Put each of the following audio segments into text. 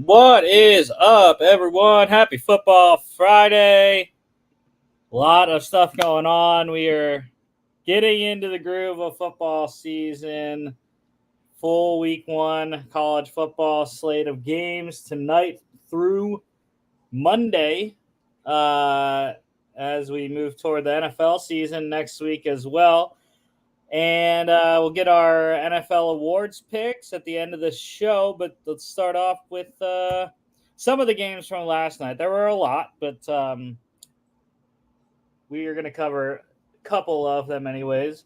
What is up, everyone? Happy Football Friday. A lot of stuff going on. We are getting into the groove of football season. Full week one college football slate of games tonight through Monday as we move toward the NFL season next week as well. And we'll get our NFL awards picks at the end of the show. But let's start off with some of the games from last night. There were a lot, but we are going to cover a couple of them anyways.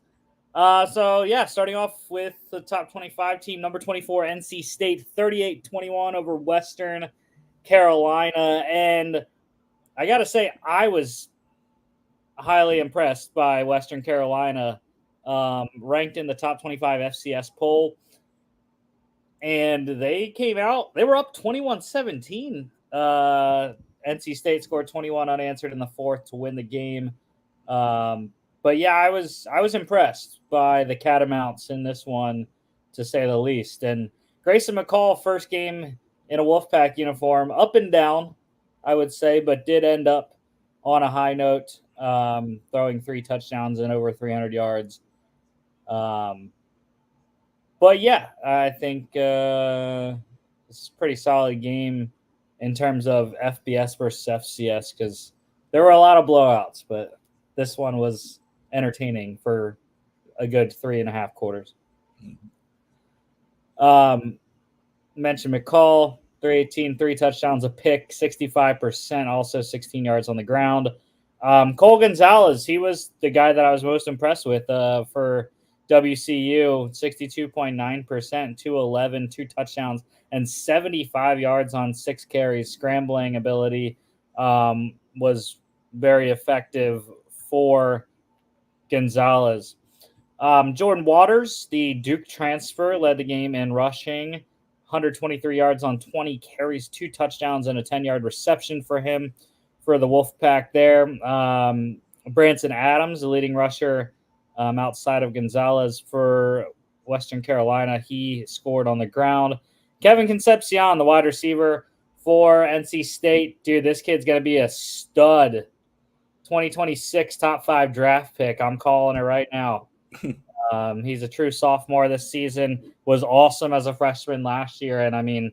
Starting off with the top 25 team, number 24, NC State, 38-21 over Western Carolina. And I got to say, I was highly impressed by Western Carolina. Ranked in the top 25 FCS poll. And they came out, they were up 21-17. NC State scored 21 unanswered in the fourth to win the game. But yeah, I was impressed by the Catamounts in this one, to say the least. And Grayson McCall, first game in a Wolfpack uniform, up and down, I would say, but did end up on a high note, throwing 3 touchdowns and over 300 yards. But yeah, I think it's a pretty solid game in terms of FBS versus FCS, because there were a lot of blowouts, but this one was entertaining for a good 3.5 quarters. Mentioned McCall, 318, 3 touchdowns, a pick, 65%, also 16 yards on the ground. Cole Gonzalez, he was the guy that I was most impressed with for WCU, 62.9%, 211, 2 touchdowns, and 75 yards on 6 carries. Scrambling ability was very effective for Gonzalez. Jordan Waters, the Duke transfer, led the game in rushing, 123 yards on 20 carries, 2 touchdowns, and a 10-yard reception for him for the Wolfpack there. Branson Adams, the leading rusher, outside of Gonzalez for Western Carolina, he scored on the ground. Kevin Concepcion, the wide receiver for NC State. Dude, this kid's going to be a stud. 2026 top 5 draft pick. I'm calling it right now. He's a true sophomore this season. Was awesome as a freshman last year. And, I mean,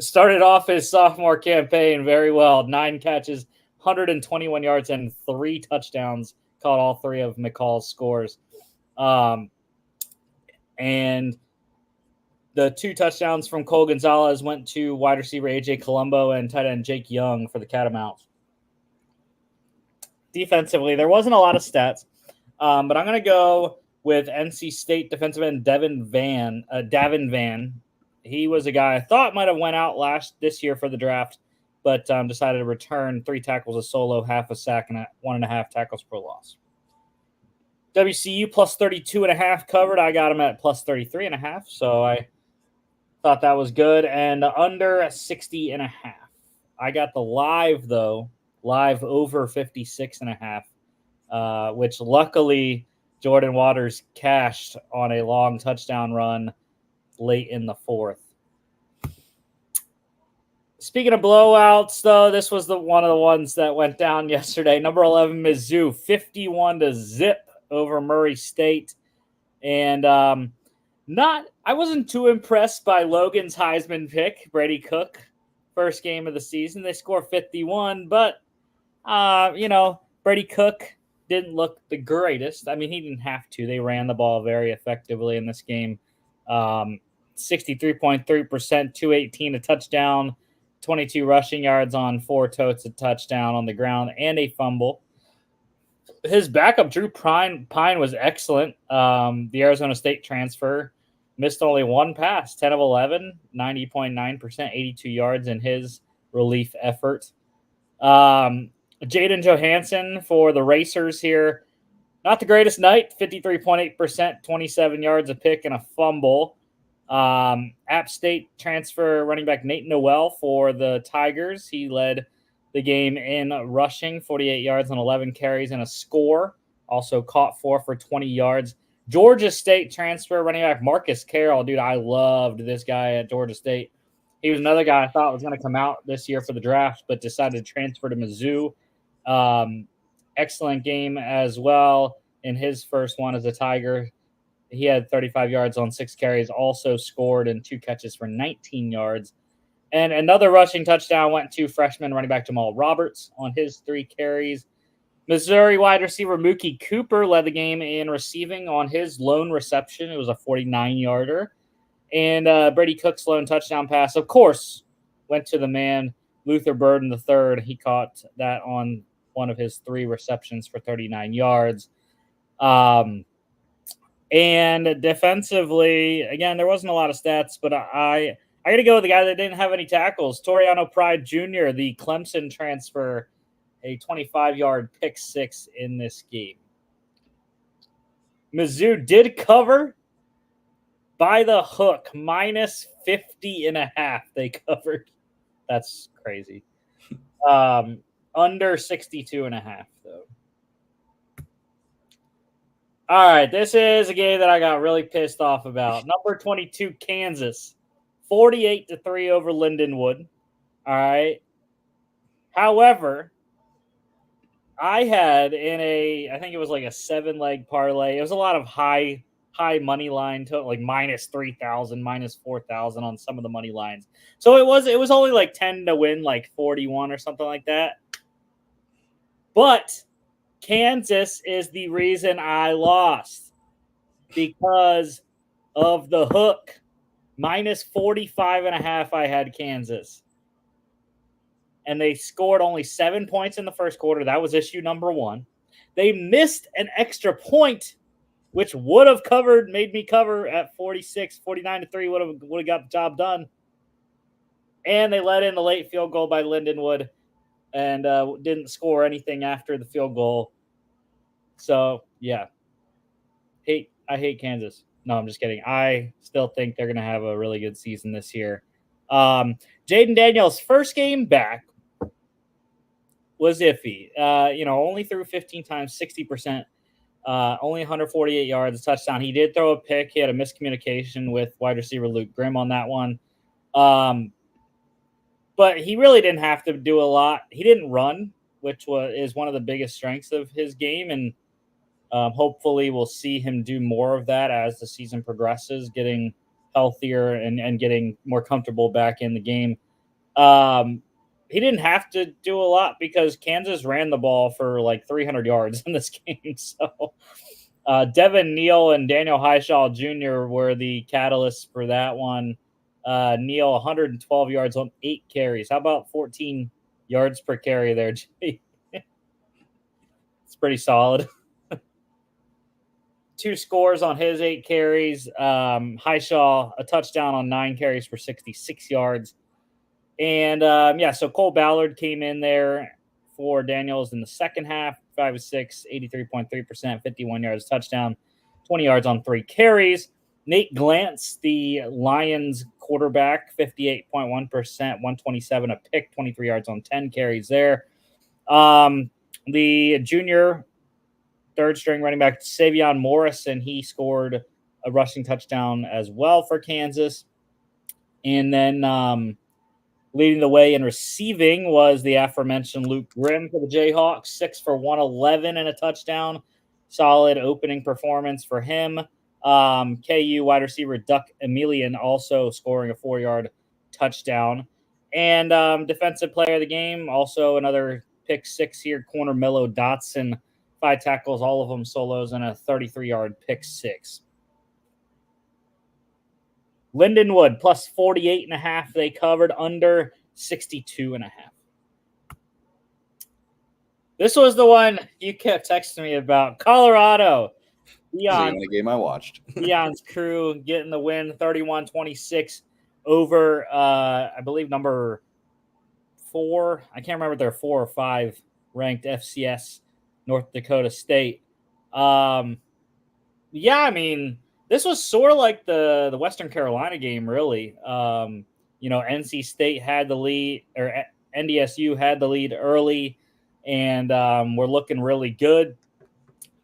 started off his sophomore campaign very well. 9 catches, 121 yards, and 3 touchdowns. Caught all 3 of McCall's scores. And the 2 touchdowns from Cole Gonzalez went to wide receiver A.J. Colombo and tight end Jake Young for the Catamounts. Defensively, there wasn't a lot of stats, but I'm going to go with NC State defensive end Davin Van. He was a guy I thought might have went out this year for the draft, but decided to return. 3 tackles, a solo, half a sack, and 1.5 tackles per loss. WCU plus 32.5 covered. I got him at plus 33.5, so I thought that was good. And under 60.5. I got the live over 56.5, which luckily Jordan Waters cashed on a long touchdown run late in the fourth. Speaking of blowouts, though, this was one of the ones that went down yesterday. Number 11, Mizzou, 51-0 over Murray State. And I wasn't too impressed by Logan's Heisman pick, Brady Cook, first game of the season. They score 51, but, Brady Cook didn't look the greatest. I mean, he didn't have to. They ran the ball very effectively in this game. 63.3%, 218, a touchdown, 22 rushing yards on 4 totes, a touchdown on the ground, and a fumble. His backup, Drew Pine, was excellent. The Arizona State transfer missed only 1 pass, 10 of 11, 90.9%, 82 yards in his relief effort. Jaden Johansson for the Racers here. Not the greatest night, 53.8%, 27 yards, a pick, and a fumble. App State transfer running back Nate Noel for the Tigers. He led the game in rushing, 48 yards on 11 carries and a score. Also caught 4 for 20 yards. Georgia State transfer running back Marcus Carroll. Dude, I loved this guy at Georgia State. He was another guy I thought was going to come out this year for the draft, but decided to transfer to Mizzou. Excellent game as well in his first one as a Tiger. He had 35 yards on 6 carries, also scored in 2 catches for 19 yards. And another rushing touchdown went to freshman running back Jamal Roberts on his 3 carries. Missouri wide receiver Mookie Cooper led the game in receiving on his lone reception. It was a 49-yarder. And Brady Cook's lone touchdown pass, of course, went to the man, Luther Burden III. He caught that on one of his 3 receptions for 39 yards. And defensively, again, there wasn't a lot of stats, but I got to go with the guy that didn't have any tackles, Toriano Pride Jr., the Clemson transfer, a 25-yard pick 6 in this game. Mizzou did cover by the hook, minus 50.5. They covered. That's crazy. Under 62.5, though. All right, this is a game that I got really pissed off about. Number 22, Kansas, 48-3 over Lindenwood. All right. However, I had I think it was like a 7-leg parlay. It was a lot of high money line, like minus 3,000, minus 4,000 on some of the money lines. So it was only like 10 to win, like 41 or something like that. But Kansas is the reason I lost because of the hook. Minus 45.5, I had Kansas. And they scored only 7 points in the first quarter. That was issue number 1. They missed an extra point, which would have made me cover at 49-3, would have got the job done. And they let in the late field goal by Lindenwood and didn't score anything after the field goal. So, yeah. I hate Kansas. No, I'm just kidding. I still think they're going to have a really good season this year. Jaden Daniels' first game back was iffy. Only threw 15 times, 60%. Only 148 yards, a touchdown. He did throw a pick. He had a miscommunication with wide receiver Luke Grimm on that one. But he really didn't have to do a lot. He didn't run, which is one of the biggest strengths of his game. And hopefully we'll see him do more of that as the season progresses, getting healthier and getting more comfortable back in the game. He didn't have to do a lot because Kansas ran the ball for like 300 yards in this game. So Devin Neal and Daniel Highshaw Jr. were the catalysts for that one. Neal, 112 yards on 8 carries. How about 14 yards per carry there, Jay? It's pretty solid. 2 scores on his 8 carries. Highshaw, a touchdown on 9 carries for 66 yards. And, so Cole Ballard came in there for Daniels in the second half, 5 of 6, 83.3%, 51 yards, touchdown, 20 yards on 3 carries. Nate Glantz, the Lions quarterback, 58.1%, 127, a pick, 23 yards on 10 carries there. The junior third-string running back, Savion Morrison, he scored a rushing touchdown as well for Kansas. And then leading the way in receiving was the aforementioned Luke Grimm for the Jayhawks, 6 for 111 and a touchdown. Solid opening performance for him. KU wide receiver Duck Emilian also scoring a 4-yard touchdown. And defensive player of the game, also another pick 6 here, corner Mello Dotson, 5 tackles, all of them solos, and a 33-yard pick 6. Lindenwood plus 48.5. They covered under 62.5. This was the one you kept texting me about. Colorado. The only game I watched. Deion's crew getting the win, 31-26 over, I believe, number 4. I can't remember if they're 4 or 5 ranked FCS North Dakota State. This was sort of like the Western Carolina game, really. NC State had the lead, or NDSU had the lead early, and we're looking really good.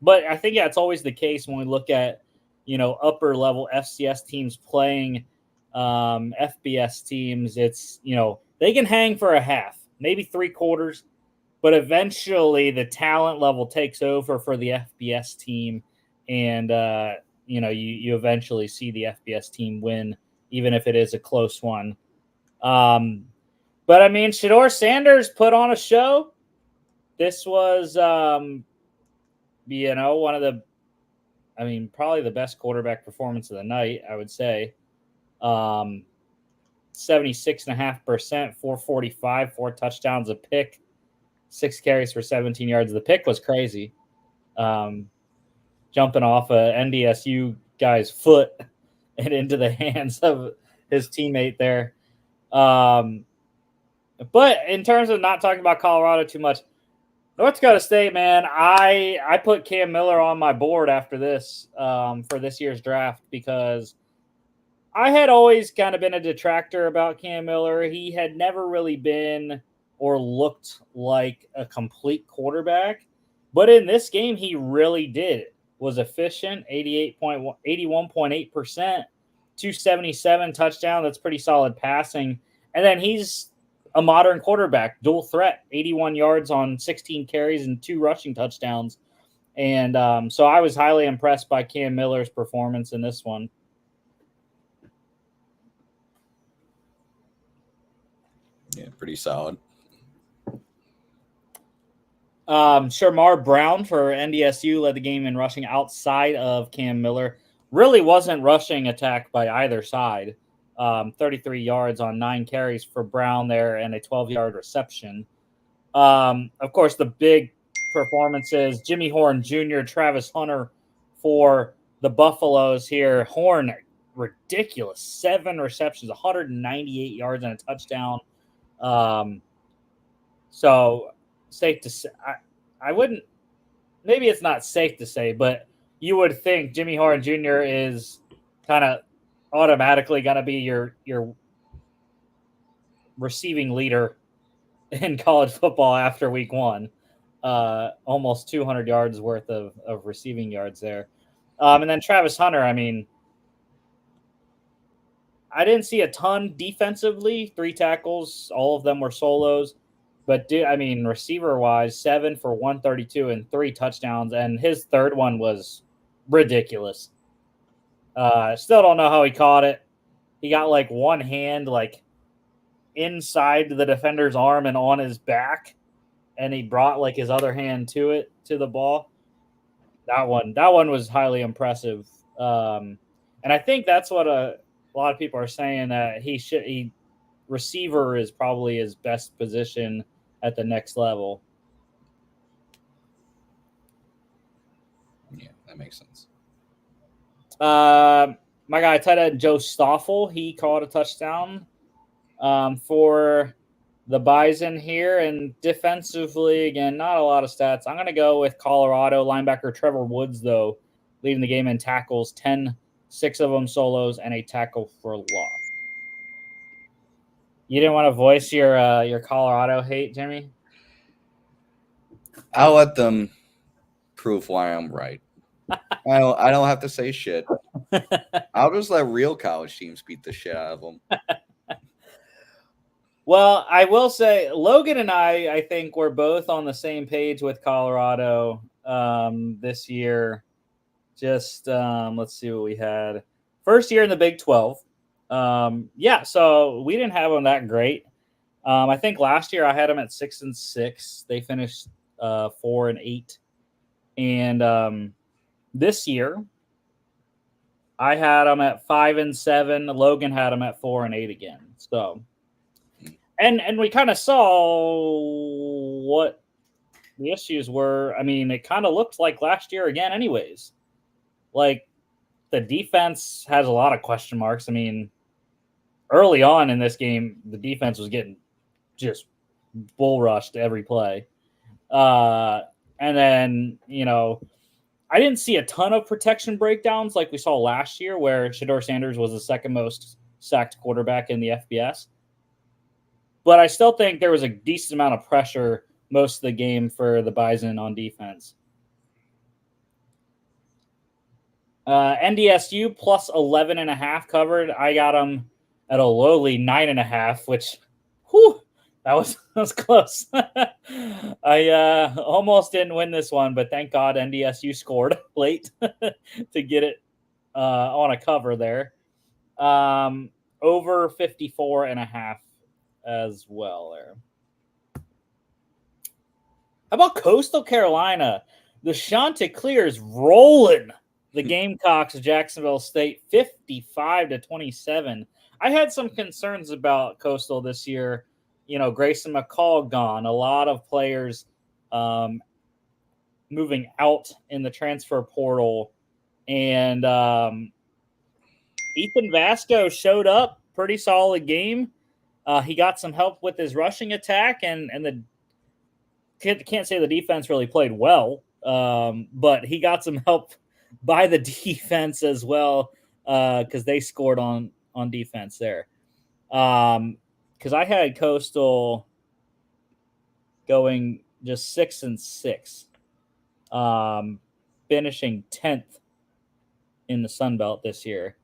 But I think, it's always the case when we look at, upper-level FCS teams playing FBS teams, it's, they can hang for a half, maybe 3/4, but eventually the talent level takes over for the FBS team, and you eventually see the FBS team win, even if it is a close one. But I mean, Shedeur Sanders put on a show. This was, one of the, probably the best quarterback performance of the night, I would say. 76.5%, 445, 4 touchdowns, a pick, 6 carries for 17 yards. The pick was crazy. Jumping off a NDSU guy's foot and into the hands of his teammate there. But in terms of not talking about Colorado too much, North Dakota State, man, I put Cam Miller on my board after this for this year's draft because I had always kind of been a detractor about Cam Miller. He had never really been or looked like a complete quarterback. But in this game, he really did. Was efficient, 81.8%, 277 touchdown. That's pretty solid passing. And then he's a modern quarterback, dual threat, 81 yards on 16 carries and 2 rushing touchdowns. And so I was highly impressed by Cam Miller's performance in this one. Yeah, pretty solid. Shermar Brown for NDSU led the game in rushing outside of Cam Miller. Really wasn't rushing attack by either side. 33 yards on 9 carries for Brown there and a 12-yard reception. Of course, the big performances, Jimmy Horn Jr., Travis Hunter for the Buffaloes here. Horn, ridiculous, 7 receptions, 198 yards and a touchdown. So safe to say, I wouldn't, maybe it's not safe to say, but you would think Jimmy Horn Jr. is kind of automatically going to be your receiving leader in college football after week 1. Almost 200 yards worth of receiving yards there. And then Travis Hunter, I didn't see a ton defensively, 3 tackles, all of them were solos. But, receiver-wise, 7 for 132 and 3 touchdowns, and his third one was ridiculous. Still don't know how he caught it. He got, one hand, inside the defender's arm and on his back, and he brought, his other hand to the ball. That one was highly impressive. And I think that's what a lot of people are saying, that receiver is probably his best position at the next level. Yeah, that makes sense. My guy, tight end Joe Stoffel, he caught a touchdown for the Bison here. And defensively, again, not a lot of stats. I'm going to go with Colorado linebacker Trevor Woods, though, leading the game in tackles, 10, 6 of them solos, and a tackle for loss. You didn't want to voice your Colorado hate, Jimmy? I'll let them prove why I'm right. I don't have to say shit. I'll just let real college teams beat the shit out of them. Well, I will say Logan and I think we're both on the same page with Colorado this year. Just let's see what we had. First year in the Big 12. So we didn't have them that great. I think last year I had them at 6-6. They finished 4-8. And this year I had them at 5-7. Logan had them at 4-8 again. So, and we kind of saw what the issues were. It kind of looked like last year again, anyways. The defense has a lot of question marks. Early on in this game, the defense was getting just bull rushed every play. And then, I didn't see a ton of protection breakdowns like we saw last year, where Shedeur Sanders was the second most sacked quarterback in the FBS. But I still think there was a decent amount of pressure most of the game for the Bison on defense. NDSU plus 11.5 covered. I got them at a lowly 9.5, which, whew, that was close. I almost didn't win this one, but thank God NDSU scored late to get it on a cover there. Over 54.5 as well there. How about Coastal Carolina? The Chanticleers rolling the Gamecocks of Jacksonville State 55-27. I had some concerns about Coastal this year. You know, Grayson McCall gone. A lot of players moving out in the transfer portal. And Ethan Vasco showed up. Pretty solid game. He got some help with his rushing attack, and the can't say the defense really played well, but he got some help by the defense as well because they scored on defense there. Because I had Coastal going just 6-6, finishing 10th in the Sun Belt this year.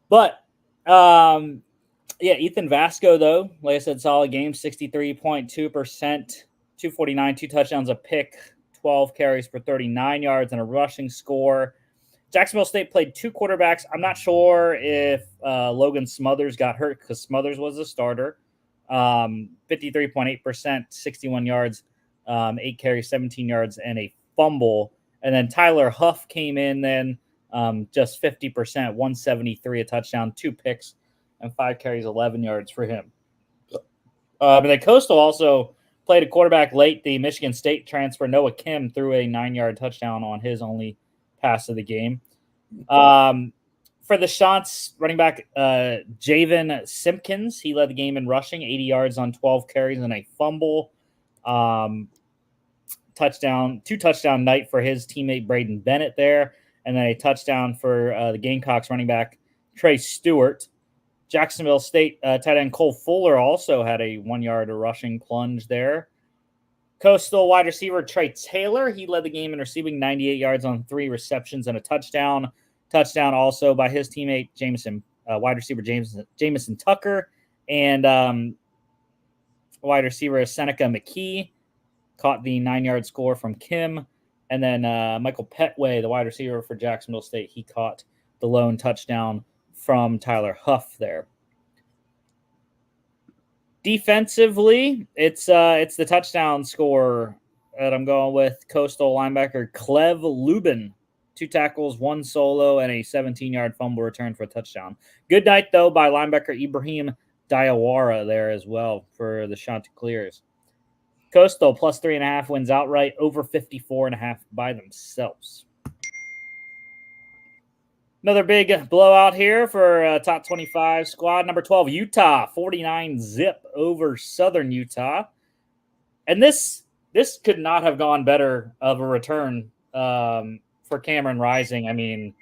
But yeah, Ethan Vasco, though, like I said, solid game, 63.2%, 249, 2 touchdowns, a pick, 12 carries for 39 yards, and a rushing score. Jacksonville State played 2 quarterbacks. I'm not sure if Logan Smothers got hurt because Smothers was the starter. 53.8%, 61 yards, 8 carries, 17 yards, and a fumble. And then Tyler Huff came in then just 50%, 173, a touchdown, 2 picks, and 5 carries, 11 yards for him. But then Coastal also played a quarterback late. The Michigan State transfer, Noah Kim, threw a 9-yard touchdown on his only pass of the game. For the Shants, running back Javen Simpkins, he led the game in rushing, 80 yards on 12 carries and a fumble. 2-touchdown night for his teammate Braden Bennett there, and then a touchdown for the Gamecocks running back Trey Stewart. Jacksonville State tight end Cole Fuller also had a 1-yard rushing plunge there. Coastal wide receiver Trey Taylor, he led the game in receiving, 98 yards on 3 receptions and a touchdown. Touchdown also by his teammate wide receiver Jamison Tucker, and wide receiver Seneca McKee caught the 9-yard score from Kim. And then Michael Petway, the wide receiver for Jacksonville State, he caught the lone touchdown from Tyler Huff there. Defensively, it's the touchdown score that I'm going with. Coastal linebacker Clev Lubin, 2 tackles, 1 solo, and a 17-yard fumble return for a touchdown. Good night, though, by linebacker Ibrahim Diawara there as well for the Chanticleers. Coastal plus 3.5 wins outright, over 54.5 by themselves. Another big blowout here for top 25 squad. Number 12, Utah, 49-zip over Southern Utah. And this could not have gone better of a return for Cameron Rising. I mean,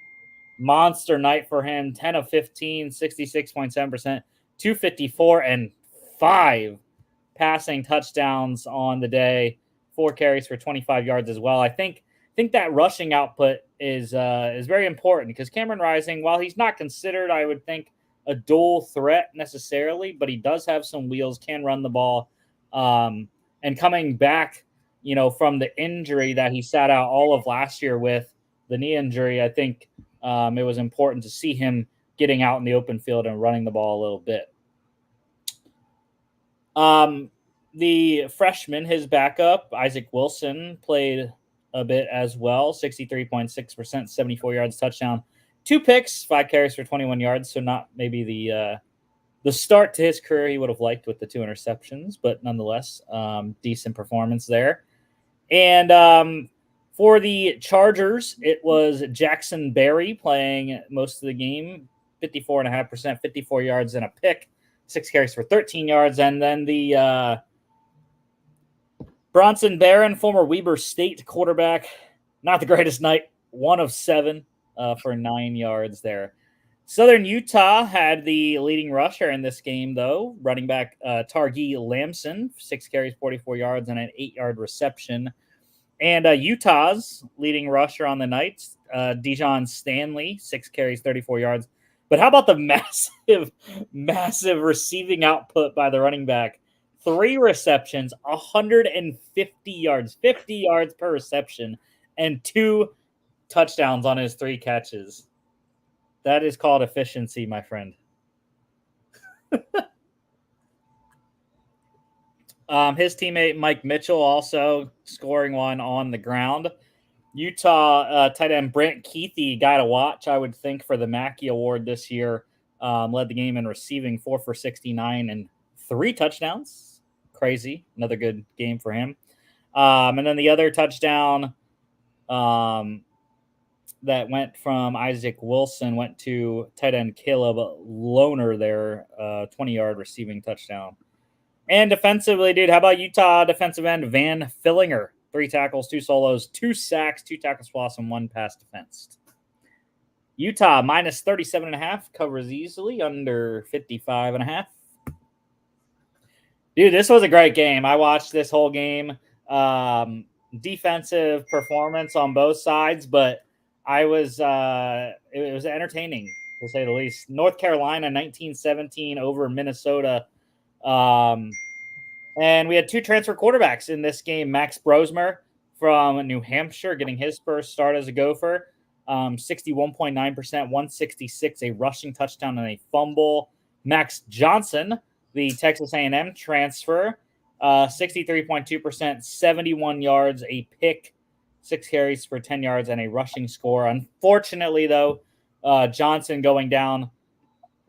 monster night for him, 10 of 15, 66.7%, 254, and 5 passing touchdowns on the day, 4 carries for 25 yards as well. I think that rushing output is very important because Cameron Rising, while he's not considered, I would think, a dual threat necessarily, but he does have some wheels, can run the ball. And coming back, from the injury that he sat out all of last year with, the knee injury, I think it was important to see him getting out in the open field and running the ball a little bit. The freshman, his backup, Isaac Wilson, played a bit as well, 63.6%, 74 yards, touchdown, 2 picks, 5 carries for 21 yards. So not maybe the start to his career he would have liked with the 2 interceptions, but nonetheless, decent performance there. And for the Chargers, it was Jackson Berry playing most of the game, 54.5%, 54 yards and a pick, 6 carries for 13 yards. And then the Bronson Barron, former Weber State quarterback, not the greatest night, 1 of 7 for 9 yards there. Southern Utah had the leading rusher in this game, though, running back Targi Lamson, 6 carries, 44 yards, and an 8-yard reception. And Utah's leading rusher on the night, Dijon Stanley, 6 carries, 34 yards, But how about the massive receiving output by the running back? 3 receptions, 150 yards, 50 yards per reception, and 2 touchdowns on his 3 catches. That is called efficiency, my friend. His teammate Mike Mitchell also scoring one on the ground. Utah tight end Brent Keithy, guy to watch, I would think, for the Mackey Award this year. Led the game in receiving, 4 for 69 and 3 touchdowns. Crazy. Another good game for him. And then the other touchdown that went from Isaac Wilson went to tight end Caleb Lohner there, 20-yard receiving touchdown. And defensively, dude, how about Utah defensive end Van Fillinger? 3 tackles, 2 solos, 2 sacks, 2 tackles for loss, and 1 pass defensed. Utah minus 37.5 covers easily, under 55.5. Dude, this was a great game. I watched this whole game. Defensive performance on both sides, but it was entertaining, to say the least. North Carolina, 1917 over Minnesota. And we had 2 transfer quarterbacks in this game. Max Brosmer from New Hampshire getting his first start as a Gopher. 61.9%, 166, a rushing touchdown and a fumble. Max Johnson, the Texas A&M transfer, 63.2%, 71 yards, a pick, 6 carries for 10 yards, and a rushing score. Unfortunately, though, Johnson going down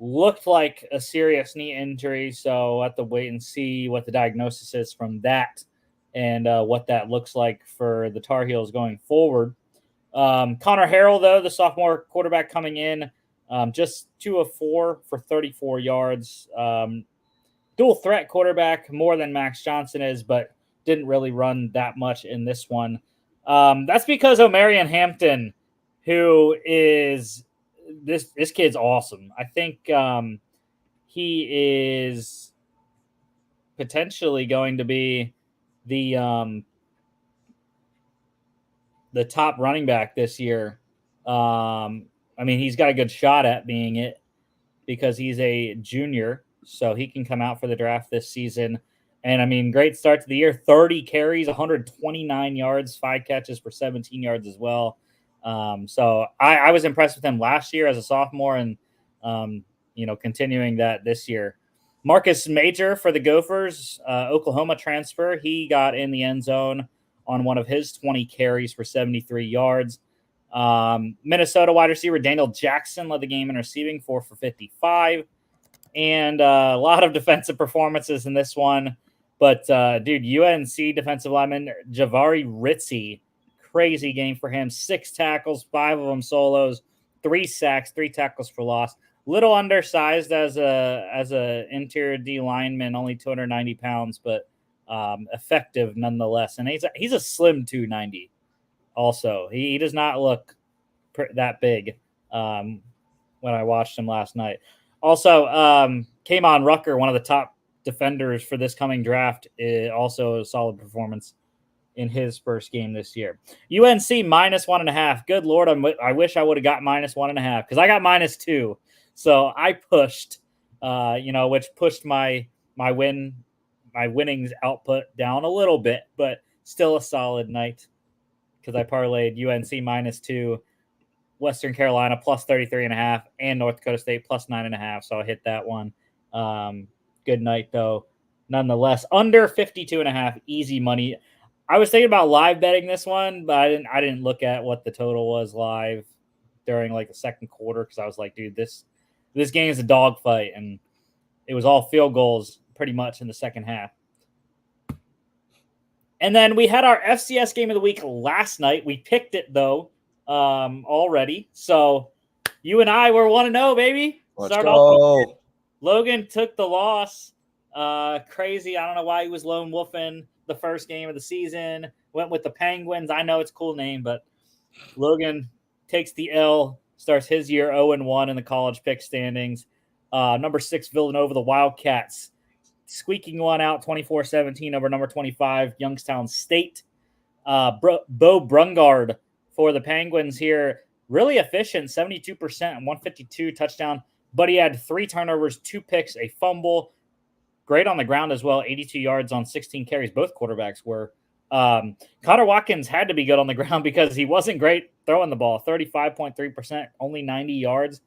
looked like a serious knee injury, so we'll have to wait and see what the diagnosis is from that and what that looks like for the Tar Heels going forward. Connor Harrell, though, the sophomore quarterback coming in, just 2 of 4 for 34 yards. Dual threat quarterback, more than Max Johnson is, but didn't really run that much in this one. That's because Omarion Hampton, who is this kid's awesome. I think he is potentially going to be the top running back this year. I mean, he's got a good shot at being it because he's a junior, so he can come out for the draft this season. And I mean, great start to the year, 30 carries, 129 yards, 5 catches for 17 yards as well. So I was impressed with him last year as a sophomore and, continuing that this year. Marcus Major for the Gophers, Oklahoma transfer. He got in the end zone on one of his 20 carries for 73 yards. Minnesota wide receiver Daniel Jackson led the game in receiving, 4 for 55. And a lot of defensive performances in this one. But, dude, UNC defensive lineman Javari Ritzy, crazy game for him. 6 tackles, 5 of them solos, 3 sacks, 3 tackles for loss. Little undersized as a interior D lineman, only 290 pounds, but effective nonetheless. And he's a slim 290 also. He does not look that big when I watched him last night. Also, Kamon Rucker, one of the top defenders for this coming draft, also a solid performance in his first game this year. UNC minus 1.5. Good Lord, I wish I would have got minus 1.5 because I got -2. So I pushed, which pushed my winnings output down a little bit, but still a solid night because I parlayed UNC -2, Western Carolina plus 33.5, and North Dakota State plus 9.5. So I hit that one. Good night though, nonetheless. Under 52.5, easy money. I was thinking about live betting this one, but I didn't look at what the total was live during like the second quarter because I was like, dude, this game is a dogfight, and it was all field goals pretty much in the second half. And then we had our FCS game of the week last night. We picked it though already, so you and I were 1-0, baby. Let's go. Logan took the loss. Crazy. I don't know why he was lone wolfing the first game of the season. Went with the Penguins. I know it's a cool name, but Logan takes the L, starts his year 0-1 in the college pick standings. Number 6, Villanova, the Wildcats, squeaking one out 24-17 over number 25, Youngstown State. Bo Brungard for the Penguins here. really efficient, 72% and 152 touchdown, but he had 3 turnovers, 2 picks, a fumble. Great on the ground as well, 82 yards on 16 carries. Both quarterbacks were. Connor Watkins had to be good on the ground because he wasn't great throwing the ball, 35.3%, only 90 yards,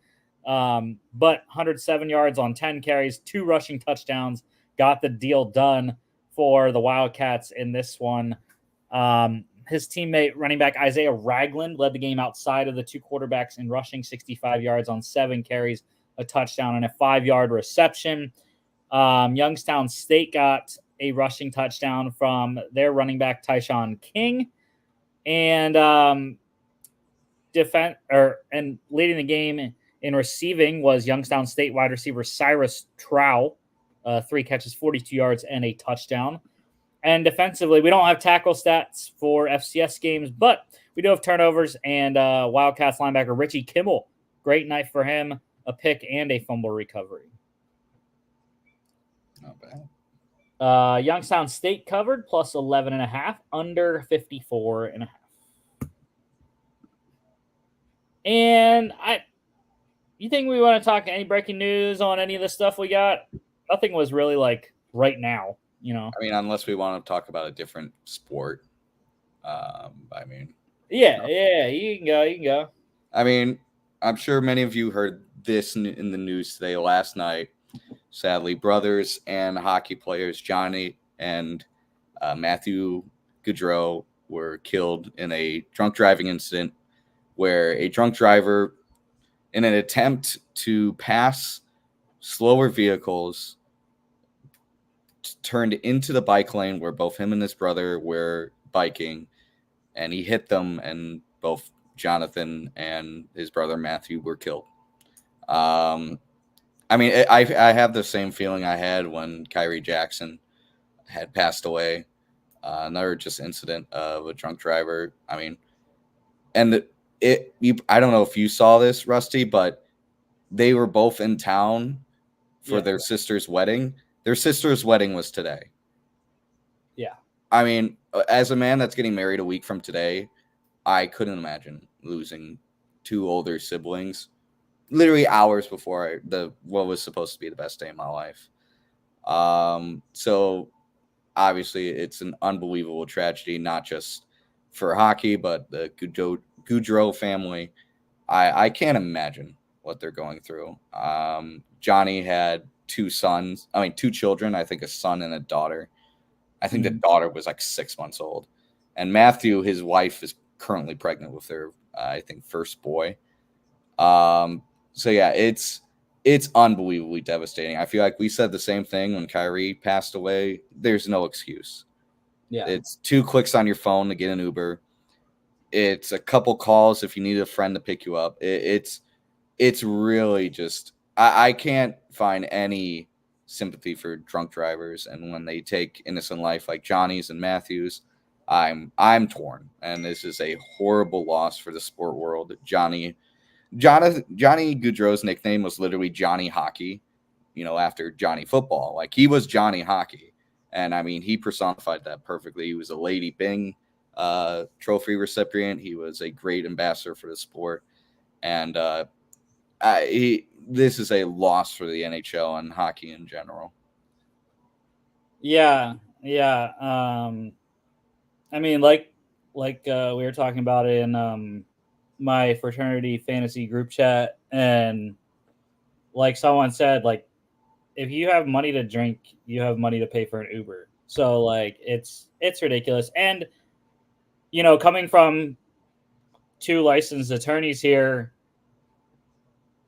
but 107 yards on 10 carries, 2 rushing touchdowns, got the deal done for the Wildcats in this one. His teammate, running back Isaiah Ragland, led the game outside of the 2 quarterbacks in rushing, 65 yards on 7 carries, a touchdown, and a 5-yard reception. Youngstown State got a rushing touchdown from their running back Tyshawn King, and and leading the game in receiving was Youngstown State wide receiver Cyrus Trow, 3 catches, 42 yards, and a touchdown. And defensively, we don't have tackle stats for FCS games, but we do have turnovers. And Wildcats linebacker Richie Kimmel, great night for him, a pick and a fumble recovery. Not bad. Youngstown State covered plus 11.5, under 54.5. And you think we want to talk any breaking news on any of the stuff we got? Nothing was really like right now, you know. I mean, unless we want to talk about a different sport. Yeah, you can go. I mean, I'm sure many of you heard this in the news today, last night. Sadly, brothers and hockey players Johnny and Matthew Gaudreau were killed in a drunk driving incident where a drunk driver, in an attempt to pass slower vehicles, turned into the bike lane where both him and his brother were biking, and he hit them, and both Jonathan and his brother Matthew were killed. I mean, I have the same feeling I had when Kyrie Jackson had passed away. Another just incident of a drunk driver. I mean, and I don't know if you saw this, Rusty, but they were both in town for their sister's wedding. Their sister's wedding was today. Yeah. I mean, as a man that's getting married a week from today, I couldn't imagine losing 2 older siblings literally hours before what was supposed to be the best day of my life. So obviously it's an unbelievable tragedy, not just for hockey, but the Gaudreau family. I can't imagine what they're going through. Johnny had 2 children, I think a son and a daughter. I think the daughter was like 6 months old. And Matthew, his wife, is currently pregnant with their, I think, first boy. So yeah, it's unbelievably devastating. I feel like we said the same thing when Kyrie passed away. There's no excuse. Yeah. It's 2 clicks on your phone to get an Uber. It's a couple calls if you need a friend to pick you up. It's really just, I can't find any sympathy for drunk drivers, and when they take innocent life like Johnny's and Matthew's, I'm torn, and this is a horrible loss for the sport world. Johnny Gaudreau's nickname was literally Johnny Hockey, after Johnny Football. Like, he was Johnny Hockey. And, I mean, he personified that perfectly. He was a Lady Bing trophy recipient. He was a great ambassador for the sport. And this is a loss for the NHL and hockey in general. Yeah. I mean, like we were talking about it in my fraternity fantasy group chat, and like someone said, like, if you have money to drink, you have money to pay for an Uber. So like it's ridiculous. And coming from 2 licensed attorneys here,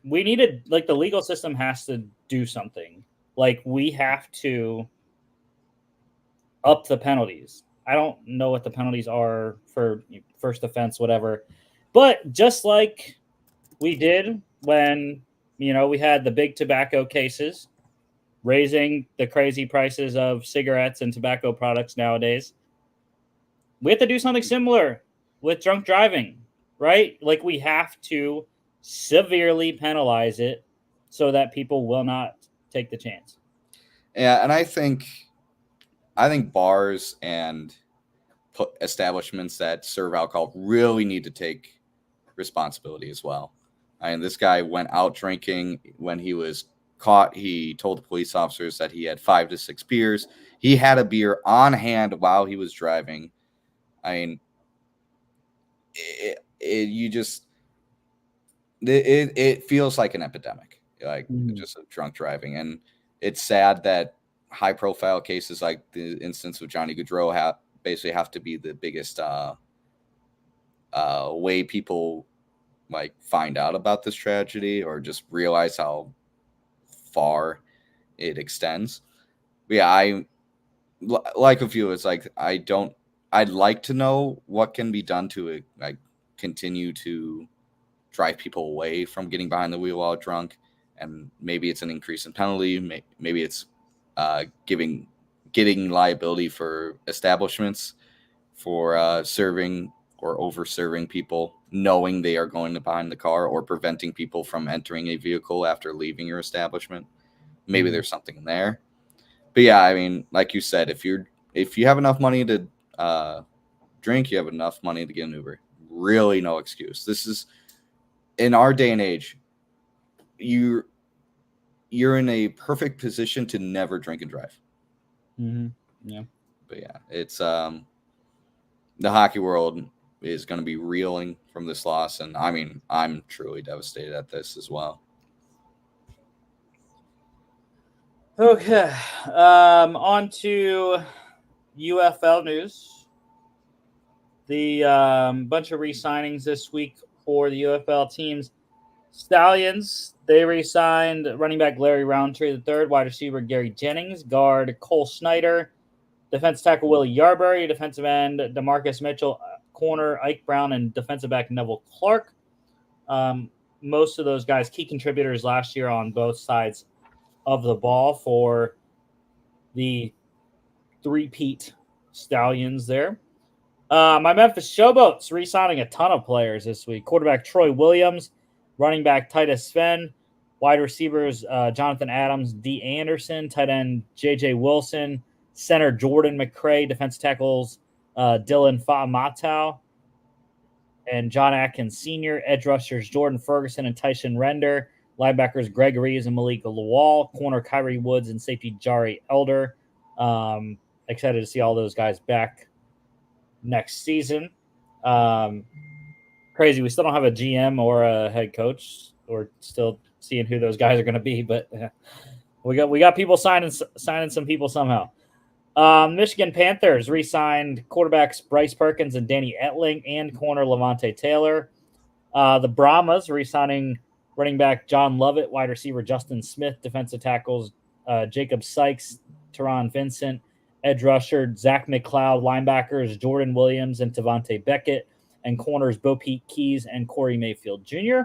we needed, like, the legal system has to do something. Like, we have to up the penalties. I don't know what the penalties are for first offense, whatever. But just like we did when, we had the big tobacco cases, raising the crazy prices of cigarettes and tobacco products nowadays, we have to do something similar with drunk driving, right? Like, we have to severely penalize it so that people will not take the chance. Yeah, and I think bars and establishments that serve alcohol really need to take responsibility as well. I mean, this guy went out drinking. When he was caught, he told the police officers that he had 5 to 6 beers. He had a beer on hand while he was driving. I mean, it feels like an epidemic, like just drunk driving. And it's sad that high profile cases like the instance with Johnny Gaudreau basically have to be the biggest way people like find out about this tragedy or just realize how far it extends. But yeah, I like a few. It's like I'd like to know what can be done to like continue to drive people away from getting behind the wheel while drunk, and maybe it's an increase in penalty. Maybe it's getting liability for establishments for serving or over serving people, knowing they are going to behind the car, or preventing people from entering a vehicle after leaving your establishment. Maybe there's something there. But yeah, I mean, like you said, if you have enough money to drink, you have enough money to get an Uber. Really, no excuse. This is in our day and age. You're in a perfect position to never drink and drive. Yeah, but yeah, it's the hockey world is going to be reeling from this loss, and I mean, I'm truly devastated at this as well. Okay, on to UFL news. The bunch of re-signings this week for the UFL teams. Stallions, they re-signed running back Larry Roundtree III, wide receiver Gary Jennings, guard Cole Snyder, defense tackle Willie Yarbury, defensive end DeMarcus Mitchell, corner Ike Brown, and defensive back Neville Clark. Most of those guys key contributors last year on both sides of the ball for the three-peat Stallions there. My Memphis Showboats re-signing a ton of players this week. Quarterback Troy Williams, running back Titus Sven, wide receivers Jonathan Adams, D. Anderson, tight end J.J. Wilson, center Jordan McCray, defensive tackles Dylan Fa'amatau and John Atkins Sr., edge rushers Jordan Ferguson and Tyson Render, linebackers Greg Reeves and Malik Lawal, corner Kyrie Woods and safety Jari Elder. Excited to see all those guys back next season. Crazy. We still don't have a GM or a head coach. We're still seeing who those guys are going to be, but we got people signing some people somehow. Michigan Panthers re-signed quarterbacks Bryce Perkins and Danny Etling and corner Levante Taylor. The Brahmas re-signing running back John Lovett, wide receiver Justin Smith, defensive tackles Jacob Sykes, Teron Vincent, edge rusher Zach McLeod, linebackers Jordan Williams and Tavante Beckett, and corners Bo Pete Keys and Corey Mayfield Jr.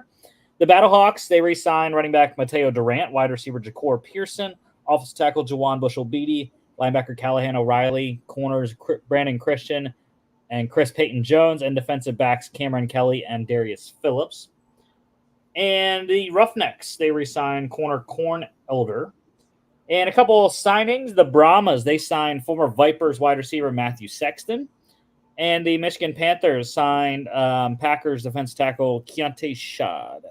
The Battlehawks, they re-signed running back Mateo Durant, wide receiver Jacor Pearson, offensive tackle Jawan Bushell-Beatty, linebacker Callahan O'Reilly, corners Brandon Christian and Chris Payton-Jones, and defensive backs Cameron Kelly and Darius Phillips. And the Roughnecks, they re-signed corner Corn Elder. And a couple of signings, the Brahmas, they signed former Vipers wide receiver Matthew Sexton. And the Michigan Panthers signed Packers defense tackle Keontae Shad.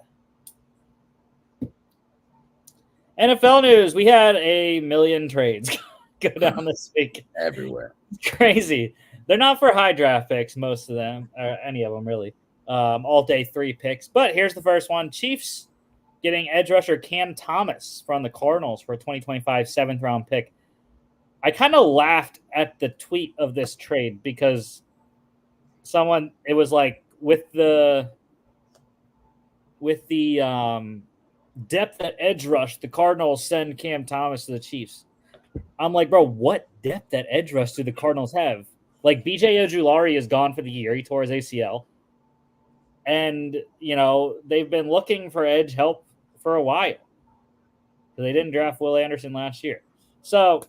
NFL news, we had a million trades go down this week. Everywhere. Crazy. They're not for high draft picks, most of them, or any of them really. All day 3 picks. But here's the first one. Chiefs getting edge rusher Cam Thomas from the Cardinals for a 2025 7th round pick. I kind of laughed at the tweet of this trade because it was like with the depth at edge rush, the Cardinals send Cam Thomas to the Chiefs. I'm like, bro, what depth at edge rush do the Cardinals have? Like, BJ Ojulari is gone for the year. He tore his ACL. And, they've been looking for edge help for a while. So they didn't draft Will Anderson last year. So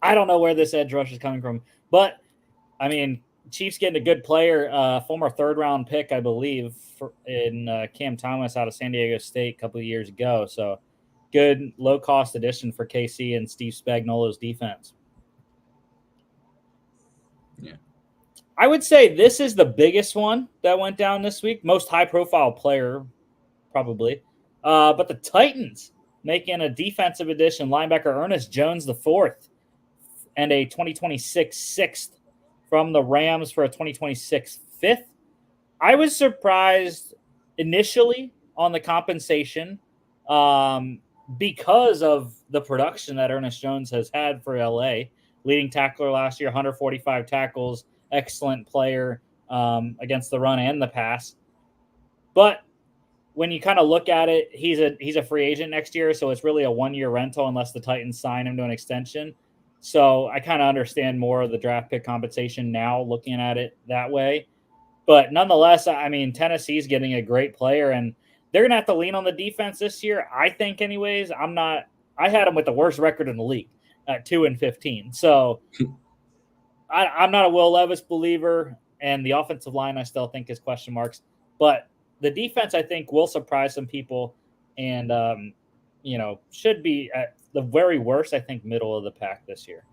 I don't know where this edge rush is coming from. But, I mean, Chiefs getting a good player, former 3rd-round pick, I believe, in Cam Thomas out of San Diego State a couple of years ago. So good low-cost addition for KC and Steve Spagnuolo's defense. Yeah. I would say this is the biggest one that went down this week. Most high-profile player, probably. But the Titans making a defensive addition, linebacker Ernest Jones the fourth, and a 2026 sixth from the Rams for a 2026 fifth. I was surprised initially on the compensation because of the production that Ernest Jones has had for LA. Leading tackler last year, 145 tackles, excellent player against the run and the pass. But when you kind of look at it, he's a free agent next year, so it's really a 1-year rental unless the Titans sign him to an extension. So I kind of understand more of the draft pick compensation now, looking at it that way. But nonetheless, I mean, Tennessee's getting a great player, and they're gonna have to lean on the defense this year. I think, anyways. I had them with the worst record in the league at 2-15. So I'm not a Will Levis believer, and the offensive line I still think is question marks. But the defense, I think, will surprise some people, and should be at the very worst, I think, middle of the pack this year.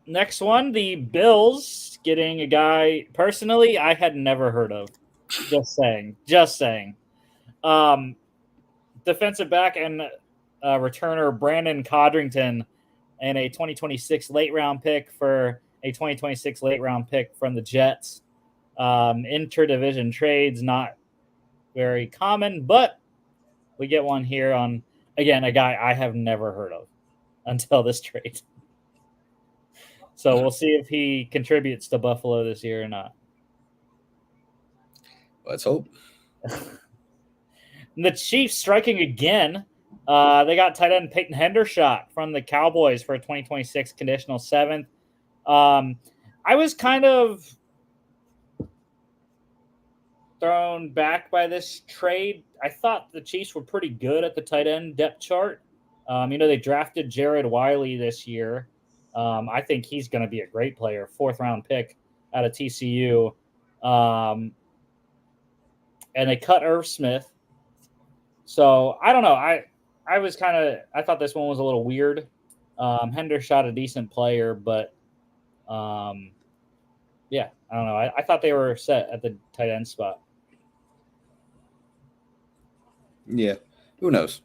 Next one, the Bills getting a guy personally I had never heard of. Just saying. Defensive back and returner Brandon Codrington, and a 2026 late round pick for a 2026 late round pick from the Jets. Interdivision trades, not very common, but we get one here on, again, a guy I have never heard of until this trade. So we'll see if he contributes to Buffalo this year or not. Let's hope. The Chiefs striking again. They got tight end Peyton Hendershot from the Cowboys for a 2026 conditional seventh. I was kind of thrown back by this trade. I thought the Chiefs were pretty good at the tight end depth chart. They drafted Jared Wiley this year. I think he's going to be a great player, 4th-round pick out of TCU. And they cut Irv Smith. So I don't know. I thought this one was a little weird. Hendershot, a decent player, but I don't know. I thought they were set at the tight end spot. Yeah, who knows?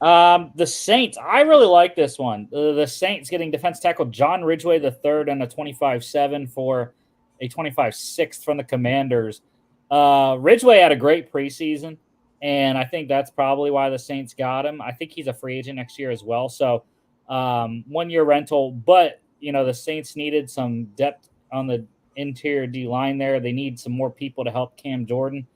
The Saints, I really like this one. The Saints getting defense tackle John Ridgeway III and a 25-7 for a 25-6 from the Commanders. Ridgeway had a great preseason, and I think that's probably why the Saints got him. I think he's a free agent next year as well. So 1-year rental, but the Saints needed some depth on the interior D line there. They need some more people to help Cam Jordan.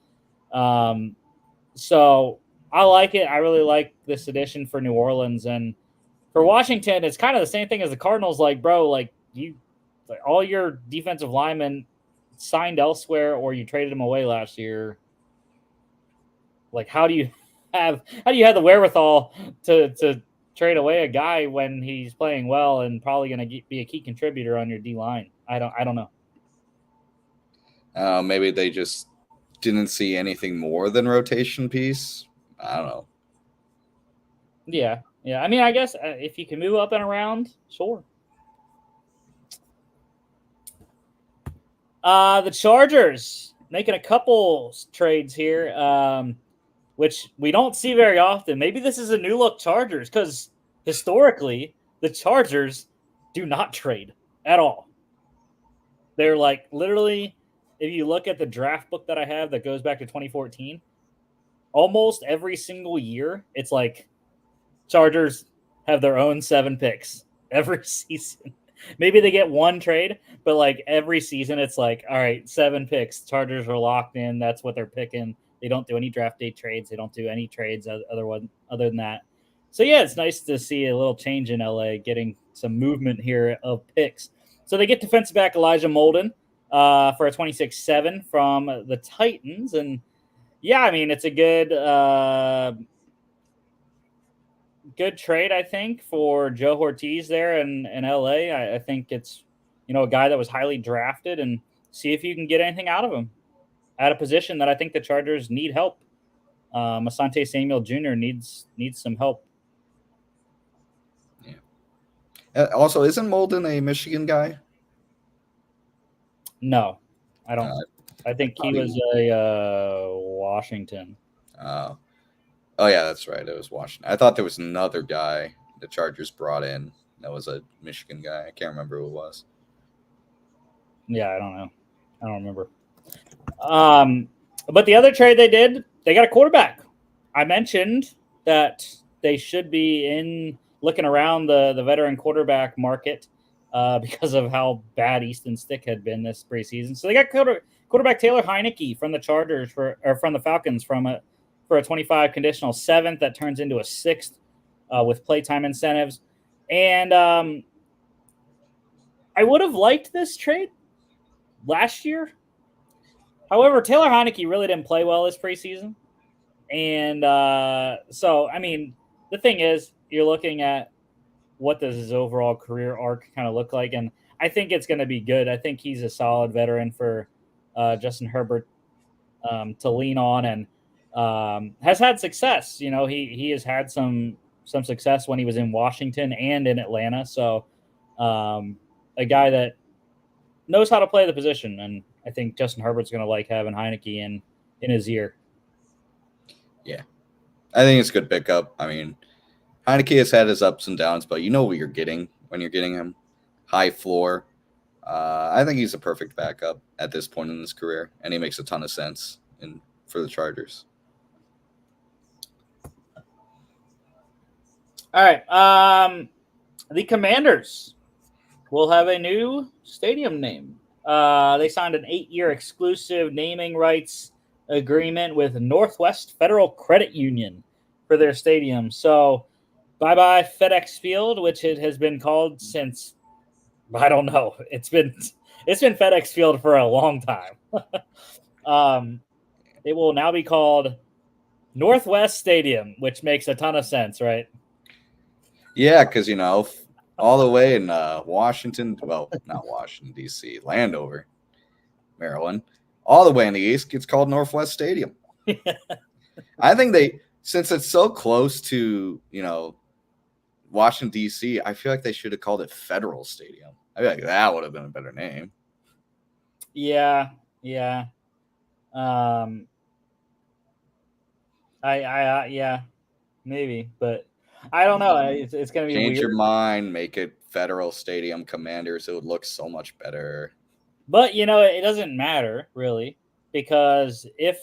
So I like it. I really like this addition for New Orleans. And for Washington, it's kind of the same thing as the Cardinals. Like, bro, all your defensive linemen signed elsewhere or you traded them away last year. Like, how do you have the wherewithal to trade away a guy when he's playing well and probably going to be a key contributor on your D line? I don't know. Maybe they just didn't see anything more than rotation piece. I don't know. Yeah. I mean, I guess if you can move up and around, sure. The Chargers making a couple trades here, which we don't see very often. Maybe this is a new look Chargers, because historically the Chargers do not trade at all. They're like, literally, if you look at the draft book that I have that goes back to 2014, almost every single year, it's like Chargers have their own 7 picks every season. Maybe they get one trade, but like every season, it's like, all right, 7 picks. Chargers are locked in. That's what they're picking. They don't do any draft day trades. They don't do any trades other than that. So yeah, it's nice to see a little change in LA, getting some movement here of picks. So they get defensive back Elijah Molden for a 26-7 from the Titans. And yeah, I mean, it's a good trade, I think, for Joe Ortiz there in LA. I think it's, a guy that was highly drafted, and see if you can get anything out of him at a position that I think the Chargers need help Asante Samuel Jr. needs some help. Yeah. Also, isn't Molden a Michigan guy? No, I don't. I think he thought was a Washington. Oh, yeah, that's right. It was Washington. I thought there was another guy the Chargers brought in that was a Michigan guy. I can't remember who it was. Yeah, I don't know. I don't remember. But the other trade they did, they got a quarterback. I mentioned that they should be looking around the veteran quarterback market because of how bad Easton Stick had been this preseason. So they got quarterback Taylor Heineke from the Chargers from the Falcons for a 25 conditional 7th that turns into a 6th with playtime incentives. And I would have liked this trade last year. However, Taylor Heineke really didn't play well this preseason. And so, I mean, the thing is, you're looking at what does his overall career arc kind of look like. And I think it's going to be good. I think he's a solid veteran for Justin Herbert to lean on and has had success. You know, he has had some success when he was in Washington and in Atlanta. So a guy that knows how to play the position. And I think Justin Herbert's going to like having Heineke in his ear. Yeah, I think it's a good pickup. I mean, Heineke has had his ups and downs, but you know what you're getting when you're getting him. High floor. I think he's a perfect backup at this point in his career, and he makes a ton of sense for the Chargers. All right. The Commanders will have a new stadium name. They signed an 8-year exclusive naming rights agreement with Northwest Federal Credit Union for their stadium. So bye-bye FedEx Field, which it has been called since, I don't know. It's been FedEx Field for a long time. It will now be called Northwest Stadium, which makes a ton of sense, right? Yeah, because, all the way in Washington, well, not Washington, D.C., Landover, Maryland, all the way in the east, it's called Northwest Stadium. I think since it's so close to, Washington, D.C., I feel like they should have called it Federal Stadium. I feel like that would have been a better name. Yeah. Yeah, maybe, but I don't know. It's going to be Change weird. your mind, make it Federal Stadium Commanders. It would look so much better. But, it doesn't matter, really, because if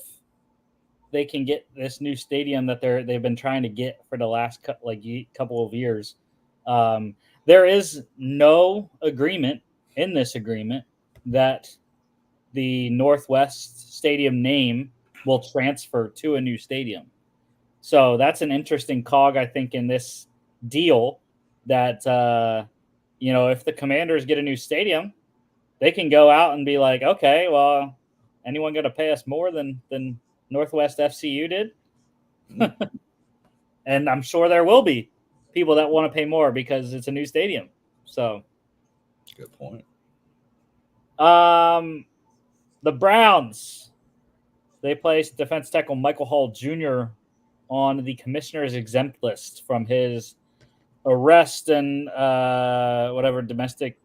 they can get this new stadium that they've been trying to get for the last couple of years, there is no agreement in this agreement that the Northwest Stadium name will transfer to a new stadium. So that's an interesting cog, I think, in this deal that, if the Commanders get a new stadium, they can go out and be like, okay, well, anyone going to pay us more than Northwest FCU did? And I'm sure there will be people that want to pay more because it's a new stadium. So, good point. The Browns, they placed defense tackle Michael Hall Jr. on the commissioner's exempt list from his arrest and whatever domestic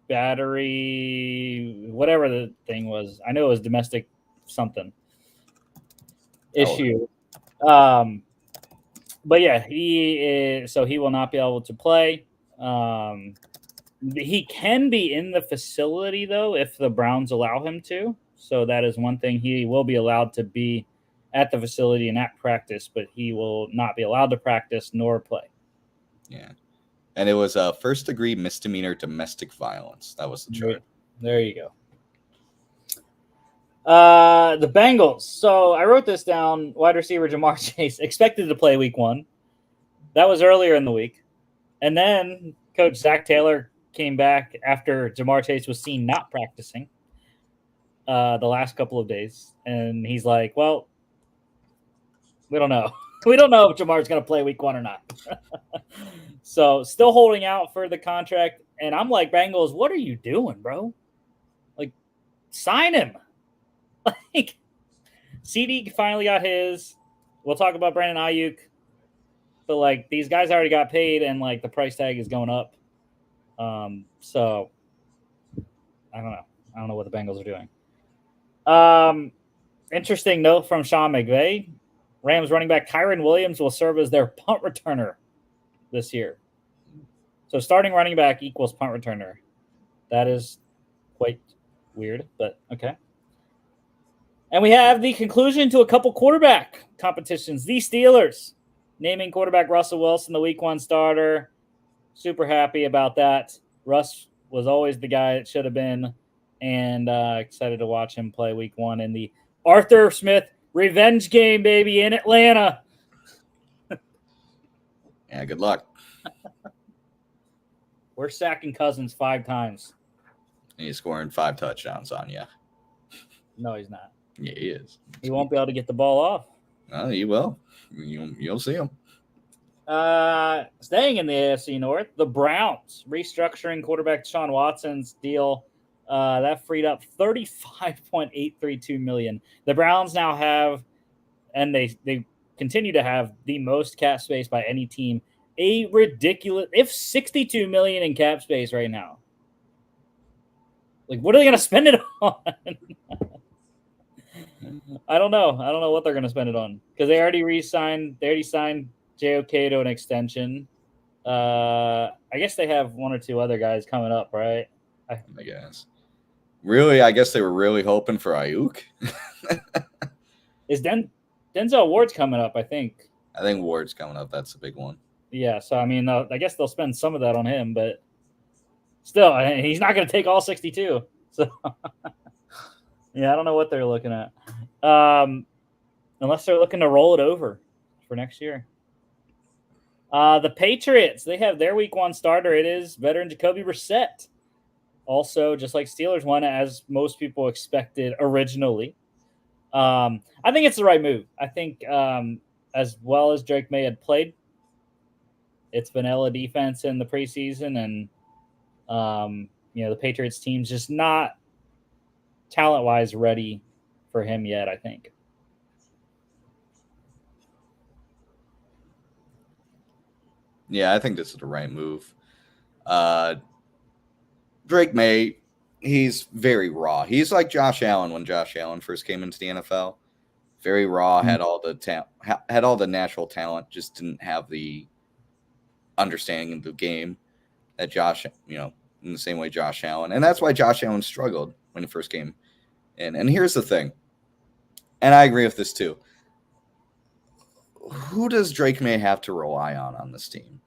battery, whatever the thing was. I know it was domestic something issue. But yeah, he will not be able to play. He can be in the facility though if the Browns allow him to. So that is one thing. He will be allowed to be at the facility and at practice, but he will not be allowed to practice nor play. Yeah. And it was a first-degree misdemeanor domestic violence. That was the charge. There you go. The Bengals. So I wrote this down. Wide receiver Jamar Chase expected to play week 1. That was earlier in the week. And then Coach Zach Taylor came back after Jamar Chase was seen not practicing the last couple of days. And he's like, well, we don't know. We don't know if Jamar's going to play week 1 or not. So still holding out for the contract. And I'm like, Bengals, what are you doing, bro? Like, sign him. CD finally got his. We'll talk about Brandon Ayuk. But, like, these guys already got paid, and, like, the price tag is going up. So, I don't know. I don't know what the Bengals are doing. Interesting note from Sean McVay. Rams running back Kyron Williams will serve as their punt returner this year. So starting running back equals punt returner. That is quite weird, but okay. And we have the conclusion to a couple quarterback competitions. The Steelers naming quarterback Russell Wilson the week 1 starter. Super happy about that. Russ was always the guy it should have been, and excited to watch him play week 1 in the Arthur Smith revenge game, baby, in Atlanta. Yeah, good luck. We're sacking Cousins 5 times. And he's scoring 5 touchdowns on you. No, he's not. Yeah, he is. He won't be able to get the ball off. No, he will. You'll see him. Staying in the AFC North, the Browns restructuring quarterback Deshaun Watson's deal. That freed up $35.832 million. The Browns now have, and they continue to have, the most cap space by any team. A ridiculous, if $62 million in cap space right now. Like, what are they going to spend it on? I don't know. I don't know what they're going to spend it on, because they already signed JOK to an extension. I guess they have 1 or 2 other guys coming up, right? I guess. Really, I guess they were really hoping for Ayuk. Is Denzel Ward's coming up, I think. I think Ward's coming up. That's a big one. Yeah, so, I mean, I guess they'll spend some of that on him, but still, he's not going to take all 62. So, yeah, I don't know what they're looking at. Unless they're looking to roll it over for next year. The Patriots, they have their week 1 starter. It is veteran Jacoby Brissett. Also, just like Steelers won, as most people expected originally. I think it's the right move. I think as well as Drake May had played, it's vanilla defense in the preseason, and the Patriots team's just not talent-wise ready for him yet, I think. Yeah, I think this is the right move. Drake May, he's very raw. He's like Josh Allen when Josh Allen first came into the NFL. Very raw, had all the natural talent, just didn't have the understanding of the game that Josh, in the same way Josh Allen. And that's why Josh Allen struggled when he first came in. And here's the thing, and I agree with this too. Who does Drake May have to rely on this team?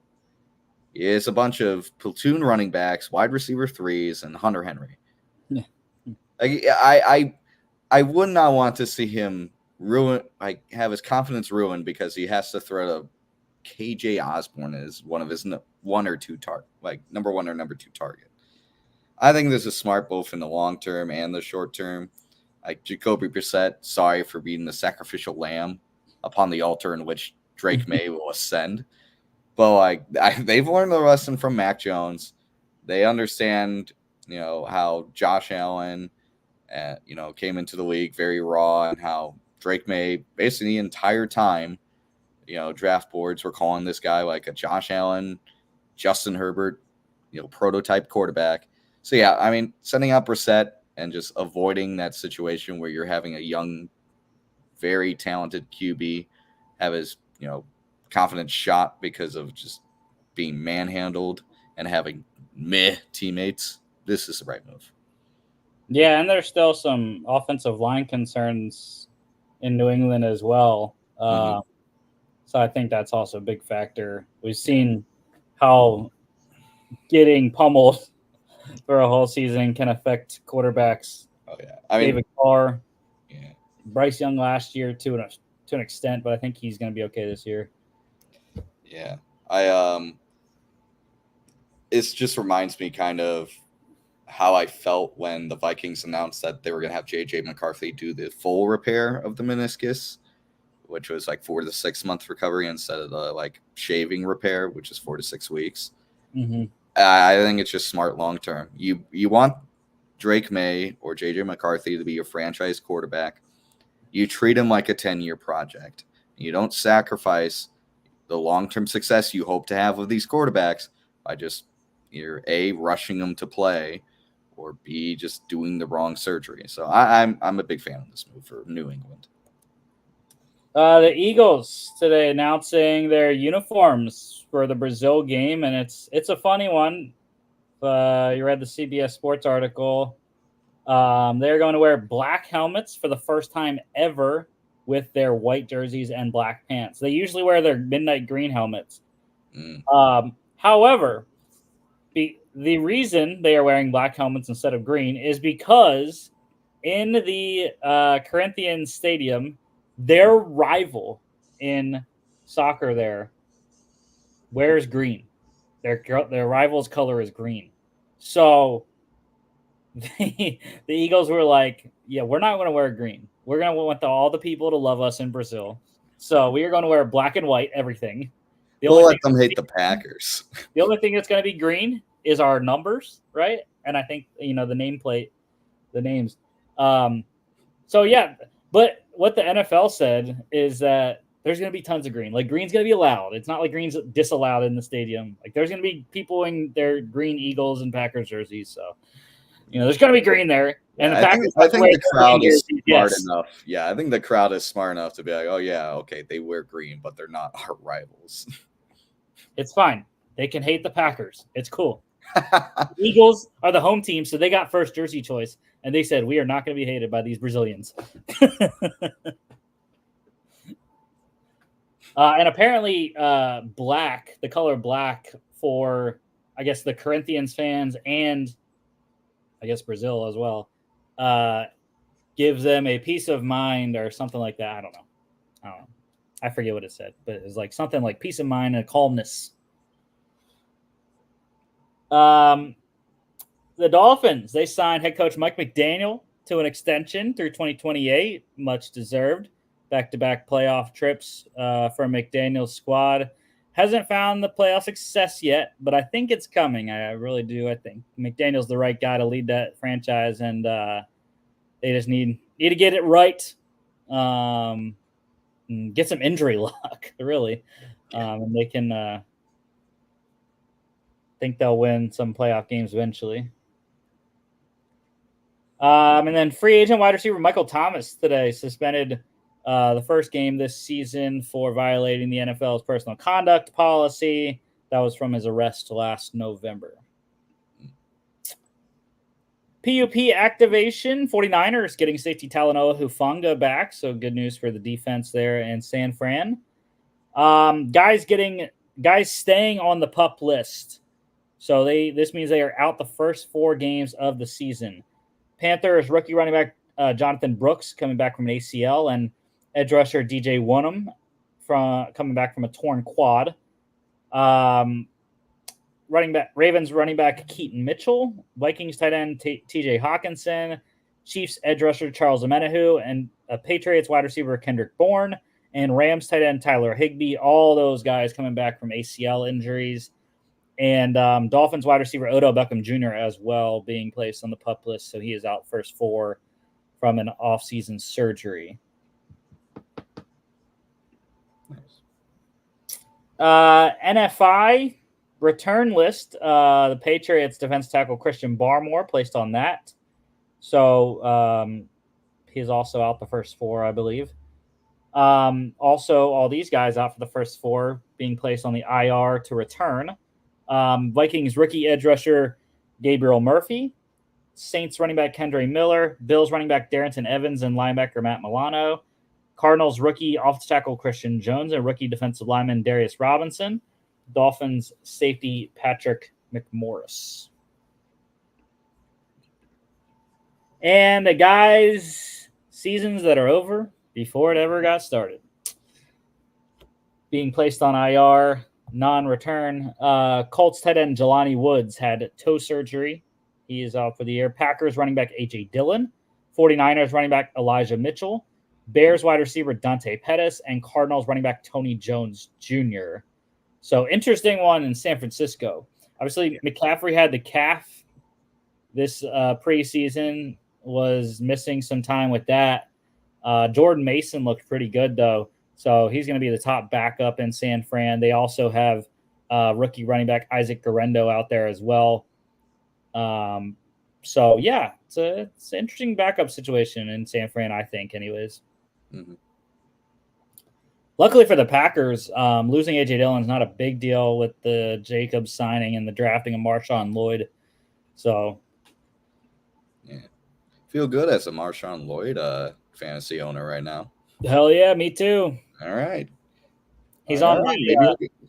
It's a bunch of platoon running backs, wide receiver 3s, and Hunter Henry. Yeah. I would not want to see him have his confidence ruined because he has to throw to KJ Osborne as one of his number 1 or number 2 target. I think this is smart both in the long term and the short term. Like Jacoby Brissett, sorry for being the sacrificial lamb upon the altar in which Drake May will ascend. But they've learned the lesson from Mac Jones. They understand, how Josh Allen, came into the league very raw, and how Drake May, basically the entire time, draft boards were calling this guy like a Josh Allen, Justin Herbert, prototype quarterback. So yeah, I mean, sending out Brissett and just avoiding that situation where you're having a young, very talented QB have his, confidence shot because of just being manhandled and having meh teammates. This is the right move. Yeah, and there's still some offensive line concerns in New England as well. So I think that's also a big factor. We've seen how getting pummeled for a whole season can affect quarterbacks. Oh yeah, I mean, David Carr, Bryce Young last year to an extent, but I think he's going to be okay this year. Yeah, it just reminds me kind of how I felt when the Vikings announced that they were going to have J.J. McCarthy do the full repair of the meniscus, which was 4 to 6 month recovery instead of the shaving repair, which is 4 to 6 weeks. Mm-hmm. I think it's just smart long term. You want Drake May or J.J. McCarthy to be your franchise quarterback. You treat him like a 10-year project. You don't sacrifice the long-term success you hope to have with these quarterbacks by just either A, rushing them to play, or B, just doing the wrong surgery. So I'm a big fan of this move for New England. The Eagles today announcing their uniforms for the Brazil game, and it's a funny one. You read the CBS Sports article. They're going to wear black helmets for the first time ever with their white jerseys and black pants. They usually wear their midnight green helmets. However, the reason they are wearing black helmets instead of green is because in the Corinthians Stadium, their rival in soccer there wears green. Their rival's color is green. So the Eagles were like, yeah, we're not going to wear green. We're going to want all the people to love us in Brazil. So we are going to wear black and white, everything. We'll let them hate the Packers. The only thing that's going to be green is our numbers, right? And I think, the nameplate, the names. So, yeah, but what the NFL said is that there's going to be tons of green. Like, green's going to be allowed. It's not like green's disallowed in the stadium. Like, there's going to be people in their green Eagles and Packers jerseys. So, there's going to be green there. And I think the crowd is smart enough. Yeah, I think the crowd is smart enough to be like, oh, yeah, okay, they wear green, but they're not our rivals. It's fine. They can hate the Packers. It's cool. Eagles are the home team, so they got first jersey choice. And they said, we are not going to be hated by these Brazilians. And apparently black, the color black for, I guess, the Corinthians fans and I guess Brazil as well, gives them a peace of mind or something like that. I don't know. I forget what it said, but it was like something like peace of mind and calmness. The Dolphins, they signed head coach Mike McDaniel to an extension through 2028, much deserved. Back-to-back playoff trips for McDaniel's squad. Hasn't found the playoff success yet, but I think it's coming. I really do. I think McDaniel's the right guy to lead that franchise, and they just need to get it right. Get some injury luck, really, and they can think they'll win some playoff games eventually. And then free agent wide receiver Michael Thomas today suspended the first game this season for violating the NFL's personal conduct policy. That was from his arrest last November. PUP activation, 49ers getting safety Talanoa Hufanga back, so good news for the defense there in San Fran. Guys staying on the PUP list. So this means they are out the first 4 games of the season. Panthers rookie running back Jonathan Brooks coming back from an ACL, and edge rusher DJ Wonnum coming back from a torn quad. Ravens running back Keaton Mitchell, Vikings tight end TJ Hawkinson, Chiefs edge rusher Charles Omenihu, and Patriots wide receiver Kendrick Bourne, and Rams tight end Tyler Higbee. All those guys coming back from ACL injuries. And Dolphins wide receiver Odell Beckham Jr. as well being placed on the PUP list, so he is out first 4 from an offseason surgery. NFI return list. The Patriots defense tackle Christian Barmore placed on that. So he's also out the first 4, I believe. Also, all these guys out for the first 4 being placed on the IR to return. Vikings rookie edge rusher Gabriel Murphy, Saints running back Kendre Miller, Bills running back Darrington Evans, and linebacker Matt Milano. Cardinals rookie offensive tackle Christian Jones and rookie defensive lineman Darius Robinson. Dolphins safety Patrick McMorris. And the guys' seasons that are over before it ever got started. Being placed on IR, non-return. Colts tight end Jelani Woods had toe surgery. He is out for the year. Packers running back A.J. Dillon. 49ers running back Elijah Mitchell. Bears wide receiver Dante Pettis, and Cardinals running back Tony Jones Jr. So interesting one in San Francisco. Obviously, McCaffrey had the calf this preseason, was missing some time with that. Jordan Mason looked pretty good, though. So he's going to be the top backup in San Fran. They also have rookie running back Isaac Guerrero out there as well. So, yeah, it's an interesting backup situation in San Fran, I think, anyways. Mm-hmm. Luckily for the Packers, losing A.J. Dillon is not a big deal with the Jacobs signing and the drafting of Marshawn Lloyd. So, yeah, feel good as a Marshawn Lloyd fantasy owner right now. hell yeah, me too. All right. He's on my,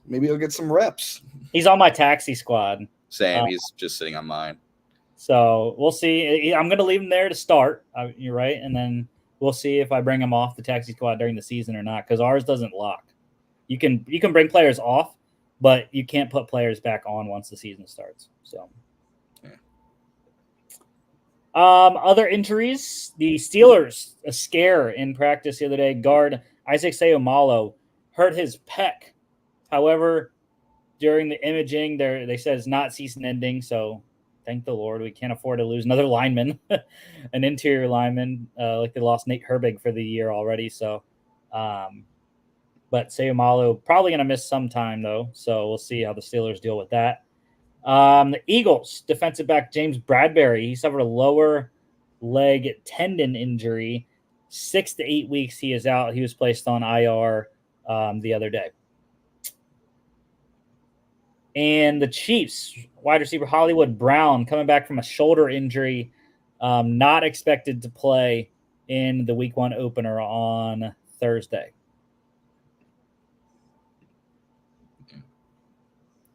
maybe he'll get some reps. He's on my taxi squad. Same. He's just sitting on mine. So we'll see. I'm going to leave him there to start. You're right. And then we'll see if I bring him off the taxi squad during the season or not, because ours doesn't lock. You can bring players off, but you can't put players back on once the season starts. So, yeah. Other injuries: the Steelers, a scare in practice the other day. Guard Isaac Seumalo hurt his pec. However, during the imaging, they said it's not season-ending. So, thank the Lord, we can't afford to lose another lineman, an interior lineman, like they lost Nate Herbig for the year already. So, but Seumalo probably going to miss some time, though. So we'll see how the Steelers deal with that. The Eagles, defensive back James Bradbury, he suffered a lower leg tendon injury. 6 to 8 weeks he is out. He was placed on IR the other day. And the Chiefs, wide receiver Hollywood Brown, coming back from a shoulder injury, not expected to play in the Week 1 opener on Thursday.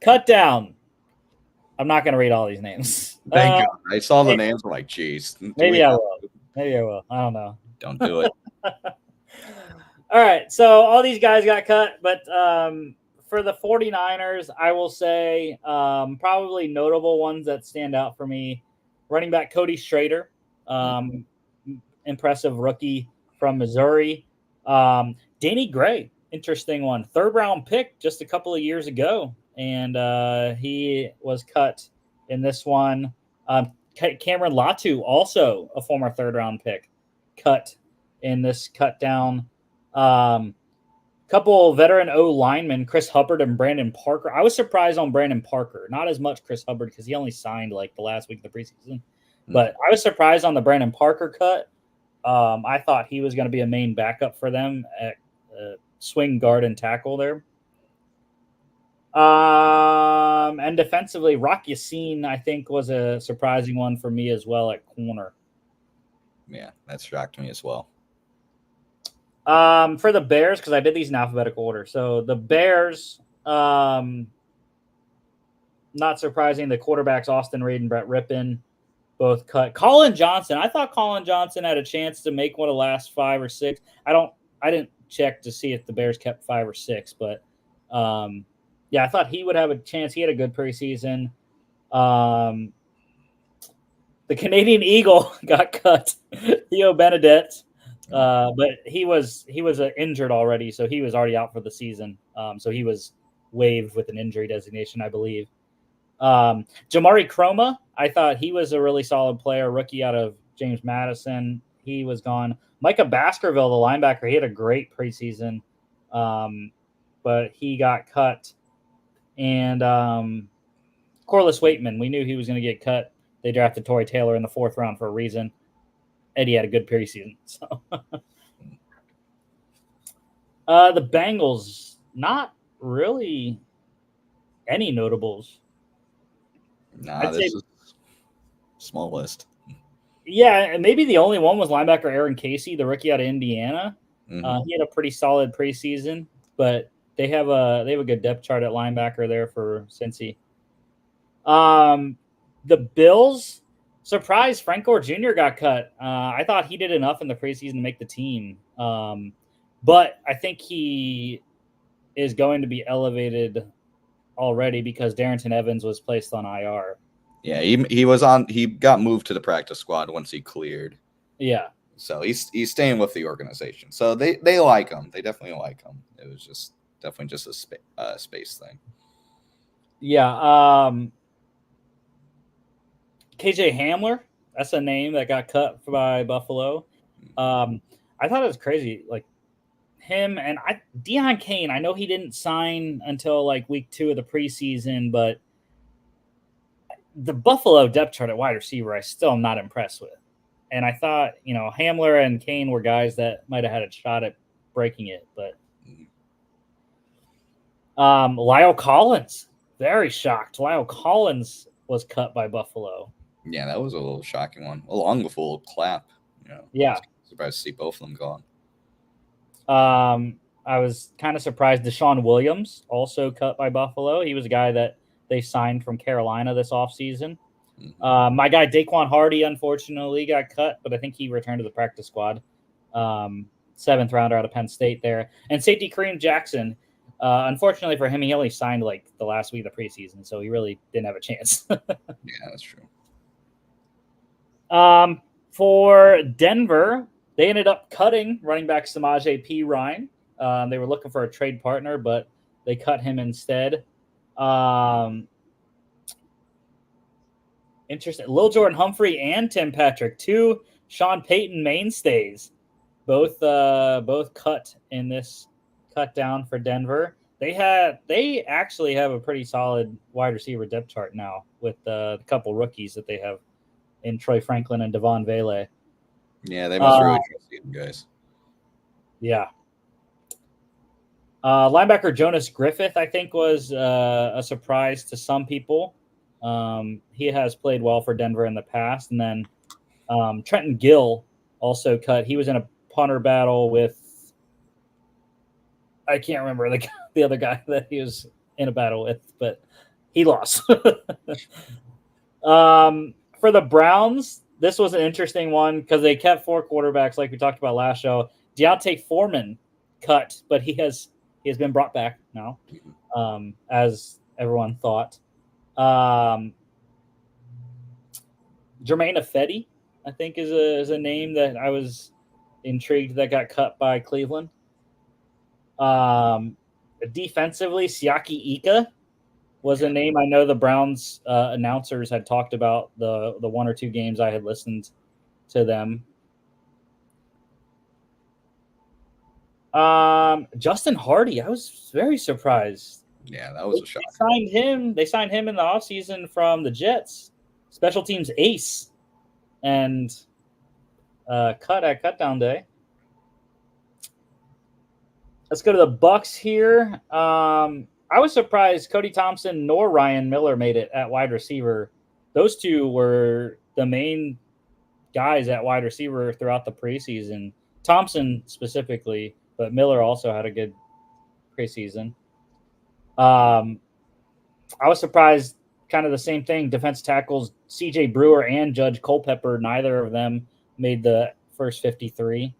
Cut down. I'm not going to read all these names. Thank God. I saw the names. I'm like, geez. Maybe I will. Maybe I will. I don't know. Don't do it. All right. So all these guys got cut, but for the 49ers, I will say probably notable ones that stand out for me. Running back Cody Schrader, impressive rookie from Missouri. Danny Gray, interesting one. 3rd round pick just a couple of years ago, and he was cut in this one. Cameron Latu, also a former 3rd round pick, cut in this cut down. Couple veteran O linemen, Chris Hubbard and Brandon Parker. I was surprised on Brandon Parker, not as much Chris Hubbard because he only signed like the last week of the preseason. But I was surprised on the Brandon Parker cut. I thought he was going to be a main backup for them at swing guard and tackle there. And defensively, Rock Yassin, I think, was a surprising one for me as well at corner. Yeah, that shocked me as well. For the Bears, because I did these in alphabetical order. So the Bears, not surprising, the quarterbacks Austin Reed and Brett Rippon both cut. Colin Johnson, I thought Colin Johnson had a chance to make one of the last 5 or 6. I didn't check to see if the Bears kept 5 or 6, but yeah, I thought he would have a chance. He had a good preseason. The Canadian Eagle got cut, Theo Benedette. But he was injured already, so he was already out for the season. So he was waived with an injury designation, I believe. Jamari Croma, I thought he was a really solid player, rookie out of James Madison. He was gone. Micah Baskerville, the linebacker, he had a great preseason, but he got cut. And Corliss Waitman, we knew he was going to get cut. They drafted Torrey Taylor in the 4th round for a reason. Eddie had a good preseason. So the Bengals, not really any notables. Nah, this is a small list. Yeah, and maybe the only one was linebacker Aaron Casey, the rookie out of Indiana. Mm-hmm. He had a pretty solid preseason, but they have a good depth chart at linebacker there for Cincy. The Bills, surprise, Frank Gore Jr. got cut. I thought he did enough in the preseason to make the team, but I think he is going to be elevated already because Darrington Evans was placed on IR. Yeah, he got moved to the practice squad once he cleared. Yeah. So he's staying with the organization. So they like him. They definitely like him. It was just definitely just a space thing. Yeah. KJ Hamler, that's a name that got cut by Buffalo. I thought it was crazy. Like him and Deion Kane. I know he didn't sign until like week 2 of the preseason, but the Buffalo depth chart at wide receiver, I still am not impressed with. And I thought, Hamler and Kane were guys that might have had a shot at breaking it, but Lyle Collins, very shocked. Lyle Collins was cut by Buffalo. Yeah, that was a little shocking one, along with a little clap. Yeah. I was surprised to see both of them gone. I was kind of surprised Deshaun Williams also cut by Buffalo. He was a guy that they signed from Carolina this offseason. My guy Daquan Hardy, unfortunately, got cut, but I think he returned to the practice squad. 7th rounder out of Penn State there. And safety Kareem Jackson, unfortunately for him, he only signed like the last week of the preseason, so he really didn't have a chance. Yeah, that's true. For Denver, they ended up cutting running back Samaje P. Ryan. They were looking for a trade partner, but they cut him instead. Interesting. Lil Jordan Humphrey and Tim Patrick, 2 Sean Payton mainstays, both cut in this cut down for Denver. They actually have a pretty solid wide receiver depth chart now with the couple rookies that they have in Troy Franklin and Devon Vele. Yeah, they must really trust these guys. Yeah. Linebacker Jonas Griffith, I think, was a surprise to some people. He has played well for Denver in the past. And then Trenton Gill also cut. He was in a punter battle with, I can't remember the other guy that he was in a battle with, but he lost. For the Browns, this was an interesting one because they kept 4 quarterbacks like we talked about last show. Deontay Foreman cut, but he has been brought back now, as everyone thought. Jermaine Ifedi, I think, is a name that I was intrigued that got cut by Cleveland. Defensively, Siaki Ika was a name I know the Browns announcers had talked about the 1 or 2 games I had listened to them. Justin Hardy, I was very surprised. Yeah, that was a shock. They signed him in the offseason from the Jets, special teams ace, and cut at cutdown day. Let's go to the Bucks here. I was surprised Cody Thompson nor Ryan Miller made it at wide receiver. Those 2 were the main guys at wide receiver throughout the preseason. Thompson specifically, but Miller also had a good preseason. I was surprised, kind of the same thing. Defense tackles CJ Brewer and Judge Culpepper, neither of them made the first 53.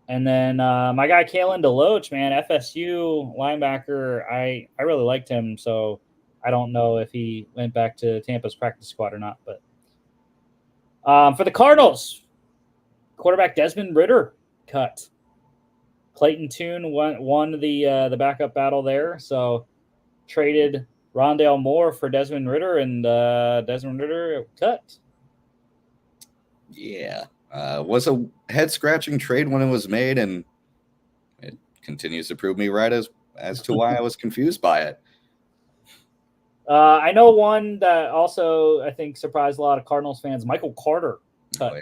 And then my guy Kalen DeLoach, man, FSU linebacker, I really liked him, so I don't know if he went back to Tampa's practice squad or not. But for the Cardinals, quarterback Desmond Ridder cut. Clayton Tune won the backup battle there, so traded Rondale Moore for Desmond Ridder, and Desmond Ridder cut. Yeah. Was a head-scratching trade when it was made, and it continues to prove me right as to why I was confused by it. I know one that also, I think, surprised a lot of Cardinals fans. Michael Carter cut. Oh, yeah.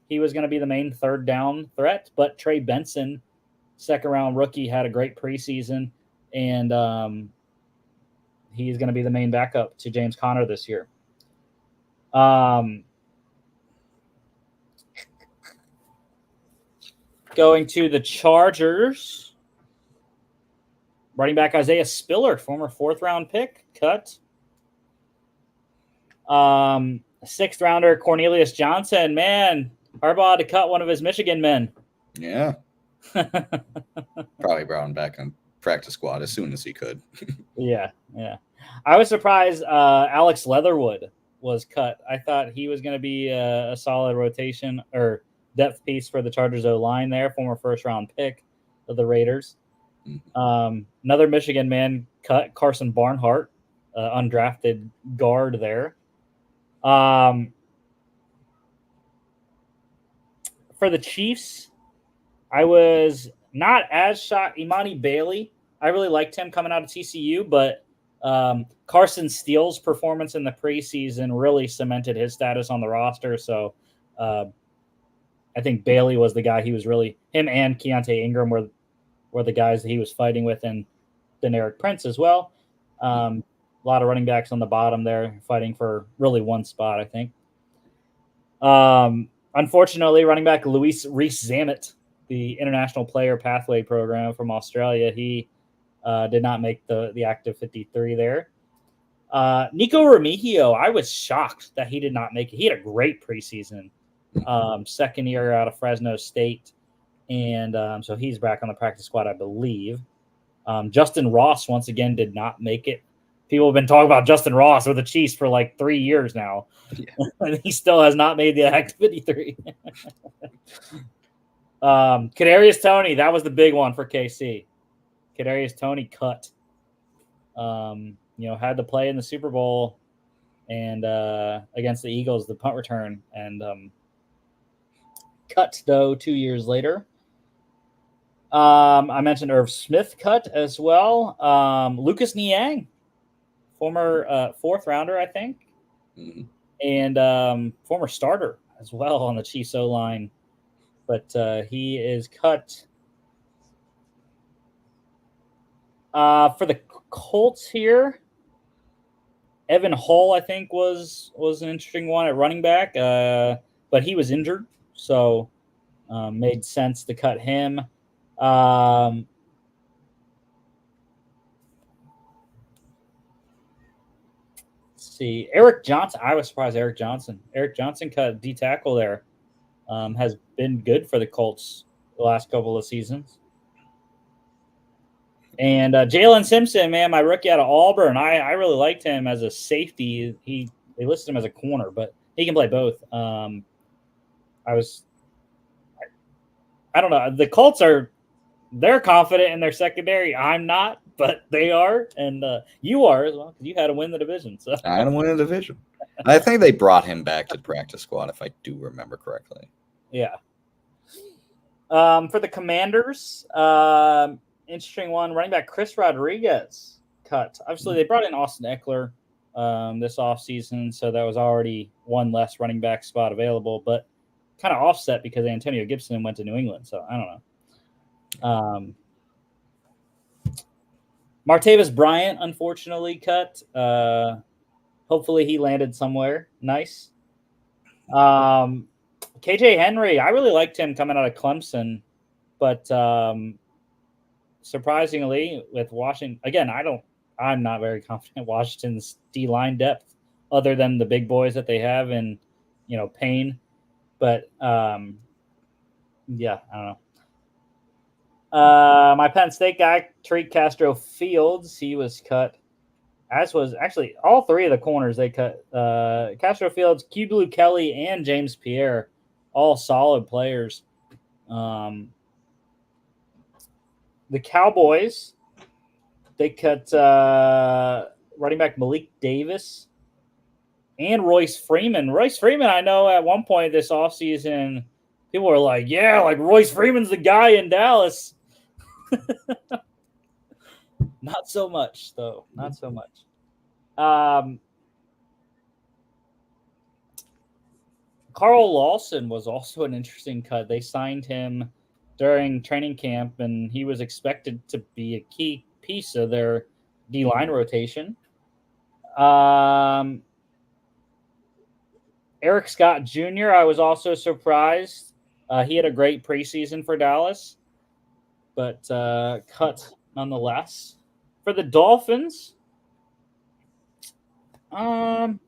He was going to be the main 3rd down threat, but Trey Benson, 2nd-round rookie, had a great preseason, and he's going to be the main backup to James Conner this year. Going to the Chargers, running back Isaiah Spiller, former 4th-round pick, cut. 6th rounder Cornelius Johnson, man, Harbaugh to cut one of his Michigan men. Yeah. Probably brought him back on practice squad as soon as he could. Yeah. I was surprised Alex Leatherwood was cut. I thought he was going to be a solid rotation or depth piece for the Chargers O-line there, former 1st-round pick of the Raiders. Another Michigan man cut, Carson Barnhart, undrafted guard there. For For the Chiefs, I was not as shocked. Imani Bailey, I really liked him coming out of TCU, but Carson Steele's performance in the preseason really cemented his status on the roster. So I think Bailey was the guy he was really, him and Keontae Ingram were the guys that he was fighting with, and then Eric Prince as well. A lot of running backs on the bottom there fighting for really one spot, I think. Unfortunately, running back Reese Zammit, the International Player Pathway Program from Australia, he did not make the active 53 there. Nico Remigio, I was shocked that he did not make it. He had a great preseason, second year out of Fresno State, and so he's back on the practice squad, I believe. Justin Ross, once again, did not make it. People have been talking about Justin Ross with the Chiefs for like 3 years now. Yeah. And he still has not made the active 53. Kadarius Toney, that was the big one for KC. Kadarius Toney cut. Had to play in the Super Bowl and against the Eagles, the punt return, and cut though 2 years later. I mentioned Irv Smith cut as well. Lucas Niang, former fourth rounder, I think, and former starter as well on the Chiefs O-line, but he is cut. For the Colts here, Evan Hall, I think, was an interesting one at running back, but he was injured, so made sense to cut him. Let's see. Eric Johnson. I was surprised Eric Johnson cut D tackle there. Has been good for the Colts the last couple of seasons. And Jalen Simpson, man, my rookie out of Auburn, I really liked him as a safety. They listed him as a corner, but he can play both. I don't know. The Colts they're confident in their secondary. I'm not, but they are, and you are as well, because you had to win the division. So I had to win the division. I think they brought him back to the practice squad, if I do remember correctly. Yeah. For the Commanders, interesting one. Running back Chris Rodriguez cut. Obviously, they brought in Austin Eckler this offseason, so that was already one less running back spot available, but kind of offset because Antonio Gibson went to New England, so I don't know. Martavis Bryant, unfortunately, cut. Hopefully he landed somewhere nice. KJ Henry, I really liked him coming out of Clemson, but surprisingly with Washington, again, I'm not very confident Washington's D-line depth other than the big boys that they have in, Payne. But yeah, I don't know. My Penn State guy, Tariq Castro Fields, he was cut, as was actually all three of the corners they cut. Castro Fields, Q-Blue Kelly, and James Pierre, all solid players. The Cowboys, they cut running back Malik Davis and Royce Freeman. Royce Freeman, I know at one point this offseason, people were like, yeah, like Royce Freeman's the guy in Dallas. Not so much, though. Not so much. Carl Lawson was also an interesting cut. They signed him during training camp, and he was expected to be a key piece of their D-line rotation. Eric Scott Jr., I was also surprised. He had a great preseason for Dallas, but cut nonetheless. For the Dolphins, don't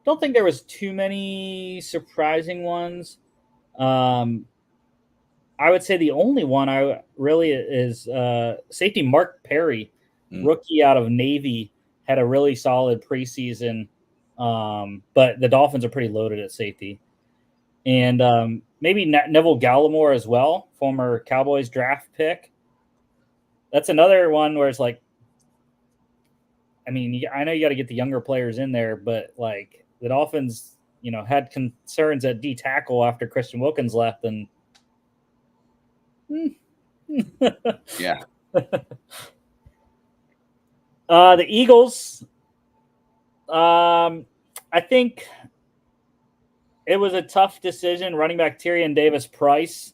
think there was too many surprising ones. I would say the only one I really is safety Mark Perry, rookie out of Navy, had a really solid preseason, but the Dolphins are pretty loaded at safety. And maybe Neville Gallimore as well, former Cowboys draft pick. That's another one where it's like, I mean, I know you got to get the younger players in there, but like the Dolphins, had concerns at D tackle after Christian Wilkins left, and Yeah. The Eagles. I think it was a tough decision. Running back Tyrion Davis-Price,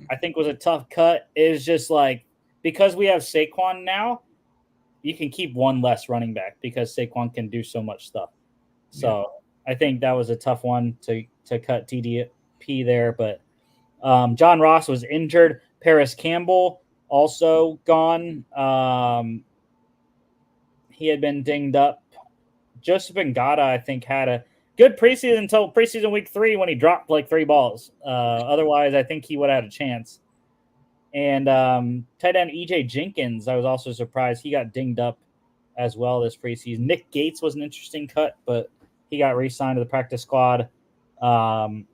I think, was a tough cut. It was just like, because we have Saquon now, you can keep one less running back because Saquon can do so much stuff. So I think that was a tough one to cut TDP there. But John Ross was injured. Paris Campbell also gone. He had been dinged up. Joseph Ngata, I think, had a good preseason until preseason week 3 when he dropped like 3 balls. Otherwise, I think he would have had a chance. And tight end EJ Jenkins, I was also surprised. He got dinged up as well this preseason. Nick Gates was an interesting cut, but he got re-signed to the practice squad. Dylan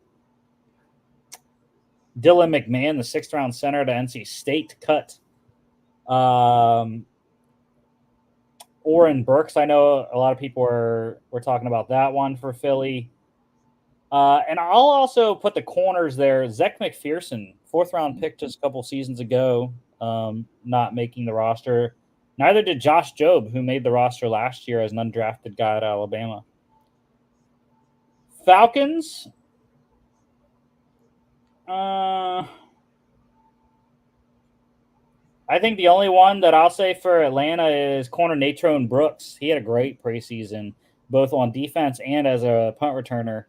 McMahon, the 6th-round center to NC State, cut. Oren Burks, I know a lot of people were talking about that one for Philly. And I'll also put the corners there. Zech McPherson, 4th-round pick just a couple seasons ago, not making the roster. Neither did Josh Jobe, who made the roster last year as an undrafted guy at Alabama. Falcons. I think the only one that I'll say for Atlanta is corner Natrone Brooks. He had a great preseason, both on defense and as a punt returner.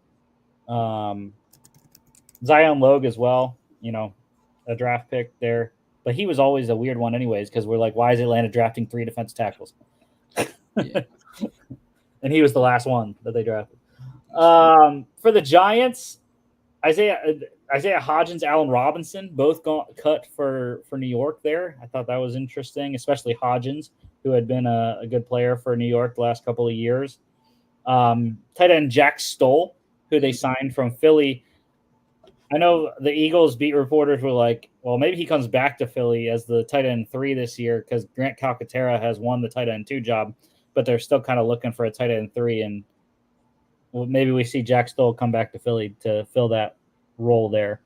Zion Logue as well, a draft pick there. But he was always a weird one anyways, because we're like, why is Atlanta drafting 3 defense tackles? Yeah. And he was the last one that they drafted. For the Giants, Isaiah Hodgins, Allen Robinson, both got cut for New York there. I thought that was interesting, especially Hodgins, who had been a good player for New York the last couple of years. Tight end Jack Stoll, who they signed from Philly. I know the Eagles beat reporters were like, well, maybe he comes back to Philly as the tight end 3 this year because Grant Calcaterra has won the tight end 2 job, but they're still kind of looking for a tight end 3. And well, maybe we see Jack Stoll come back to Philly to fill that role there.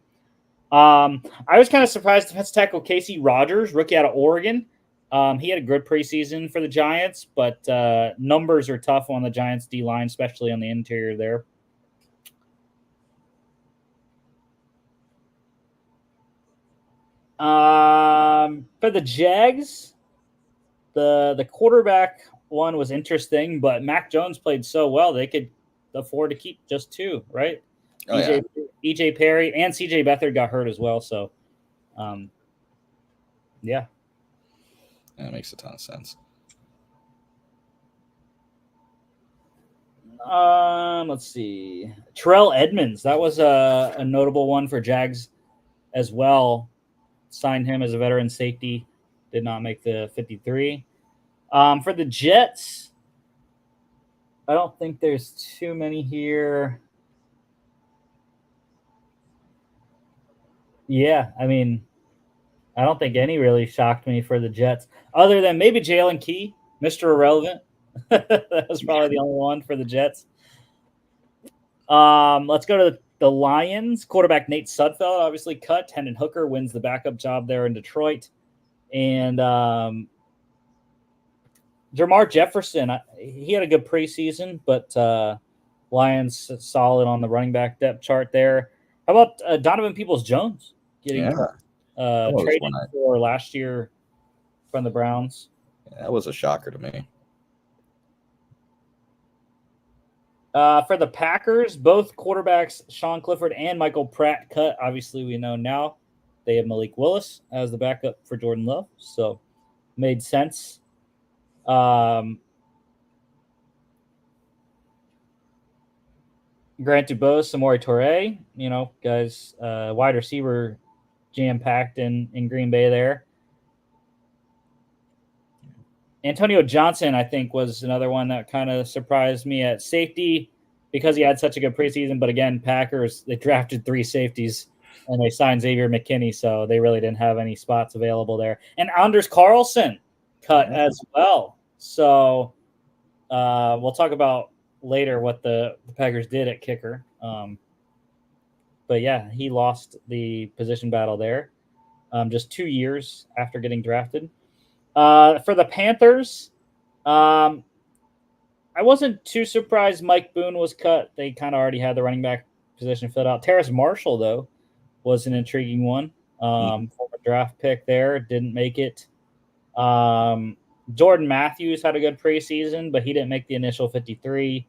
I was kind of surprised defensive tackle Casey Rogers, rookie out of Oregon. He had a good preseason for the Giants, but numbers are tough on the Giants D-line, especially on the interior there. For the Jags, the quarterback one was interesting, but Mac Jones played so well they could afford to keep just 2, right? EJ Perry and CJ Beathard got hurt as well, so yeah. That makes a ton of sense. Let's see. Terrell Edmonds, that was a notable one for Jags as well. Signed him as a veteran safety. Did not make the 53. For the Jets, I don't think there's too many here. Yeah, I mean, I don't think any really shocked me for the Jets, other than maybe Jalen Key, Mr. Irrelevant. That was probably the only one for the Jets. Let's go to the Lions. Quarterback Nate Sudfeld obviously cut. Hendon Hooker wins the backup job there in Detroit. And Jermar Jefferson, he had a good preseason, but Lions solid on the running back depth chart there. How about Donovan Peoples-Jones getting traded for last year from the Browns? Yeah, that was a shocker to me. For the Packers, both quarterbacks, Sean Clifford and Michael Pratt, cut. Obviously, we know now they have Malik Willis as the backup for Jordan Love, so made sense. Grant Dubose, Samori Toure, guys, wide receiver jam-packed in Green Bay there. Antonio Johnson, I think, was another one that kind of surprised me at safety because he had such a good preseason. But again, Packers, they drafted 3 safeties and they signed Xavier McKinney, so they really didn't have any spots available there. And Anders Carlson cut as well. So we'll talk about later what the Packers did at kicker. But yeah, he lost the position battle there. just 2 years after getting drafted. For the Panthers, I wasn't too surprised Mike Boone was cut. They kind of already had the running back position filled out. Terrace Marshall, though, was an intriguing one. Former draft pick there, didn't make it. Jordan Matthews had a good preseason, but he didn't make the initial 53.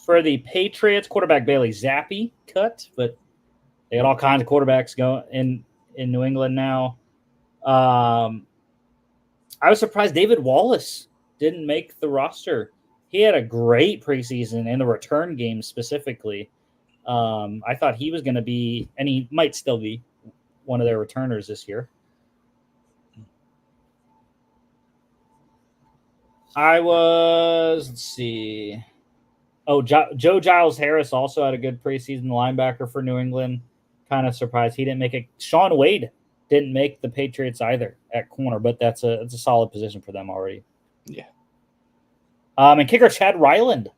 For the Patriots, quarterback Bailey Zappi cut, but they got all kinds of quarterbacks going in New England now. I was surprised David Wallace didn't make the roster. He had a great preseason in the return game specifically. I thought he was going to be, and he might still be, one of their returners this year. Let's see. Oh, Joe Giles Harris also had a good preseason linebacker for New England. Kind of surprised he didn't make it. Sean Wade didn't make the Patriots either at corner, but it's a solid position for them already. Yeah. And kicker Chad Ryland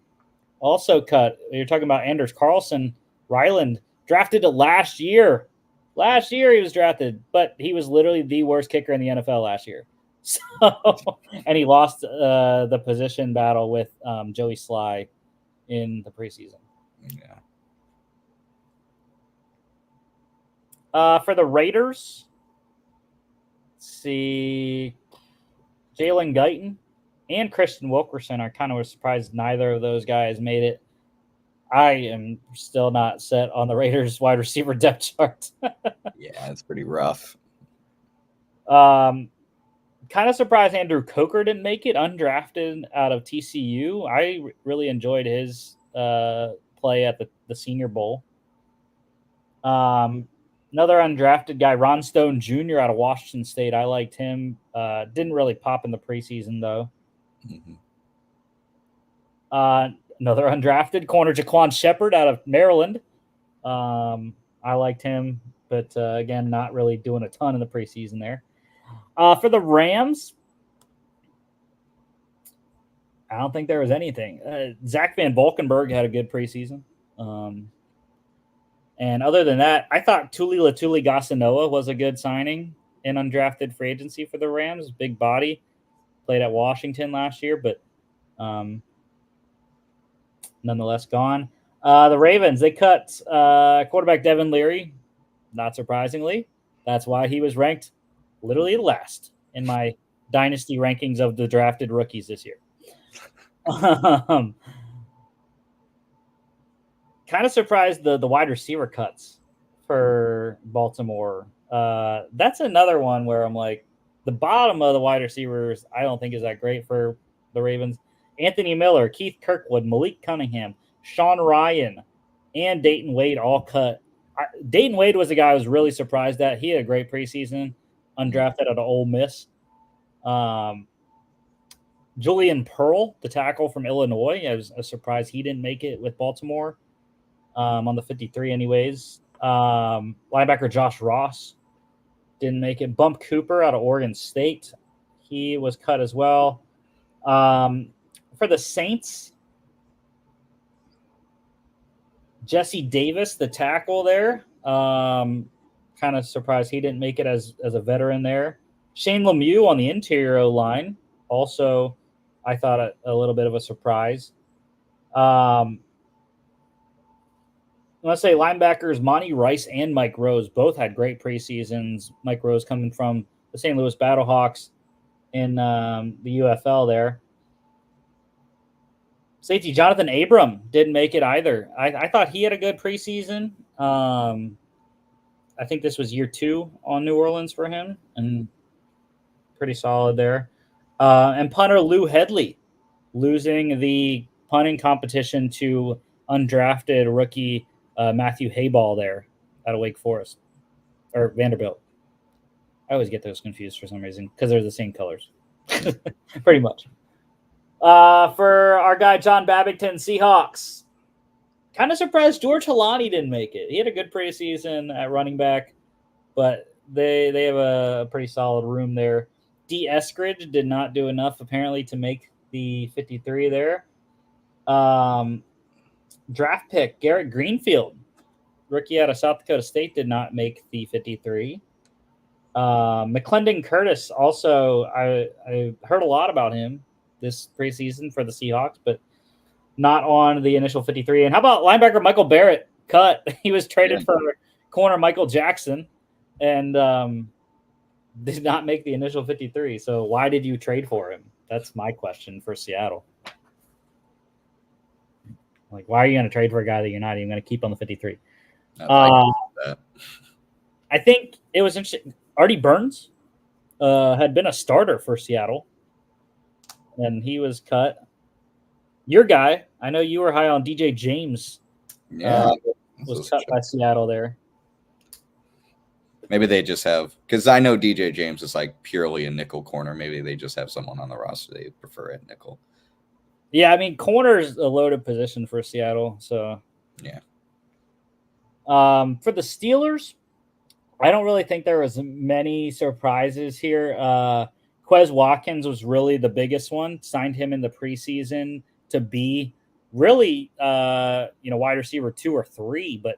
also cut. You're talking about Anders Carlson. Ryland drafted it last year. Last year he was drafted, but he was literally the worst kicker in the NFL last year. So, and he lost the position battle with Joey Sly in the preseason. Yeah. For the Raiders, let's see, Jalen Guyton and Christian Wilkerson. I kind of was surprised neither of those guys made it. I am still not set on the Raiders wide receiver depth chart. Yeah, it's pretty rough. Kind of surprised Andrew Coker didn't make it, undrafted out of TCU. I really enjoyed his play at the Senior Bowl. Another undrafted guy, Ron Stone Jr. out of Washington State. I liked him. Didn't really pop in the preseason, though. Mm-hmm. Another undrafted corner, Jaquan Shepard out of Maryland. I liked him, but again, not really doing a ton in the preseason there. For the Rams, I don't think there was anything. Zach Van Valkenburg had a good preseason. And other than that, I thought Tuli Gasanoa was a good signing in undrafted free agency for the Rams. Big body. Played at Washington last year, but nonetheless gone. The Ravens, they cut quarterback Devin Leary, not surprisingly. That's why he was ranked literally last in my dynasty rankings of the drafted rookies this year. Kind of surprised the wide receiver cuts for Baltimore. That's another one where I'm like, the bottom of the wide receivers, I don't think is that great for the Ravens. Anthony Miller, Keith Kirkwood, Malik Cunningham, Sean Ryan, and Dayton Wade all cut. Dayton Wade was the guy I was really surprised at. He had a great preseason, undrafted out of Ole Miss. Julian Pearl, the tackle from Illinois, I was surprised he didn't make it with Baltimore on the 53 anyways. Linebacker Josh Ross didn't make it. Bump Cooper out of Oregon State, he was cut as well. For the Saints, Jesse Davis, the tackle there, kind of surprised he didn't make it as a veteran there. Shane Lemieux on the interior line, also I thought a little bit of a surprise. Let's say linebackers Monty Rice and Mike Rose both had great preseasons. Mike Rose coming from the St. Louis Battlehawks in the UFL there. Safety Jonathan Abram didn't make it either. I thought he had a good preseason. I think this was year 2 on New Orleans for him, and pretty solid there. And punter Lou Headley losing the punting competition to undrafted rookie Matthew Hayball there out of Wake Forest or Vanderbilt. I always get those confused for some reason because they're the same colors, pretty much. For our guy John Babington, Seahawks, kind of surprised George Halani didn't make it. He had a good preseason at running back, but they have a pretty solid room there. D. Eskridge did not do enough apparently to make the 53 there. Draft pick Garrett Greenfield, rookie out of South Dakota State, did not make the 53. McClendon Curtis also, I heard a lot about him this preseason for the Seahawks, but not on the initial 53. And how about linebacker Michael Barrett? Cut. He was traded for corner Michael Jackson and did not make the initial 53. So why did you trade for him? That's my question for Seattle. Like, why are you going to trade for a guy that you're not even going to keep on the 53? I think it was interesting. Artie Burns had been a starter for Seattle, and he was cut. Your guy, I know you were high on DJ James. Yeah, was cut by Seattle there. Maybe they just have, because I know DJ James is like purely a nickel corner. Maybe they just have someone on the roster they prefer at nickel. Yeah, I mean, corner is a loaded position for Seattle. So yeah. For the Steelers, I don't really think there was many surprises here. Quez Watkins was really the biggest one. Signed him in the preseason to be really, wide receiver 2 or 3, but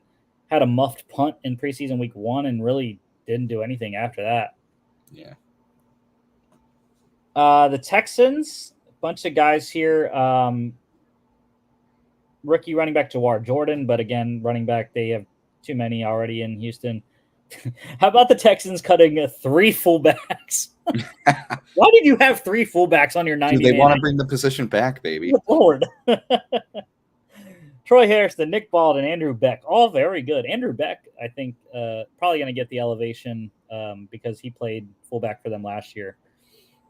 had a muffed punt in preseason week 1 and really didn't do anything after that. Yeah. The Texans, a bunch of guys here. Rookie running back Jawar Jordan, but again, running back, they have too many already in Houston. How about the Texans cutting 3 fullbacks? Why did you have 3 fullbacks on your 90? They want to bring the position back, baby. Good Lord. Troy Harrison, Nick Bald, and Andrew Beck, all very good. Andrew Beck, I think, probably going to get the elevation because he played fullback for them last year.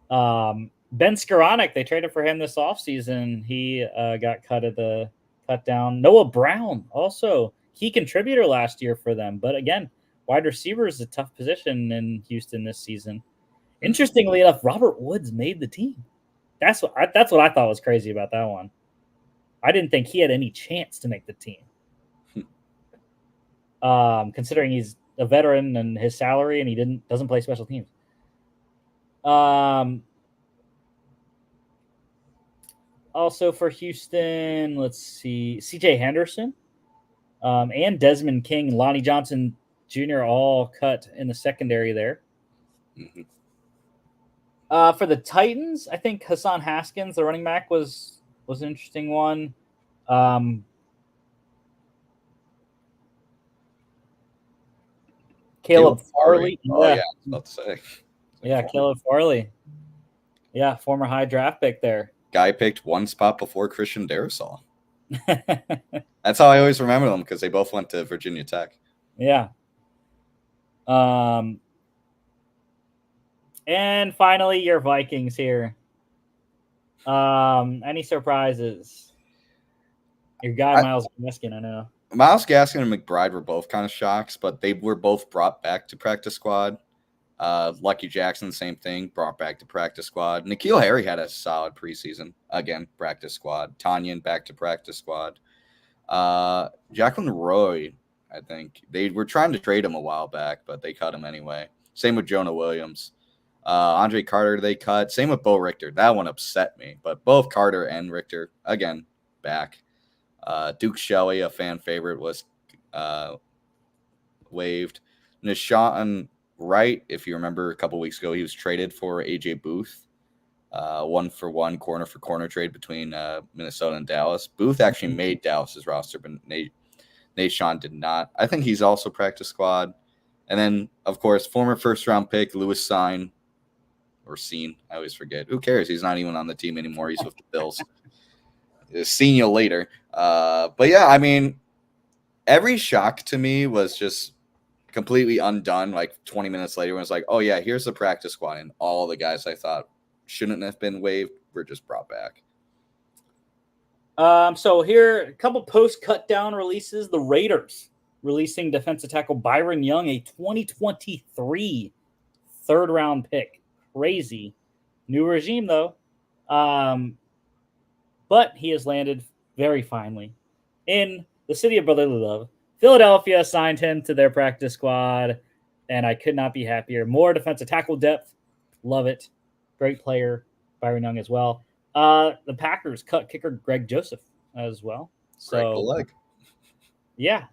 Ben Skoranek, they traded for him this offseason. He got cut down. Noah Brown, also key contributor last year for them. But again, wide receiver is a tough position in Houston this season. Interestingly enough, Robert Woods made the team. That's what I thought was crazy about that one. I didn't think he had any chance to make the team. Considering he's a veteran and his salary, and he doesn't play special teams. Also for Houston, let's see, C.J. Henderson and Desmond King, Lonnie Johnson Jr. all cut in the secondary there. Mm-hmm. For the Titans, I think Hassan Haskins, the running back, was an interesting one. Caleb Farley. Oh, yeah. I was about to say. Yeah, Caleb Farley. Yeah, former high draft pick there. Guy picked one spot before Christian Darrisaw. That's how I always remember them, because they both went to Virginia Tech. Yeah. And finally, your Vikings here. Any surprises? Your guy, Myles Gaskin, I know. Myles Gaskin and McBride were both kind of shocks, but they were both brought back to practice squad. Lucky Jackson, same thing, brought back to practice squad. N'Keal Harry had a solid preseason. Again, practice squad. Tanyan back to practice squad. Jacqueline Roy, I think. They were trying to trade him a while back, but they cut him anyway. Same with Jonah Williams. Andre Carter they cut. Same with Bo Richter. That one upset me. But both Carter and Richter, again, back. Duke Shelley, a fan favorite, was waived. Nishan Wright, if you remember a couple weeks ago, he was traded for A.J. Booth. 1-for-1, corner-for-corner trade between Minnesota and Dallas. Booth actually made Dallas's roster, but Nishan did not. I think he's also practice squad. And then, of course, former first-round pick Lewis Sine. Or Scene. I always forget. Who cares? He's not even on the team anymore. He's with the Bills. Seen you later. But yeah, I mean, every shock to me was just completely undone. Like 20 minutes later, when it's like, oh yeah, here's the practice squad, and all the guys I thought shouldn't have been waived were just brought back. So here, a couple post cut down releases. The Raiders releasing defensive tackle Byron Young, a 2023 third round pick. Crazy. New regime though. But he has landed very finely in the city of brotherly love. Philadelphia signed him to their practice squad, and I could not be happier. More defensive tackle depth. Love it. Great player, Byron Young as well. The Packers cut kicker Greg Joseph. as well. Greg the So leg. yeah,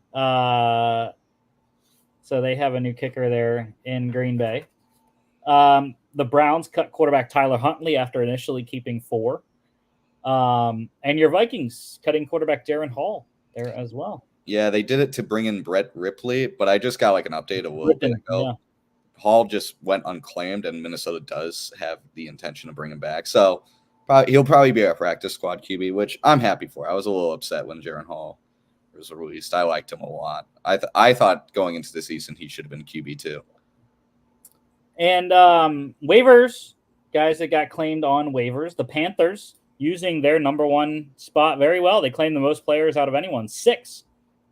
so they have a new kicker there in Green Bay. The Browns cut quarterback Tyler Huntley after initially keeping 4. And your Vikings cutting quarterback Darren Hall there as well. Yeah, they did it to bring in Brett Ripley, but I just got like an update a little bit ago. Yeah. Hall just went unclaimed, and Minnesota does have the intention of bringing him back. So he'll probably be our practice squad QB, which I'm happy for. I was a little upset when Darren Hall was released. I liked him a lot. I thought going into the season he should have been QB too. And waivers, guys that got claimed on waivers, the Panthers using their number 1 spot very well. They claimed the most players out of anyone, 6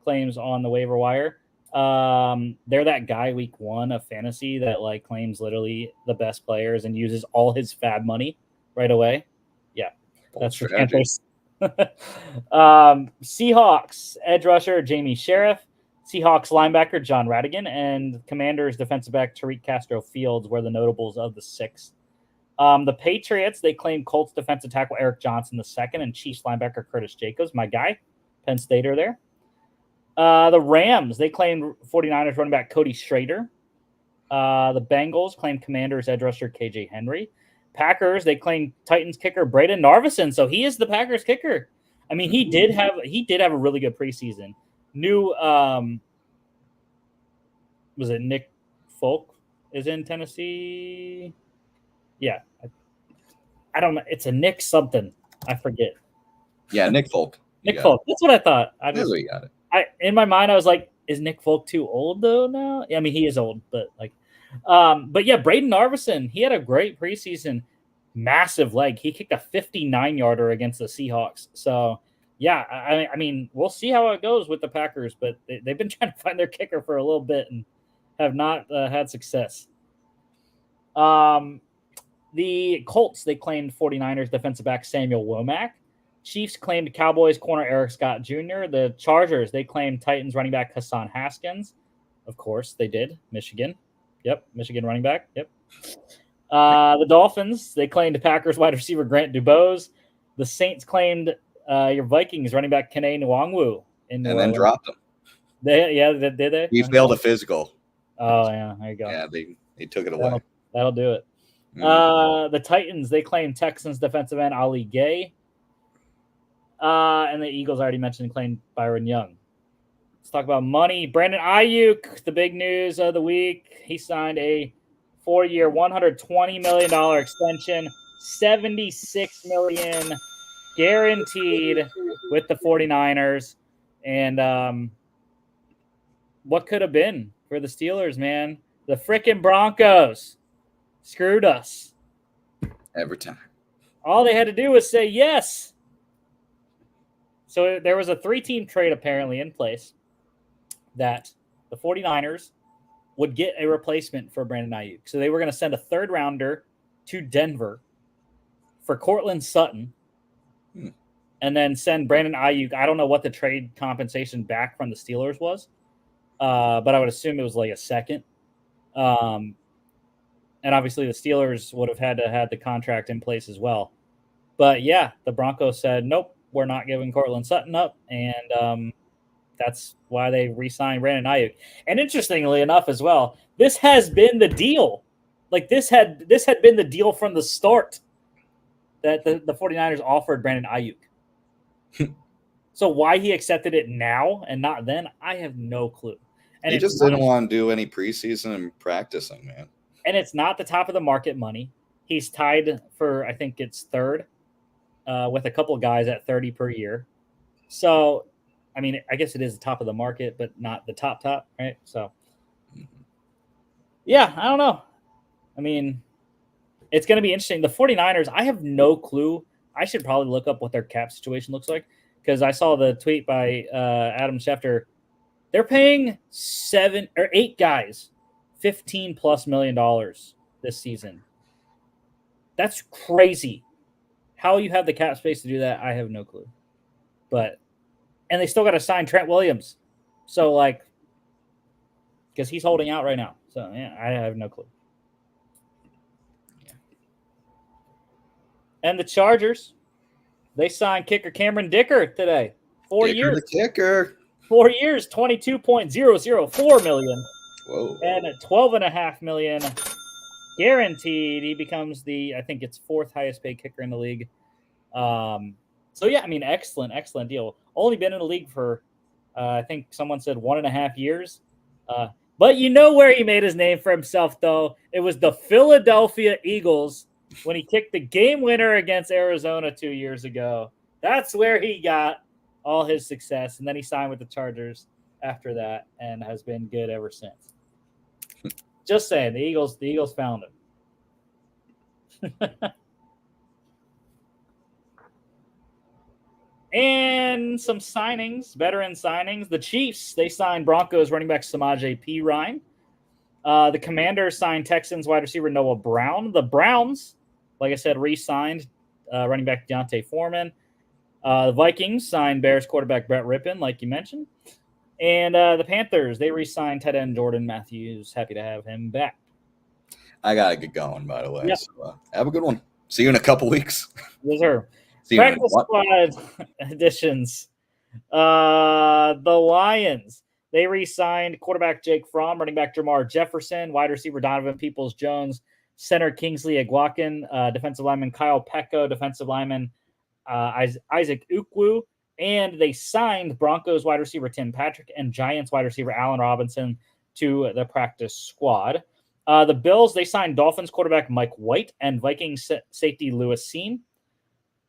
claims on the waiver wire. They're that guy week 1 of fantasy that like claims literally the best players and uses all his fab money right away. Yeah, that's the Panthers. Seahawks edge rusher Jamie Sheriff, Seahawks linebacker John Radigan, and Commanders defensive back Tariq Castro Fields were the notables of the 6. The Patriots, they claimed Colts defensive tackle Eric Johnson II and Chiefs linebacker Curtis Jacobs, my guy, Penn Stater there. The Rams, they claimed 49ers running back Cody Schrader. The Bengals claimed Commanders edge rusher KJ Henry. Packers, they claimed Titans kicker Braden Narvison, so he is the Packers kicker. I mean, he did have a really good preseason. New was it Nick Folk is in Tennessee? Yeah. I don't know. It's a Nick something. I forget. Yeah, Nick Folk. Nick Folk. That's what I thought. That's what you got it. In my mind, I was like, is Nick Folk too old though now? I mean, he is old, but like, but yeah, Braden Narvison, he had a great preseason, massive leg. He kicked a 59-yarder against the Seahawks. So yeah, I mean, we'll see how it goes with the Packers, but they've been trying to find their kicker for a little bit and have not had success. The Colts, they claimed 49ers defensive back Samuel Womack. Chiefs claimed Cowboys corner Eric Scott Jr. The Chargers, they claimed Titans running back Hassan Haskins. Of course, they did. Michigan. Yep, Michigan running back. Yep. The Dolphins, they claimed Packers wide receiver Grant Dubose. The Saints claimed your Vikings running back Kene Nwangwu. And then dropped him. Did they? He failed a physical. Oh, yeah, there you go. Yeah, they took it away. That'll do it. The Titans, they claimed Texans defensive end Ali Gay. And the Eagles, already mentioned, claimed Byron Young. Let's talk about money. Brandon Ayuk, the big news of the week. He signed a 4-year, $120 million extension, $76 million guaranteed with the 49ers. And what could have been for the Steelers, man? The frickin' Broncos screwed us. Every time. All they had to do was say yes. So there was a 3-team trade apparently in place that the 49ers would get a replacement for Brandon Ayuk. So they were going to send a 3rd rounder to Denver for Cortland Sutton and then send Brandon Ayuk. I don't know what the trade compensation back from the Steelers was, but I would assume it was like a 2nd. And obviously the Steelers would have had to have the contract in place as well. But yeah, the Broncos said, nope, we're not giving Cortland Sutton up. And that's why they re-signed Brandon Ayuk. And interestingly enough as well, this has been the deal. Like this had been the deal from the start that the 49ers offered Brandon Ayuk. So why he accepted it now and not then, I have no clue. And he just didn't want to do any preseason and practicing, man. And it's not the top of the market money. He's tied for, I think it's 3rd with a couple guys at 30 per year. So, I mean, I guess it is the top of the market, but not the top, right? So, yeah, I don't know. I mean, it's going to be interesting. The 49ers, I have no clue. I should probably look up what their cap situation looks like because I saw the tweet by Adam Schefter. They're paying 7 or 8 guys $15+ million this season. That's crazy. How you have the cap space to do that, I have no clue. And they still got to sign Trent Williams. So, like, because he's holding out right now. So, yeah, I have no clue. Yeah. And the Chargers, They signed kicker Cameron Dicker today. 4 Dicker years. the kicker. 4 years, $22.004 million. Whoa. And $12.5 million guaranteed. He becomes I think it's 4th highest paid kicker in the league. So yeah, I mean, excellent deal. Only been in the league for, I think someone said 1.5 years. But you know where he made his name for himself, though. It was the Philadelphia Eagles when he kicked the game winner against Arizona 2 years ago. That's where he got all his success. And then he signed with the Chargers after that and has been good ever since. Just saying, the Eagles found him. And some signings, veteran signings. The Chiefs, they signed Broncos running back Samaje Perine. The Commanders signed Texans wide receiver Noah Brown. The Browns, like I said, re-signed running back Deontay Foreman. The Vikings signed Bears quarterback Brett Rippon, like you mentioned. And the Panthers, they re-signed tight end Jordan Matthews. Happy to have him back. I got to get going, by the way. Yep. So, have a good one. See you in a couple weeks. Yes, sir. See you in Practice squad additions. The Lions, they re-signed quarterback Jake Fromm, running back Jamar Jefferson, wide receiver Donovan Peoples-Jones, center Kingsley Eguakin, defensive lineman Kyle Pecco, defensive lineman Isaac Ukwu, and they signed Broncos wide receiver Tim Patrick and Giants wide receiver Allen Robinson to the practice squad. The Bills, they signed Dolphins quarterback Mike White and Vikings safety Lewis Seen.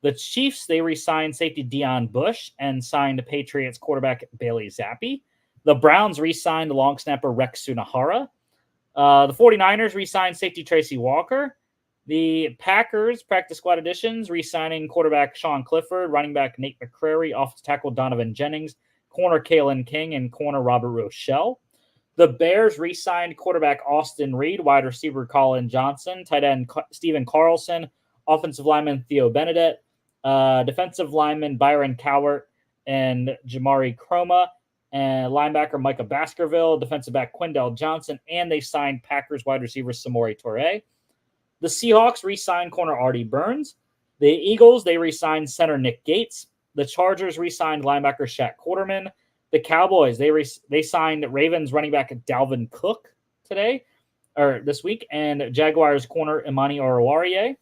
The Chiefs, they re-signed safety Deion Bush and signed Patriots quarterback Bailey Zappi. The Browns re-signed long snapper Rex Sunahara. The 49ers re-signed safety Tracy Walker. The Packers practice squad additions, re-signing quarterback Sean Clifford, running back Nate McCrary, offensive tackle Donovan Jennings, corner Kalen King, and corner Robert Rochelle. The Bears re-signed quarterback Austin Reed, wide receiver Colin Johnson, tight end Steven Carlson, offensive lineman Theo Benedette, defensive lineman Byron Cowart and Jamari Chroma, and linebacker Micah Baskerville, defensive back Quindell Johnson, and they signed Packers wide receiver Samori Toure. The Seahawks re-signed corner Artie Burns. The Eagles, they re-signed center Nick Gates. The Chargers re-signed linebacker Shaq Quarterman. The Cowboys, they signed Ravens running back Dalvin Cook this week, and Jaguars corner Imani Oruwariye.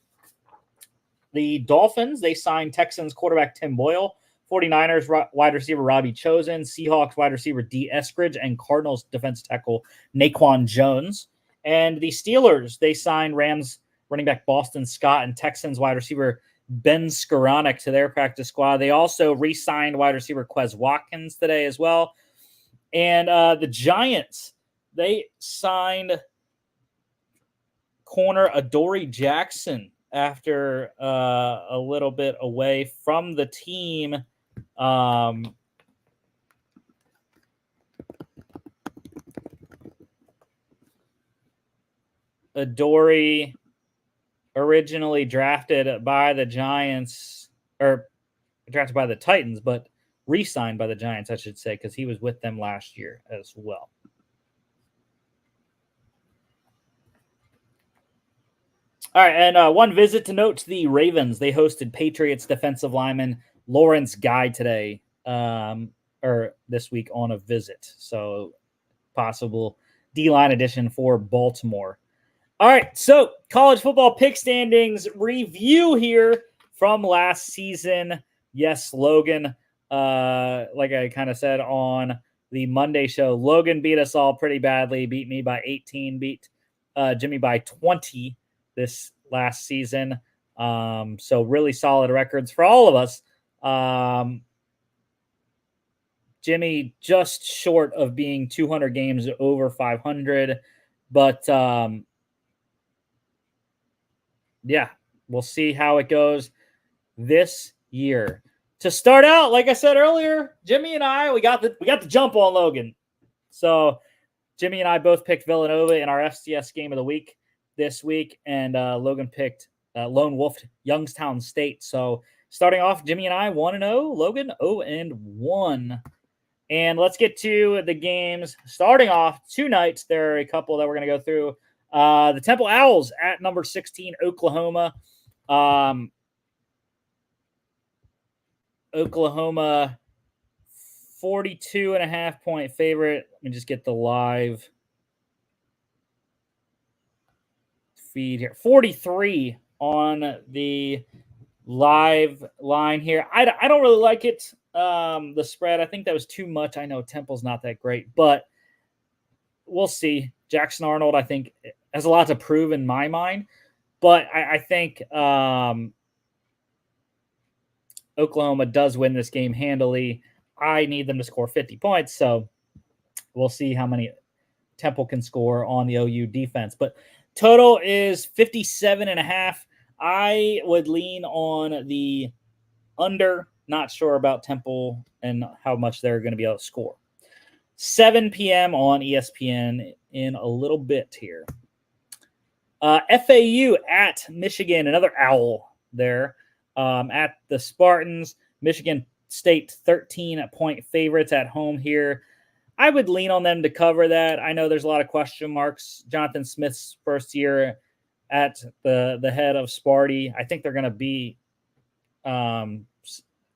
The Dolphins, they signed Texans quarterback Tim Boyle, 49ers wide receiver Robbie Chosen, Seahawks wide receiver D. Eskridge, and Cardinals defensive tackle Naquan Jones. And the Steelers, they signed Rams running back Boston Scott and Texans wide receiver Ben Skoranek to their practice squad. They also re-signed wide receiver Quez Watkins today as well. And the Giants, they signed corner Adoree Jackson after a little bit away from the team. Adoree originally drafted by the Giants, or drafted by the Titans, but re-signed by the Giants, I should say, because he was with them last year as well. All right, and one visit to note to the Ravens. They hosted Patriots defensive lineman Lawrence Guy today, or this week on a visit. So possible D-line addition for Baltimore. All right, so college football pick standings review here from last season. Yes, Logan, like I kind of said on the Monday show, Logan beat us all pretty badly, beat me by 18, beat Jimmy by 20 this last season. So really solid records for all of us. Jimmy just short of being 200 games over 500, but yeah, we'll see how it goes this year. To start out, like I said earlier, Jimmy and I, we got the jump on Logan. So Jimmy and I both picked Villanova in our FCS game of the week this week, and Logan picked Lone Wolf Youngstown State. So starting off, Jimmy and I 1-0, Logan 0-1. And let's get to the games. Starting off tonight, there are a couple that we're going to go through. The Temple Owls at number 16, Oklahoma. Oklahoma 42.5-point favorite. Let me just get the live feed here. 43 on the live line here. I don't really like it. The spread, I think that was too much. I know Temple's not that great, but we'll see. Jackson Arnold, I think, has a lot to prove in my mind, but I think Oklahoma does win this game handily. I need them to score 50 points, so we'll see how many Temple can score on the OU defense. But total is 57.5. I would lean on the under. Not sure about Temple and how much they're going to be able to score. 7 p.m. on ESPN in a little bit here. FAU at Michigan, another owl there at the Spartans. Michigan State 13-point favorites at home here. I would lean on them to cover that. I know there's a lot of question marks. Jonathan Smith's first year at the head of Sparty. I think they're going to be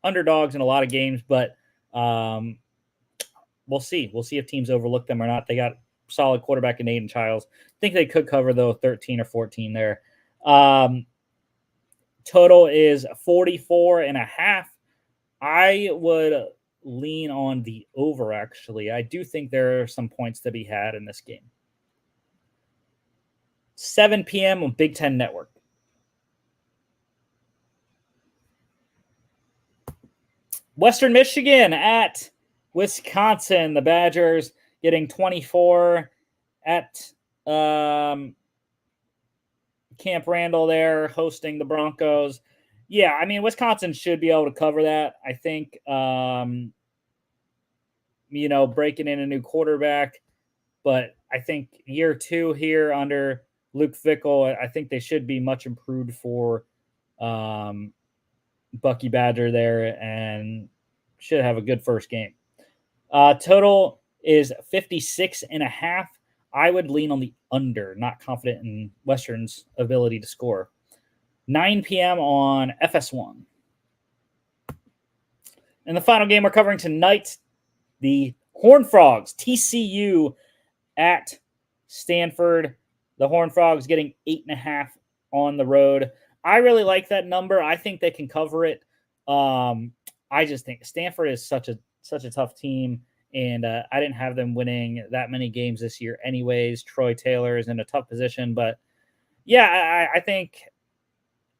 underdogs in a lot of games, but we'll see. We'll see if teams overlook them or not. They got solid quarterback in Aiden Childs. I think they could cover, though, 13 or 14 there. Total is 44.5. I would lean on the over, actually. I do think there are some points to be had in this game. 7 p.m. on Big Ten Network. Western Michigan at Wisconsin. The Badgers getting 24 at Camp Randall there, hosting the Broncos. Yeah, I mean, Wisconsin should be able to cover that. I think, breaking in a new quarterback. But I think year 2 here under Luke Fickell, I think they should be much improved for Bucky Badger there and should have a good first game. Total is 56.5. I would lean on the under, not confident in Western's ability to score. 9 p.m. on FS1. And the final game we're covering tonight, the Horned Frogs, TCU at Stanford. The Horned Frogs getting 8.5 on the road. I really like that number. I think they can cover it. I just think Stanford is such a tough team, and I didn't have them winning that many games this year anyways. Troy Taylor is in a tough position, but yeah, I think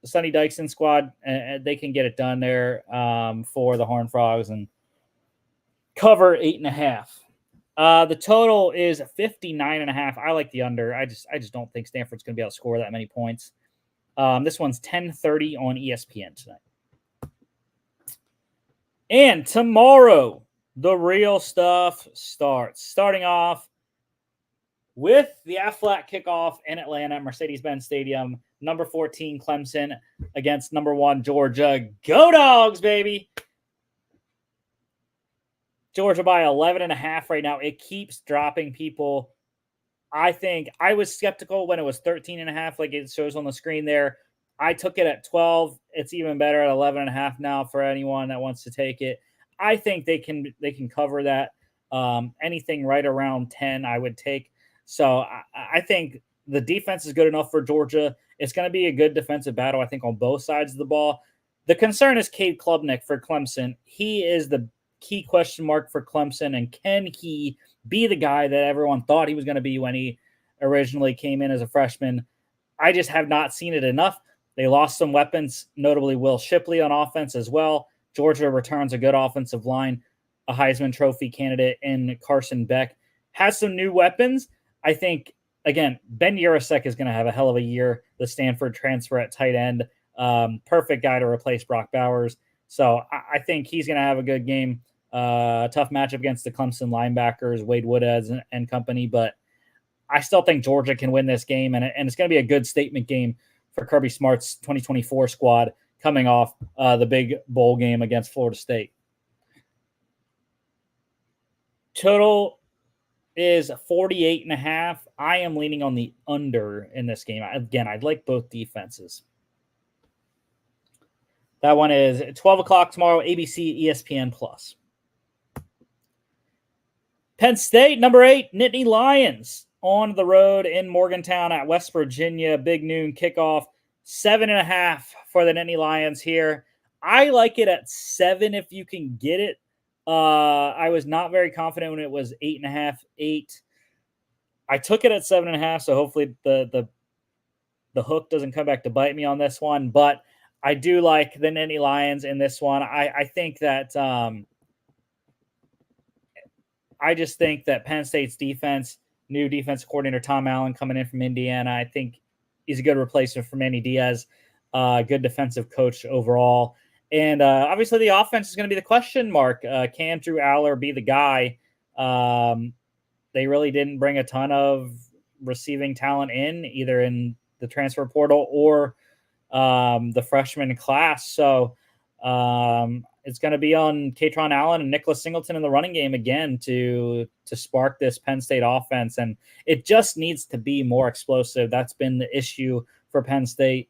Sonny Dykson squad, they can get it done there for the Horned Frogs and cover 8.5. The total is 59.5. I like the under. I just don't think Stanford's going to be able to score that many points. This one's 10:30 on ESPN tonight. And tomorrow, the real stuff starts. Starting off with the Aflac kickoff in Atlanta, Mercedes-Benz Stadium. Number 14, Clemson against number 1, Georgia. Go Dogs, baby! Georgia by 11.5 right now. It keeps dropping people. I think I was skeptical when it was 13.5, like it shows on the screen there. I took it at 12. It's even better at 11.5 now for anyone that wants to take it. I think they can cover that. Anything right around 10, I would take. So I think the defense is good enough for Georgia. It's going to be a good defensive battle, I think, on both sides of the ball. The concern is Cade Klubnik for Clemson. He is the key question mark for Clemson, and can he be the guy that everyone thought he was going to be when he originally came in as a freshman? I just have not seen it enough. They lost some weapons, notably Will Shipley on offense as well. Georgia returns a good offensive line, a Heisman Trophy candidate in Carson Beck. Has some new weapons. I think, again, Ben Urasek is going to have a hell of a year, the Stanford transfer at tight end. Perfect guy to replace Brock Bowers. So I think he's going to have a good game. Tough matchup against the Clemson linebackers, Wade Woodheads and company. But I still think Georgia can win this game, and it's going to be a good statement game for Kirby Smart's 2024 squad coming off the big bowl game against Florida State. Total is 48.5. I am leaning on the under in this game. Again, I'd like both defenses. That one is 12 o'clock tomorrow, ABC, ESPN+. Penn State, number 8, Nittany Lions on the road in Morgantown at West Virginia. Big noon kickoff, 7.5 for the Nittany Lions here. I like it at 7 if you can get it. I was not very confident when it was 8.5, 8. I took it at 7.5, so hopefully the hook doesn't come back to bite me on this one. But I do like the Nittany Lions in this one. I think that I just think that Penn State's defense, new defense coordinator Tom Allen coming in from Indiana, I think he's a good replacement for Manny Diaz. Good defensive coach overall. And obviously the offense is going to be the question mark. Can Drew Aller be the guy? They really didn't bring a ton of receiving talent in, either in the transfer portal or the freshman class. So it's going to be on Katron Allen and Nicholas Singleton in the running game again to spark this Penn State offense. And it just needs to be more explosive. That's been the issue for Penn State.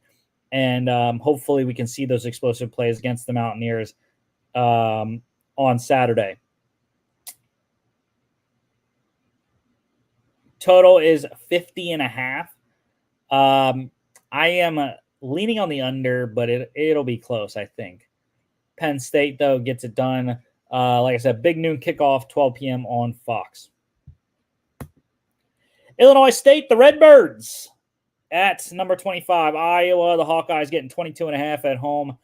And hopefully we can see those explosive plays against the Mountaineers on Saturday. Total is 50.5. I am leaning on the under, but it'll be close, I think. Penn State, though, gets it done. Like I said, big noon kickoff, 12 p.m. on Fox. Illinois State, the Redbirds at number 25. Iowa, the Hawkeyes getting 22.5 at home.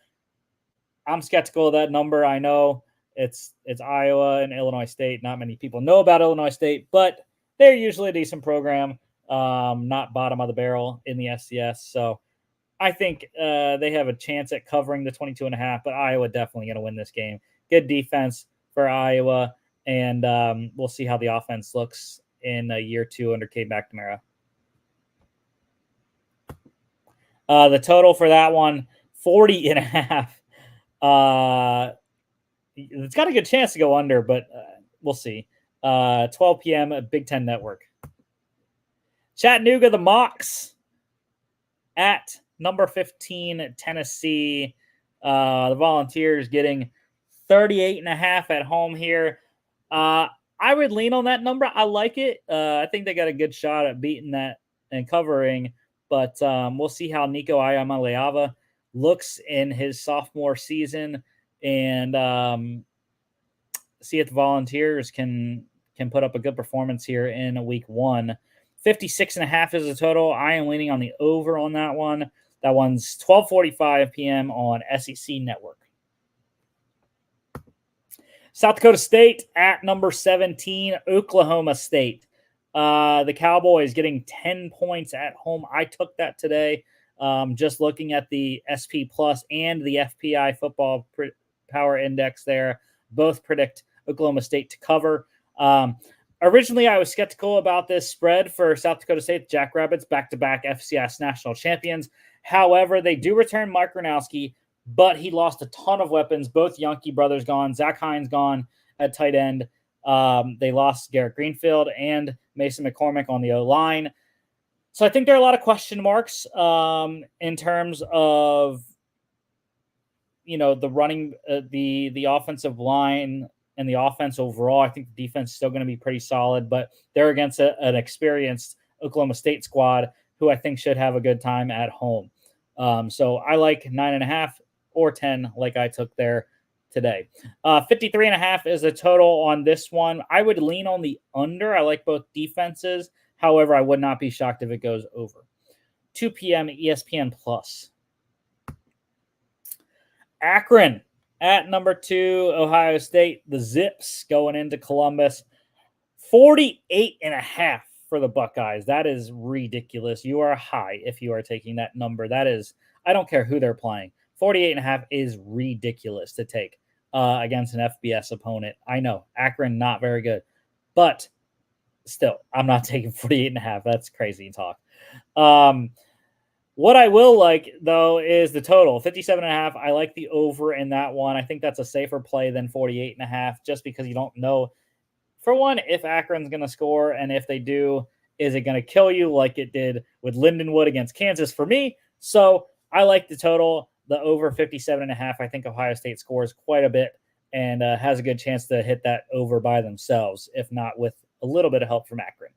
I'm skeptical of that number. I know it's Iowa and Illinois State. Not many people know about Illinois State, but they're usually a decent program, not bottom of the barrel in the FCS. So I think they have a chance at covering the 22.5, but Iowa definitely going to win this game. Good defense for Iowa, and we'll see how the offense looks in year 2 under Cade McNamara. The total for that one, 40.5. It's got a good chance to go under, but we'll see. 12 p.m. at Big Ten Network. Chattanooga, the Mocs at number 15, Tennessee. The Volunteers getting 38.5 at home here. I would lean on that number. I like it. I think they got a good shot at beating that and covering, but we'll see how Nico Ayamaleava looks in his sophomore season and see if the Volunteers can put up a good performance here in week 1. 56.5 is the total. I am leaning on the over on that one. That one's 12:45 p.m. on SEC Network. South Dakota State at number 17, Oklahoma State. The Cowboys getting 10 points at home. I took that today. Just looking at the SP Plus and the FPI Football Power Index there, both predict Oklahoma State to cover. Originally, I was skeptical about this spread for South Dakota State. Jackrabbits, back-to-back FCS national champions. However, they do return Mike Gronowski, but he lost a ton of weapons. Both Yankee brothers gone. Zach Hines gone at tight end. They lost Garrett Greenfield and Mason McCormick on the O-line. So I think there are a lot of question marks in terms of, the running, the offensive line and the offense overall. I think the defense is still going to be pretty solid, but they're against an experienced Oklahoma State squad who I think should have a good time at home. So I like 9.5 or 10 like I took there today. 53.5 is the total on this one. I would lean on the under. I like both defenses. However, I would not be shocked if it goes over. 2 p.m. ESPN Plus. Akron at number 2, Ohio State. The Zips going into Columbus. 48.5 for the Buckeyes. That is ridiculous. You are high if you are taking that number. That is, I don't care who they're playing. 48.5 is ridiculous to take against an FBS opponent. I know, Akron, not very good. But still, I'm not taking 48.5. That's crazy talk. What I will like, though, is the total. 57.5. I like the over in that one. I think that's a safer play than 48.5 just because you don't know, for one, if Akron's going to score, and if they do, is it going to kill you like it did with Lindenwood against Kansas for me? So I like the total. the over 57.5. I think Ohio State scores quite a bit and has a good chance to hit that over by themselves, if not with a little bit of help from Akron.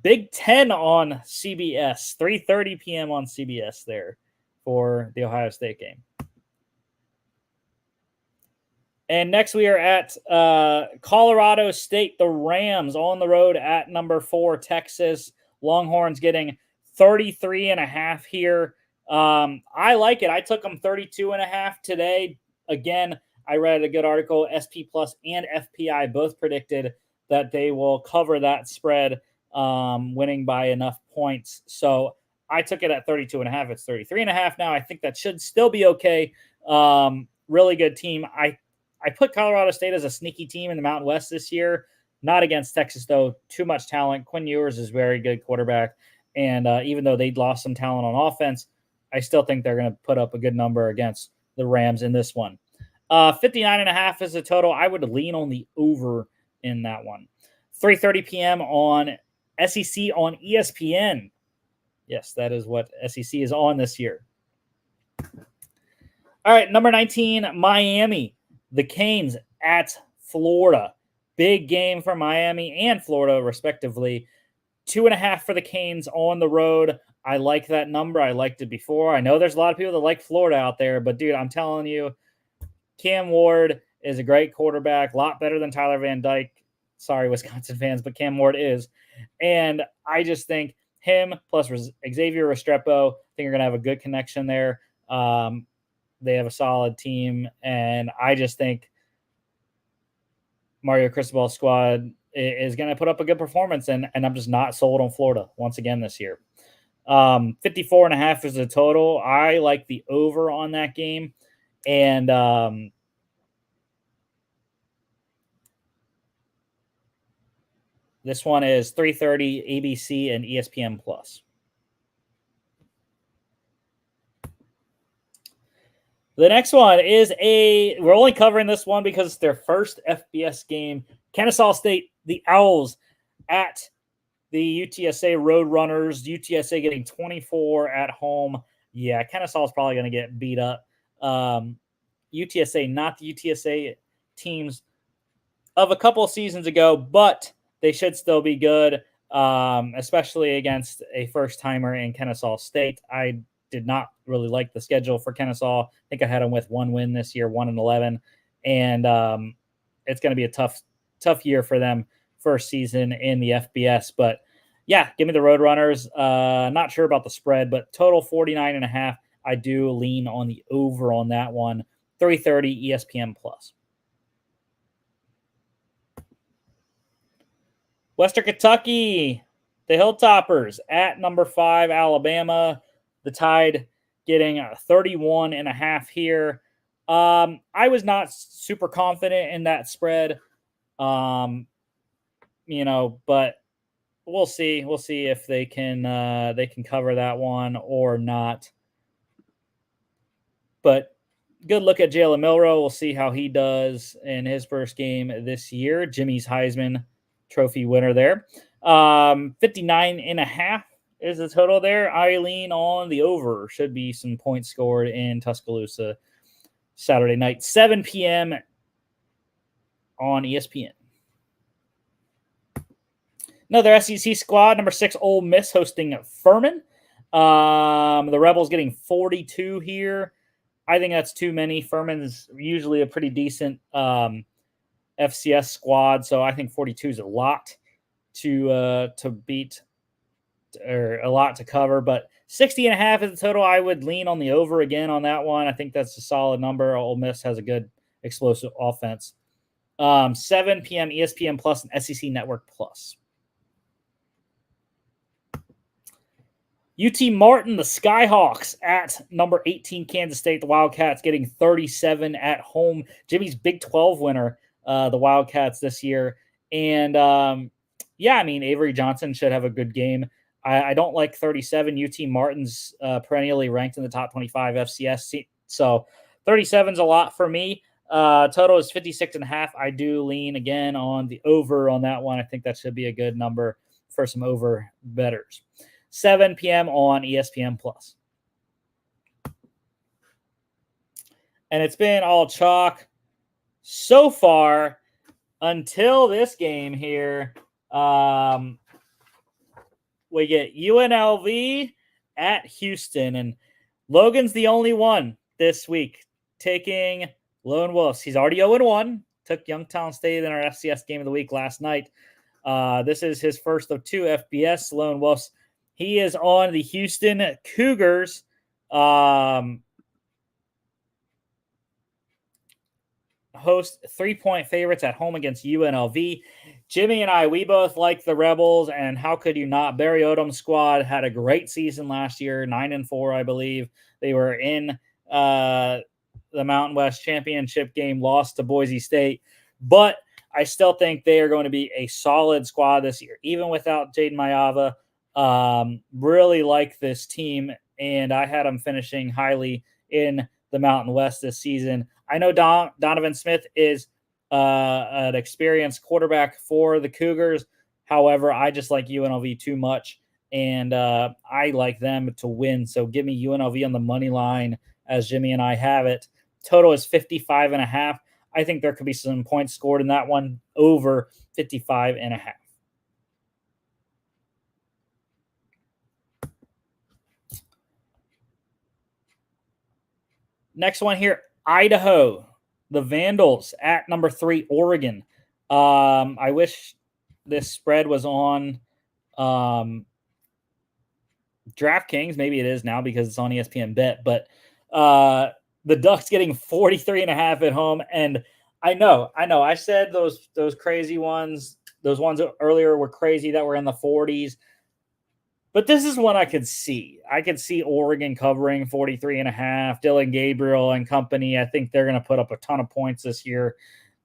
Big Ten on CBS, 3:30 p.m. on CBS there for the Ohio State game. And next we are at Colorado State, the Rams on the road at number 4, Texas. Longhorns getting 33.5 here. I like it. I took them 32.5 today. Again, I read a good article. SP Plus and FPI both predicted that they will cover that spread, winning by enough points. So I took it at 32.5. It's 33.5 now. I think that should still be okay. Really good team. I put Colorado State as a sneaky team in the Mountain West this year. Not against Texas, though. Too much talent. Quinn Ewers is very good quarterback. And even though they'd lost some talent on offense, I still think they're going to put up a good number against the Rams in this one. 59.5 is the total. I would lean on the over in that one. 3:30 p.m. on SEC on ESPN. Yes, that is what SEC is on this year. All right, number 19, Miami. The Canes at Florida. Big game for Miami and Florida, respectively. 2.5 for the Canes on the road. I like that number. I liked it before. I know there's a lot of people that like Florida out there, but, dude, I'm telling you, Cam Ward is a great quarterback, a lot better than Tyler Van Dyke. Sorry, Wisconsin fans, but Cam Ward is. And I just think him plus Xavier Restrepo, I think are going to have a good connection there. They have a solid team, and I just think Mario Cristobal's squad is going to put up a good performance, and I'm just not sold on Florida once again this year. 54.5 is the total. I like the over on that game, and this one is 3:30 ABC and ESPN Plus. The next one is we're only covering this one because it's their first FBS game. Kennesaw State, the Owls at the UTSA Roadrunners. UTSA getting 24 at home. Yeah, Kennesaw is probably going to get beat up. UTSA, not the UTSA teams of a couple of seasons ago, but they should still be good, especially against a first-timer in Kennesaw State. I did not really like the schedule for Kennesaw. I think I had them with 1 win this year, 1-11, and it's going to be a tough year for them first season in the FBS. But yeah, give me the Roadrunners. Not sure about the spread, but total 49.5. I do lean on the over on that one. 3:30 ESPN Plus. Western Kentucky, the Hilltoppers at number 5 Alabama. The Tide getting 31.5 here. I was not super confident in that spread, but we'll see. We'll see if they can cover that one or not. But good look at Jalen Milroe. We'll see how he does in his first game this year. Jimmy's Heisman Trophy winner there. 59.5 is the total there. I lean on the over. Should be some points scored in Tuscaloosa Saturday night, 7 p.m. on ESPN. Another SEC squad, number 6 Ole Miss hosting Furman. The Rebels getting 42 here. I think that's too many. Furman's usually a pretty decent FCS squad, so I think 42 is a lot to beat, or a lot to cover, but 60.5 is the total. I would lean on the over again on that one. I think that's a solid number. Ole Miss has a good explosive offense. 7 p.m. ESPN Plus and SEC Network Plus. UT Martin, the Skyhawks at number 18 Kansas State. The Wildcats getting 37 at home. Jimmy's Big 12 winner, the Wildcats this year. And Avery Johnson should have a good game. I don't like 37. UT Martin's perennially ranked in the top 25 FCS. So 37 is a lot for me. Total is 56.5. I do lean again on the over on that one. I think that should be a good number for some over bettors. 7 p.m. on ESPN Plus. And it's been all chalk so far until this game here. We get UNLV at Houston, and Logan's the only one this week taking Lone Wolves. He's already 0-1. Took Youngstown State in our FCS game of the week last night. This is his first of 2 FBS Lone Wolves. He is on the Houston Cougars. Host 3-point favorites at home against UNLV. Jimmy and I, we both like the Rebels, and how could you not? Barry Odom's squad had a great season last year, 9-4, I believe. They were in the Mountain West Championship game, lost to Boise State, but I still think they are going to be a solid squad this year, even without Jaden Mayava. Really like this team, and I had them finishing highly in the Mountain West this season. I know Donovan Smith is an experienced quarterback for the Cougars. However, I just like UNLV too much, and I like them to win. So give me UNLV on the money line as Jimmy and I have it. Total is 55.5. I think there could be some points scored in that one, over 55.5. Next one here, Idaho, the Vandals at number 3, Oregon. I wish this spread was on DraftKings. Maybe it is now because it's on ESPN Bet, but the Ducks getting 43.5 at home. And I know. I said those crazy ones, those ones earlier were crazy that were in the 40s. But this is one I could see. I could see Oregon covering 43.5. Dylan Gabriel and company. I think they're going to put up a ton of points this year.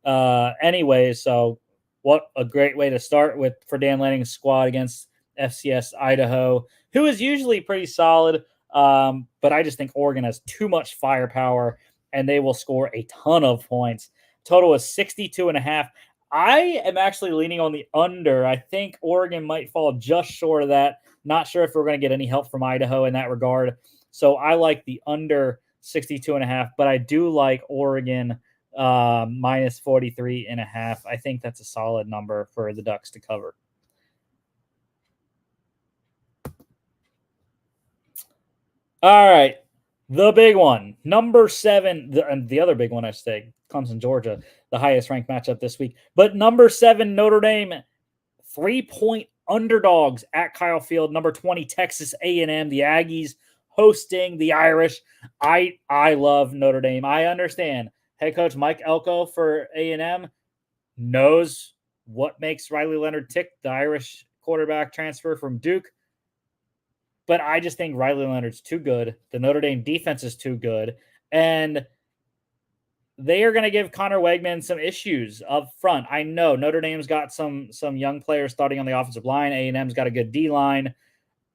Anyway, so what a great way to start with for Dan Lanning's squad against FCS Idaho, who is usually pretty solid. But I just think Oregon has too much firepower, and they will score a ton of points. Total is 62.5. I am actually leaning on the under. I think Oregon might fall just short of that. Not sure if we're going to get any help from Idaho in that regard. So I like the under 62.5, but I do like Oregon minus 43.5. I think that's a solid number for the Ducks to cover. All right. The big one, number 7, the other big one, I say, Clemson, Georgia, the highest ranked matchup this week. But number 7, Notre Dame, 3-point underdogs at Kyle Field. Number 20, Texas A&M, the Aggies hosting the Irish. I love Notre Dame. I understand. Head coach Mike Elko for A&M knows what makes Riley Leonard tick, the Irish quarterback transfer from Duke. But I just think Riley Leonard's too good. The Notre Dame defense is too good. And they are going to give Connor Wegman some issues up front. I know Notre Dame's got some young players starting on the offensive line. A&M's got a good D-line.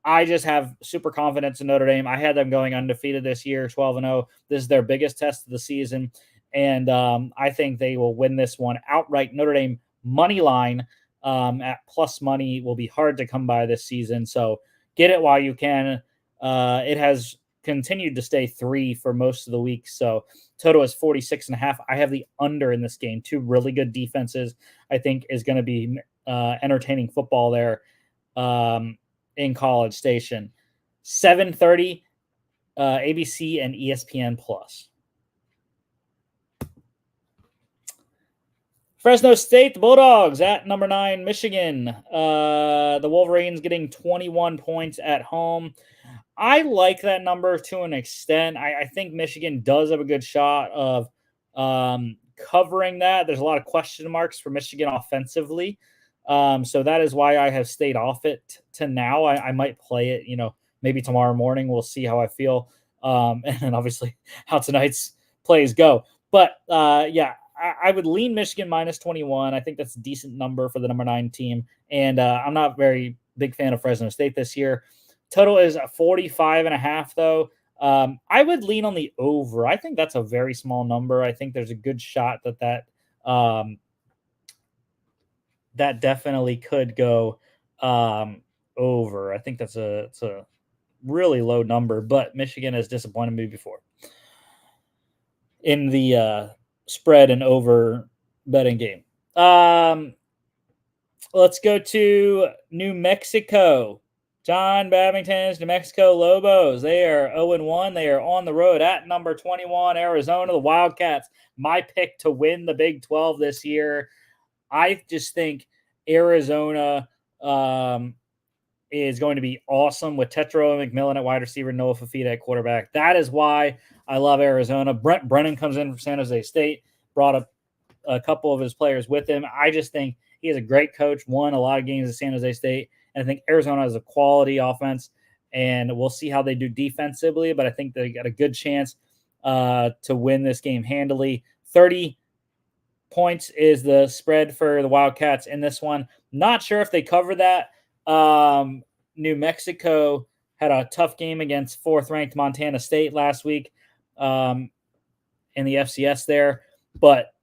I just have super confidence in Notre Dame. I had them going undefeated this year, 12-0. This is their biggest test of the season. And I think they will win this one outright. Notre Dame money line at plus money will be hard to come by this season. So get it while you can. It has continued to stay 3 for most of the week. So total is 46.5. I have the under in this game. 2 really good defenses. I think is going to be entertaining football there in College Station. 7:30 ABC and ESPN Plus. Fresno State, the Bulldogs at number 9, Michigan. The Wolverines getting 21 points at home. I like that number to an extent. I think Michigan does have a good shot of covering that. There's a lot of question marks for Michigan offensively. So that is why I have stayed off it to now. I might play it, maybe tomorrow morning. We'll see how I feel. And obviously how tonight's plays go. But yeah, I would lean Michigan minus 21. I think that's a decent number for the number 9 team. And I'm not very big fan of Fresno State this year. Total is 45.5 though. I would lean on the over. I think that's a very small number. I think there's a good shot that definitely could go over. I think it's a really low number, but Michigan has disappointed me before. in the spread and over betting game. Let's go to New Mexico. John Babington's New Mexico Lobos. They are 0-1. They are on the road at number 21, Arizona. The Wildcats, my pick to win the Big 12 this year. I just think Arizona is going to be awesome with Tetro and McMillan at wide receiver, Noah Fafita at quarterback. That is why I love Arizona. Brent Brennan comes in from San Jose State, brought up a couple of his players with him. I just think he is a great coach, won a lot of games at San Jose State, and I think Arizona has a quality offense, and we'll see how they do defensively, but I think they got a good chance to win this game handily. 30 points is the spread for the Wildcats in this one. Not sure if they cover that. New Mexico had a tough game against fourth-ranked Montana State last week in the FCS there, but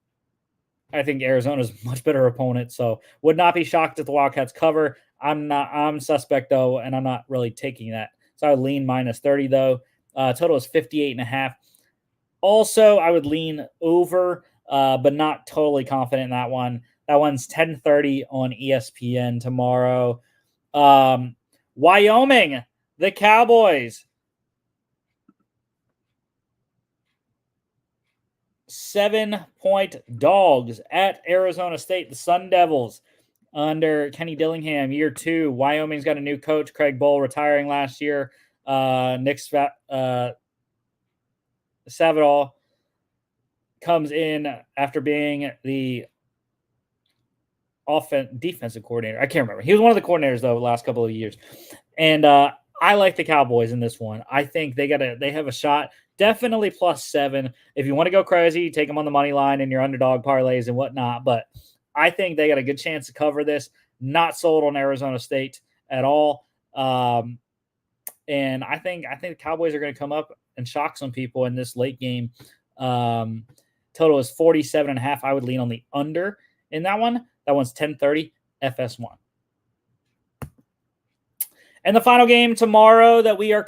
I think Arizona's a much better opponent, so would not be shocked if the Wildcats cover. I'm suspect, though, and I'm not really taking that. So I would lean minus 30, though. Total is 58.5. Also, I would lean over, but not totally confident in that one. That one's 10:30 on ESPN tomorrow. Wyoming, the Cowboys. 7-point dogs at Arizona State. The Sun Devils under Kenny Dillingham, year 2. Wyoming's got a new coach, Craig Bowl, retiring last year. Nick Savadol comes in after being the defensive coordinator. I can't remember. He was one of the coordinators, though, the last couple of years. And I like the Cowboys in this one. I think they have a shot. Definitely +7. If you want to go crazy, take them on the money line and your underdog parlays and whatnot. But I think they got a good chance to cover this. Not sold on Arizona State at all. And I think the Cowboys are going to come up and shock some people in this late game. Total is 47.5. I would lean on the under in that one. That one's 10:30 FS1. And the final game tomorrow that we are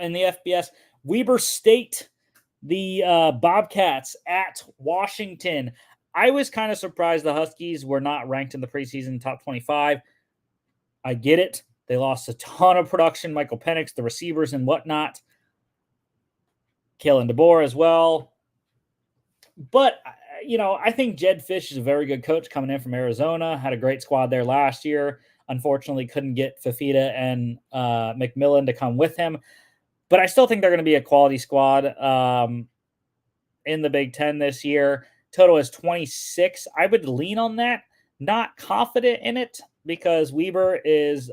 in the FBS, Weber State, the Bobcats at Washington. I was kind of surprised the Huskies were not ranked in the preseason top 25. I get it. They lost a ton of production. Michael Penix, the receivers and whatnot. Kalen DeBoer as well. But, I think Jed Fish is a very good coach coming in from Arizona. Had a great squad there last year. Unfortunately, couldn't get Fafita and McMillan to come with him. But I still think they're going to be a quality squad in the Big Ten this year. Total is 26. I would lean on that. Not confident in it because Weber is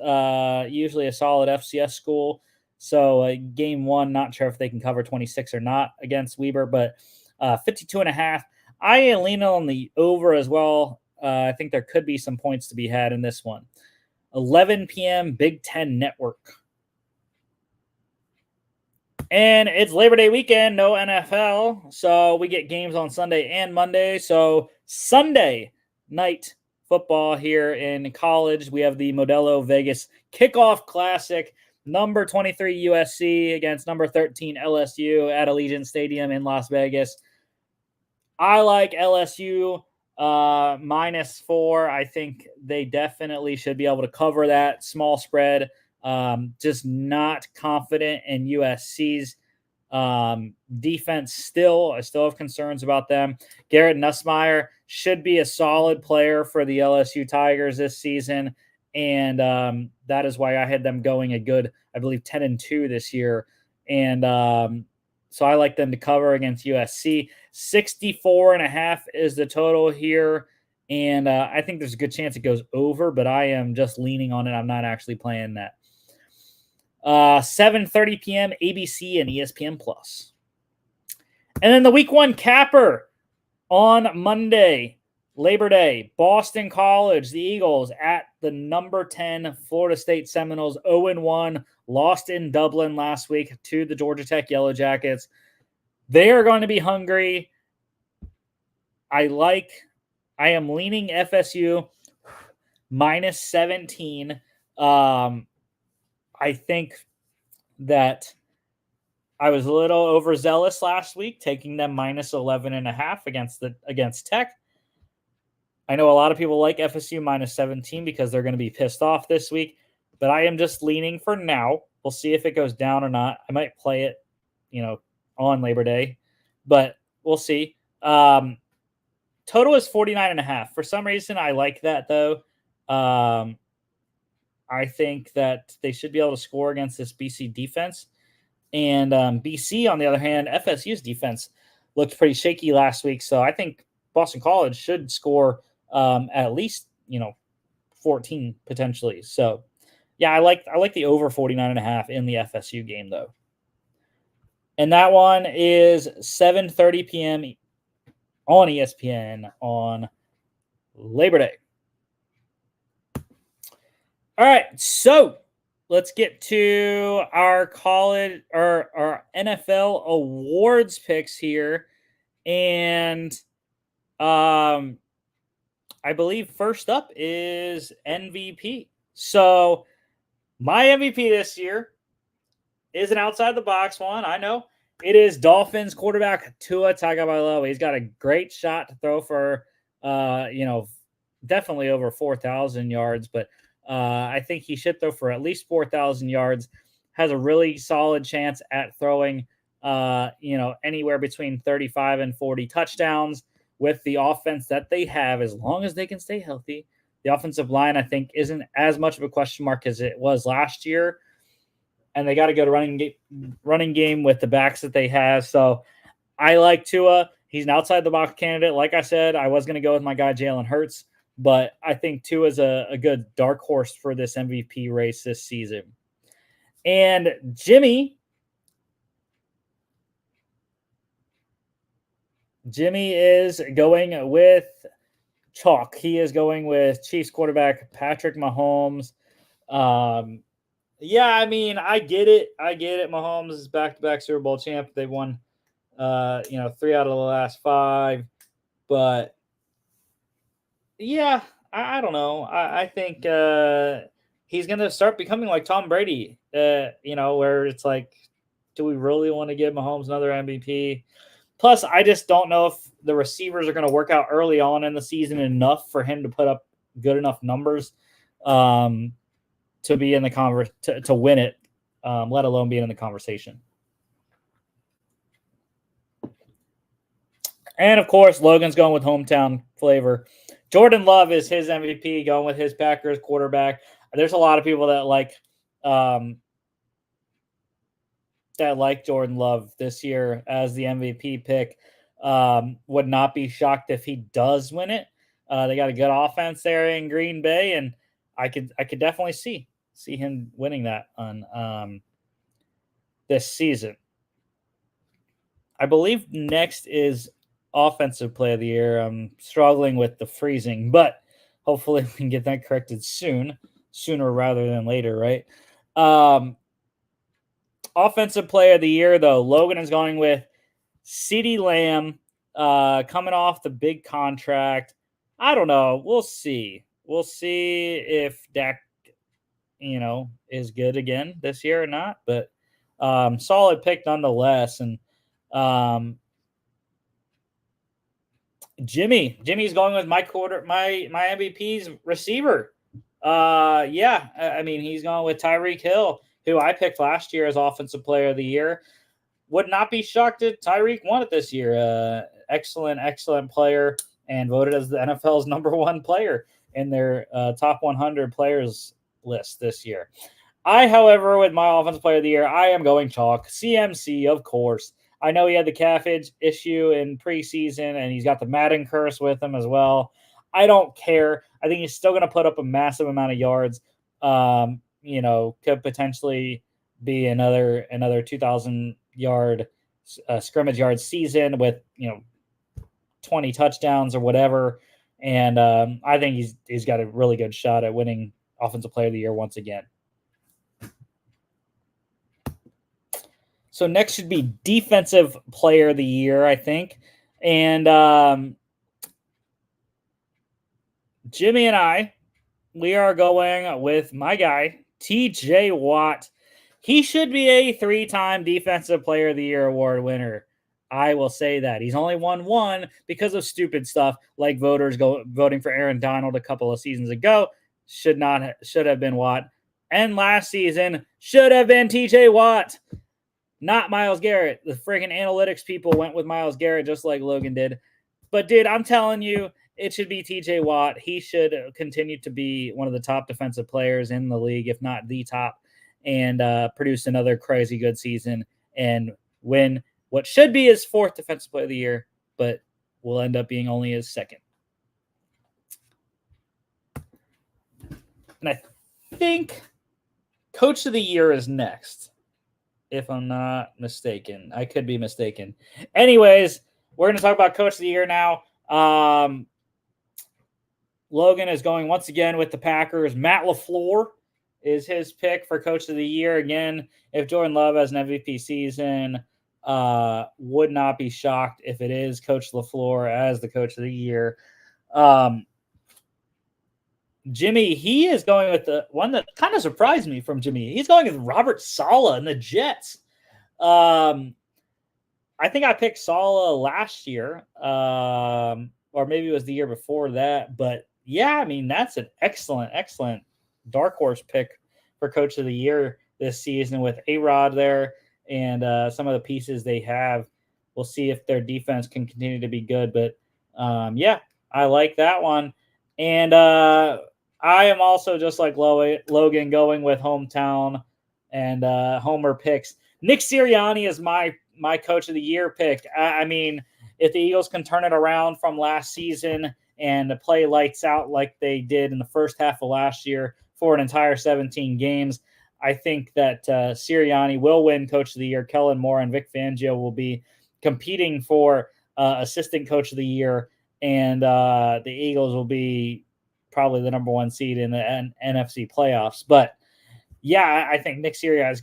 usually a solid FCS school. So game 1, not sure if they can cover 26 or not against Weber, but 52.5. I am leaning on the over as well. I think there could be some points to be had in this one. 11 p.m. Big Ten Network. And it's Labor Day weekend, no NFL. So we get games on Sunday and Monday. So Sunday night football here in college. We have the Modelo Vegas Kickoff Classic. Number 23 USC against number 13 LSU at Allegiant Stadium in Las Vegas. I like LSU -4. I think they definitely should be able to cover that small spread. Just not confident in USC's defense still. I still have concerns about them. Garrett Nussmeier should be a solid player for the LSU Tigers this season. And that is why I had them going a good, I believe, 10-2 this year. And so I like them to cover against USC. 64.5 is the total here. And I think there's a good chance it goes over, but I am just leaning on it. I'm not actually playing that. 7:30 p.m. ABC and ESPN Plus. And then the week 1 capper on Monday, Labor Day, Boston College, the Eagles at the number 10 Florida State Seminoles, 0-1, lost in Dublin last week to the Georgia Tech Yellow Jackets. They are going to be hungry. I am leaning FSU -17. I think that I was a little overzealous last week, taking them minus 11.5 against Tech. I know a lot of people like FSU minus 17 because they're going to be pissed off this week, but I am just leaning for now. We'll see if it goes down or not. I might play it, on Labor Day, but we'll see. Total is 49.5. For some reason, I like that though. I think that they should be able to score against this BC defense. And BC, on the other hand, FSU's defense looked pretty shaky last week. So I think Boston College should score at least, 14 potentially. So, yeah, I like the over 49.5 in the FSU game, though. And that one is 7:30 p.m. on ESPN on Labor Day. All right, so let's get to our college or our NFL awards picks here. And I believe first up is MVP. So my MVP this year is an outside the box one. I know it is Dolphins quarterback Tua Tagovailoa. He's got a great shot to throw for, definitely over 4,000 yards, but I think he should throw for at least 4,000 yards. Has a really solid chance at throwing, anywhere between 35 and 40 touchdowns with the offense that they have, as long as they can stay healthy. The offensive line, I think, isn't as much of a question mark as it was last year. And they got a good running game with the backs that they have. So I like Tua. He's an outside the box candidate. Like I said, I was going to go with my guy Jalen Hurts, but I think Tua is a good dark horse for this MVP race this season. And Jimmy is going with chalk. He is going with Chiefs quarterback Patrick Mahomes. Yeah, I mean, I get it. Mahomes is back-to-back Super Bowl champ. They've won, 3 out of the last 5. But, yeah, I don't know. I think he's going to start becoming like Tom Brady, where it's like, do we really want to give Mahomes another MVP? Plus, I just don't know if the receivers are going to work out early on in the season enough for him to put up good enough numbers to be in the to win it, let alone being in the conversation. And of course, Logan's going with hometown flavor. Jordan Love is his MVP, going with his Packers quarterback. There's a lot of people that like Jordan Love this year as the MVP pick. Would not be shocked if he does win it. They got a good offense there in Green Bay, and I could definitely see him winning that on this season. I believe next is offensive play of the year. I'm struggling with the freezing, but hopefully we can get that corrected sooner rather than later, right? Offensive play of the year, though, Logan is going with CeeDee Lamb, coming off the big contract. I don't know. We'll see. We'll see if Dak, is good again this year or not. But solid pick nonetheless. And Jimmy's going with my MVP's receiver. Yeah, I mean, he's going with Tyreek Hill, who I picked last year as offensive player of the year. Would not be shocked if Tyreek won it this year. Excellent player, and voted as the NFL's #1 player in their top 100 players list this year. However, with my offensive player of the year, I am going chalk. CMC, of course. I know he had the calf issue in preseason, and he's got the Madden curse with him as well. I don't care. I think he's still going to put up a massive amount of yards. Could potentially be another 2,000 yard scrimmage yard season with 20 touchdowns or whatever. And I think he's got a really good shot at winning offensive player of the year once again. So next should be defensive player of the year, I think. And Jimmy and we are going with my guy, TJ Watt. He should be a 3-time Defensive Player of the Year award winner. I will say that. He's only won one because of stupid stuff like voters voting for Aaron Donald a couple of seasons ago. Should have been Watt. And last season should have been TJ Watt, not Myles Garrett. The freaking analytics people went with Myles Garrett just like Logan did. But dude, I'm telling you, it should be TJ Watt. He should continue to be one of the top defensive players in the league, if not the top, and produce another crazy good season and win what should be his 4th Defensive Player of the Year, but will end up being only his 2nd. And I think Coach of the Year is next, if I'm not mistaken. I could be mistaken. Anyways, we're going to talk about Coach of the Year now. Logan is going once again with the Packers. Matt LaFleur is his pick for Coach of the Year. Again, if Jordan Love has an MVP season, would not be shocked if it is Coach LaFleur as the Coach of the Year. Jimmy, he is going with the one that kind of surprised me from Jimmy. He's going with Robert Saleh and the Jets. I think I picked Saleh last year, or maybe it was the year before that. But yeah, I mean, that's an excellent dark horse pick for Coach of the Year this season with A-Rod there and some of the pieces they have. We'll see if their defense can continue to be good. But yeah, I like that one. And I am also just like Logan going with hometown and homer picks. Nick Sirianni is my Coach of the Year pick. I mean, if the Eagles can turn it around from last season and play lights out like they did in the first half of last year for an entire 17 games, I think that Sirianni will win Coach of the Year. Kellen Moore and Vic Fangio will be competing for Assistant Coach of the Year, and the Eagles will be probably the number 1 seed in the NFC playoffs. But yeah, I think Nick Sirianni's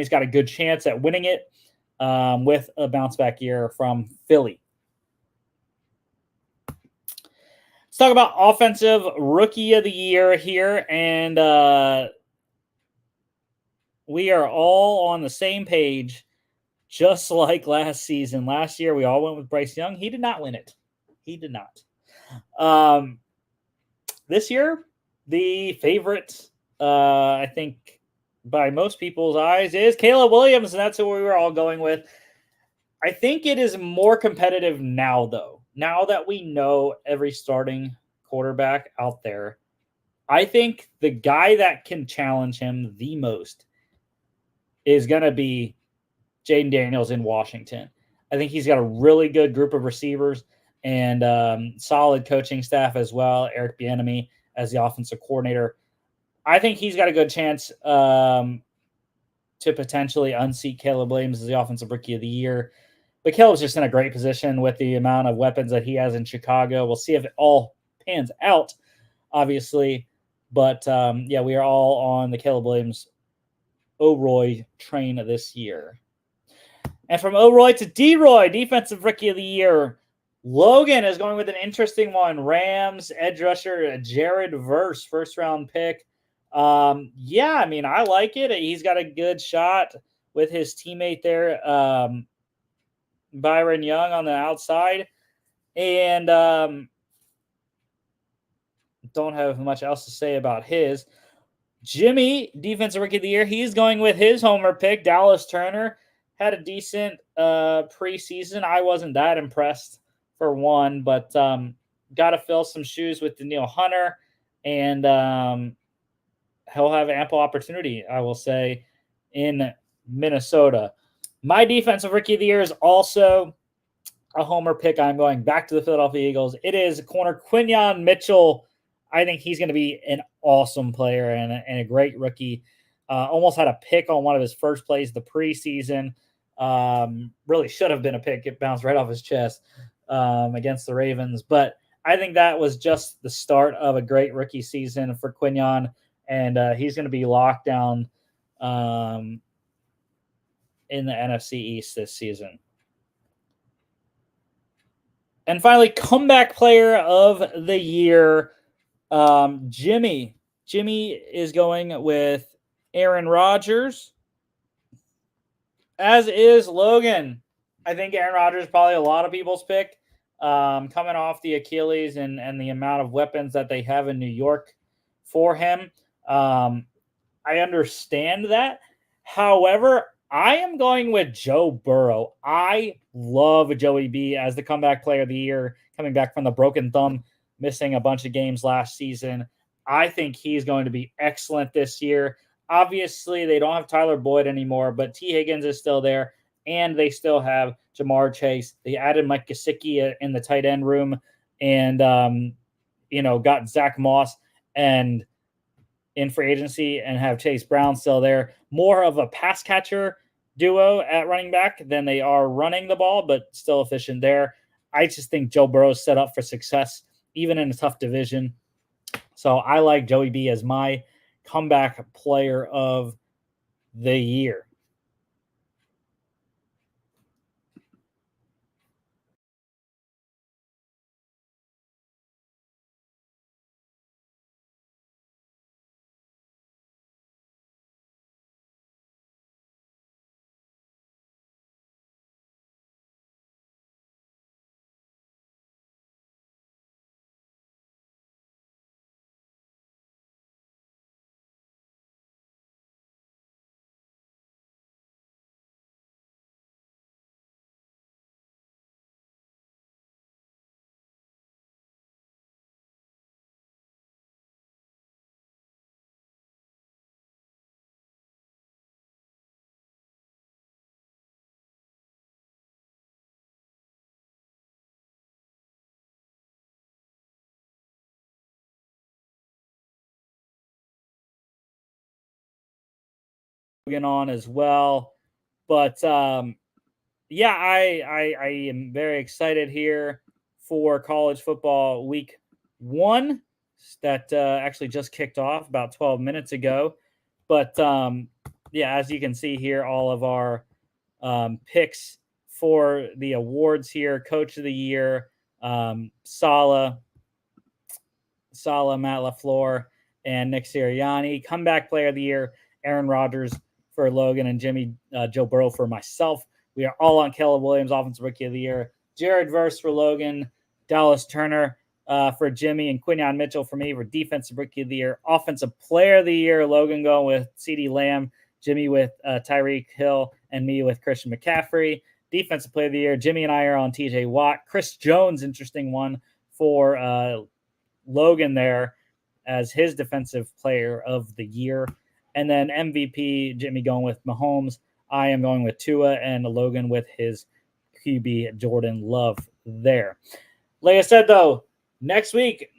got a good chance at winning it with a bounce back year from Philly. Let's talk about Offensive Rookie of the Year here. And we are all on the same page, just like last season. Last year, we all went with Bryce Young. He did not win it. He did not. This year, the favorite, I think, by most people's eyes, is Caleb Williams, and that's who we were all going with. I think it is more competitive now, though. Now that we know every starting quarterback out there, I think the guy that can challenge him the most is going to be Jaden Daniels in Washington. I think he's got a really good group of receivers and solid coaching staff as well. Eric Bieniemy as the offensive coordinator. I think he's got a good chance to potentially unseat Caleb Williams as the Offensive Rookie of the Year. But Caleb's just in a great position with the amount of weapons that he has in Chicago. We'll see if it all pans out, obviously. But, yeah, we are all on the Caleb Williams O'Roy train this year. And from O'Roy to D-Roy, Defensive Rookie of the Year, Logan is going with an interesting one. Rams edge rusher Jared Verse, first-round pick. Yeah, I mean, I like it. He's got a good shot with his teammate there, Byron Young on the outside. And don't have much else to say about his. Jimmy, Defensive Rookie of the Year, he's going with his homer pick, Dallas Turner. Had a decent preseason. I wasn't that impressed for one, but got to fill some shoes with Danielle Hunter, and he'll have ample opportunity, I will say, in Minnesota. My Defensive Rookie of the Year is also a homer pick. I'm going back to the Philadelphia Eagles. It is corner Quinyon Mitchell. I think he's going to be an awesome player and a great rookie. Almost had a pick on one of his first plays the preseason. Really should have been a pick. It bounced right off his chest against the Ravens. But I think that was just the start of a great rookie season for Quinyon. And he's going to be locked down in the NFC East this season. And finally, comeback player of the year, Jimmy. Jimmy is going with Aaron Rodgers, As is Logan. I think Aaron Rodgers is probably a lot of people's pick. Coming off the Achilles and the amount of weapons that they have in New York for him. I understand that. However, I am going with Joe Burrow. I love Joey B as the comeback player of the year, coming back from the broken thumb, missing a bunch of games last season. I think he's going to be excellent this year. Obviously, they don't have Tyler Boyd anymore, but T. Higgins is still there, and they still have Jamar Chase. They added Mike Gesicki in the tight end room, and got Zach Moss and in free agency, and have Chase Brown still there. More of a pass catcher duo at running back than they are running the ball, but still efficient there. I just think Joe Burrow is set up for success, even in a tough division. So I like Joey B as my comeback player of the year. On as well. But yeah, I am very excited here for college football week 1 that actually just kicked off about 12 minutes ago. But yeah, as you can see here, all of our picks for the awards here: Coach of the Year, Saleh, Matt LaFleur, and Nick Sirianni. Comeback Player of the Year: Aaron Rodgers for Logan, and Joe Burrow for myself. We are all on Caleb Williams, Offensive Rookie of the Year. Jared Verse for Logan. Dallas Turner for Jimmy, and Quinyon Mitchell for me for Defensive Rookie of the Year. Offensive Player of the Year: Logan going with CeeDee Lamb, Jimmy with Tyreek Hill, and me with Christian McCaffrey. Defensive Player of the Year: Jimmy and I are on TJ Watt. Chris Jones, interesting one for Logan there as his Defensive Player of the Year. And then MVP, Jimmy going with Mahomes. I am going with Tua, and Logan with his QB, Jordan Love there. Like I said, though, next week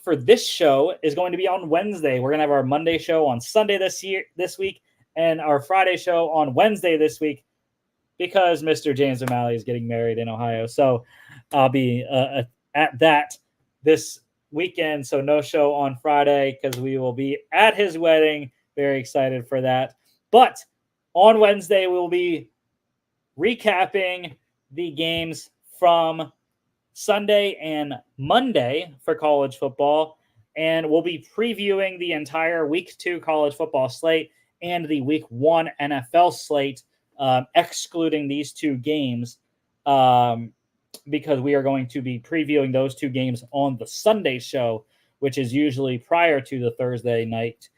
for this show is going to be on Wednesday. We're going to have our Monday show on Sunday this week, and our Friday show on Wednesday this week, because Mr. James O'Malley is getting married in Ohio. So I'll be at that this weekend. So no show on Friday because we will be at his wedding. Very excited for that. But on Wednesday, we'll be recapping the games from Sunday and Monday for college football. And we'll be previewing the entire week 2 college football slate and the week 1 NFL slate, excluding these 2 games, because we are going to be previewing those 2 games on the Sunday show, which is usually prior to the Thursday night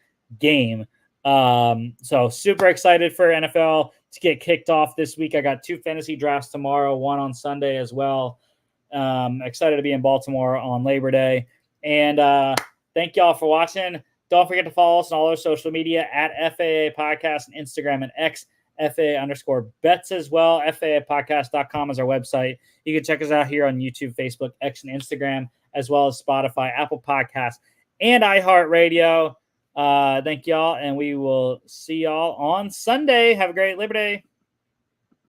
game. So super excited for NFL to get kicked off this week. I got 2 fantasy drafts tomorrow, one on Sunday as well. Excited to be in Baltimore on Labor Day. And thank y'all for watching. Don't forget to follow us on all our social media at FAA Podcast and Instagram and X, FAA_bets as well. FAApodcast.com is our website. You can check us out here on YouTube, Facebook, X, and Instagram, as well as Spotify, Apple Podcasts, and iHeartRadio. Thank y'all, and we will see y'all on Sunday. Have a great Labor Day.